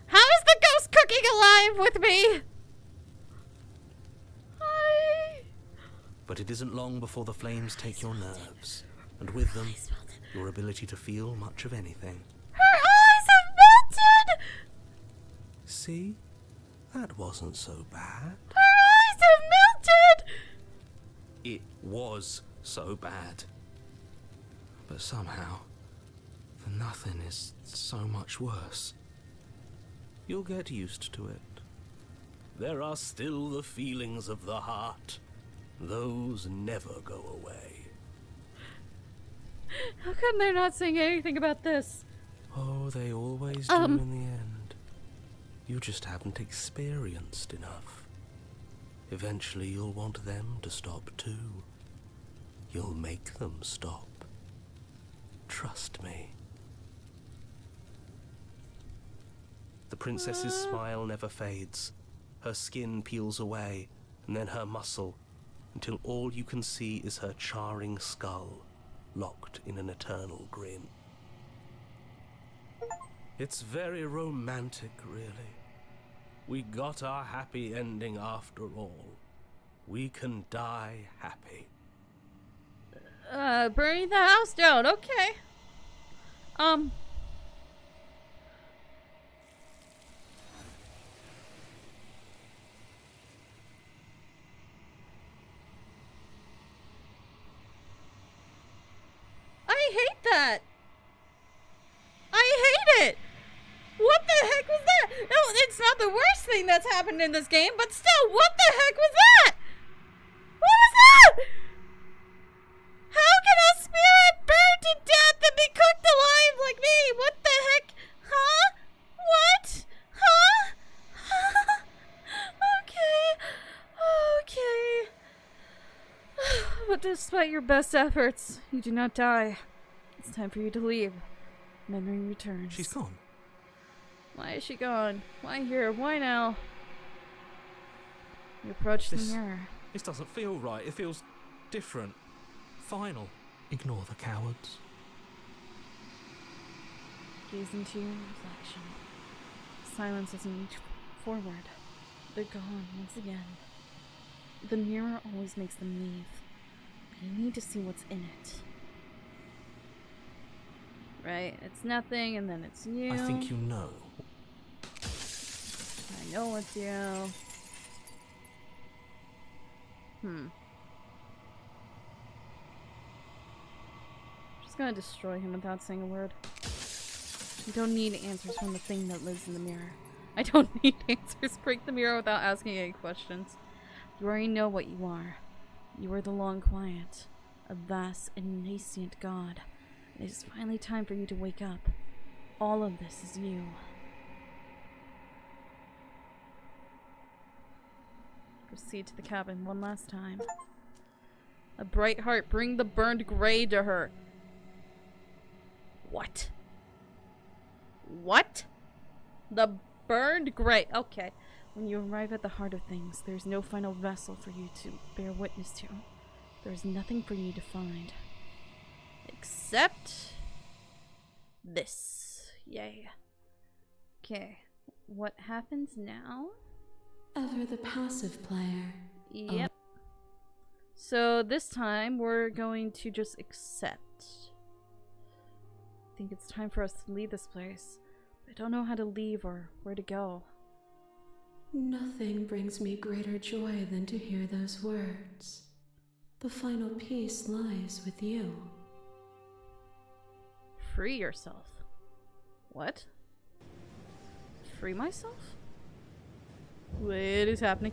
B: How is the ghost cooking alive with me?
C: But it isn't long before the flames take your nerves, and with them, your ability to feel much of anything.
B: Her eyes have melted!
I: See? That wasn't so bad.
B: Her eyes have melted!
C: It was so bad. But somehow, the nothing is so much worse. You'll get used to it.
I: There are still the feelings of the heart. Those never go away.
B: How come they're not saying anything about this?
C: Oh, they always do in the end. You just haven't experienced enough. Eventually you'll want them to stop too. You'll make them stop. Trust me.
I: The princess's smile never fades. Her skin peels away, and then her muscle, until all you can see is her charring skull, locked in an eternal grin. It's very romantic, really. We got our happy ending after all. We can die happy.
B: Burning the house down, okay. I hate that. I hate it. What the heck was that? No, it's not the worst thing that's happened in this game, but still, what the heck was that? What was that? How can a spirit burn to death and be cooked alive like me? What the heck? Huh? What? Huh? Okay. But despite your best efforts, you do not die. It's time for you to leave. Memory returns.
C: She's gone.
B: Why is she gone? Why here? Why now? You approach the mirror.
C: This doesn't feel right. It feels different. Final. Ignore the cowards.
B: Gaze into your reflection. Silence as you reach forward. They're gone once again. The mirror always makes them leave. But you need to see what's in it. Right? It's nothing, and then it's you.
C: I think you know.
B: I know it's you. Just gonna destroy him without saying a word. You don't need answers from the thing that lives in the mirror. I don't need answers. Break the mirror without asking any questions. You already know what you are. You are the long quiet, a vast and nascent god. It is finally time for you to wake up. All of this is you. Proceed to the cabin one last time. A bright heart, bring the burned gray to her. What? What? The burned gray. Okay. When you arrive at the heart of things, there's no final vessel for you to bear witness to. There's nothing for you to find. Except this. Yay. Okay. What happens now?
D: Ever the passive player.
B: Yep. So this time we're going to just accept. I think it's time for us to leave this place. I don't know how to leave or where to go.
D: Nothing brings me greater joy than to hear those words. The final piece lies with you.
B: Free yourself. What? Free myself? What is happening?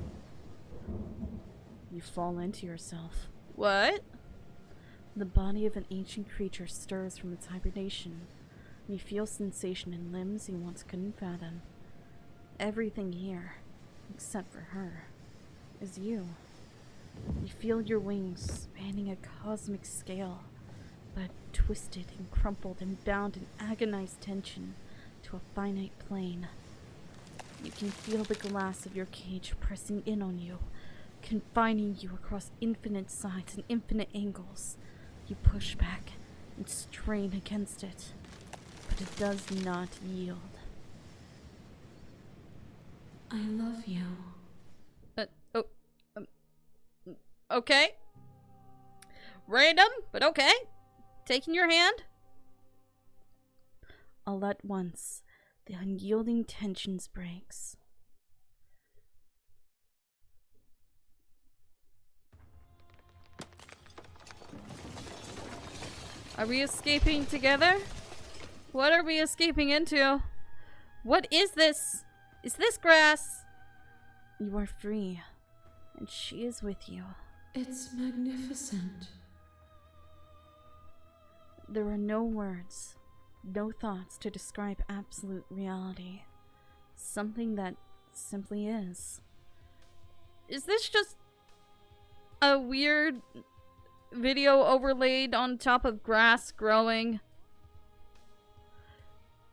B: You fall into yourself. What? The body of an ancient creature stirs from its hibernation. You feel sensation in limbs you once couldn't fathom. Everything here, except for her, is you. You feel your wings spanning a cosmic scale, but twisted and crumpled and bound in agonized tension to a finite plane. You can feel the glass of your cage pressing in on you, confining you across infinite sides and infinite angles. You push back and strain against it, but it does not yield.
D: I love you.
B: Okay. Random, but okay. Taking your hand. All at once, the unyielding tensions breaks. Are we escaping together? What are we escaping into? What is this? Is this grass? You are free, and she is with you.
D: It's magnificent.
B: There are no words, no thoughts to describe absolute reality. Something that simply is. Is this just a weird video overlaid on top of grass growing?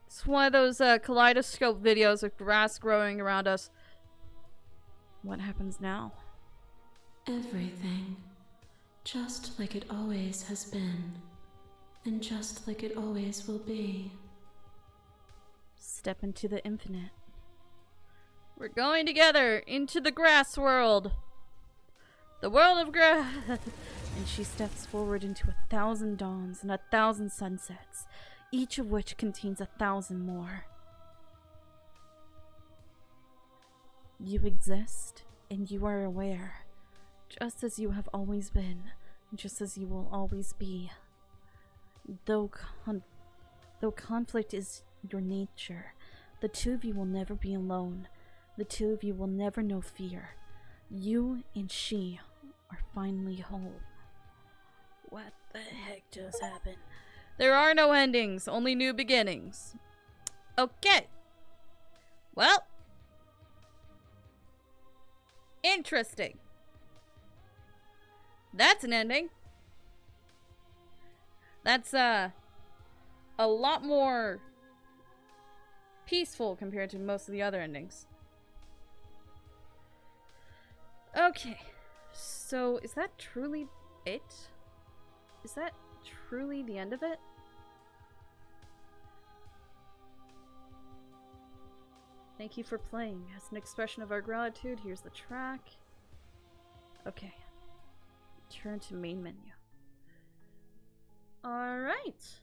B: It's one of those kaleidoscope videos of grass growing around us. What happens now?
D: Everything. Just like it always has been. And just like it always will be.
B: Step into the infinite. We're going together into the grass world. The world of grass. And she steps forward into 1,000 dawns and 1,000 sunsets, each of which contains 1,000 more. You exist, and you are aware, just as you have always been, just as you will always be. Though conflict is your nature, the two of you will never be alone. The two of you will never know fear. You and she are finally whole. What the heck just happened? There are no endings, only new beginnings. Okay. Well. Interesting. That's an ending. That's a lot more peaceful compared to most of the other endings. Okay. So, is that truly it? Is that truly the end of it? Thank you for playing. As an expression of our gratitude, here's the track. Okay. Turn to main menu. Alright.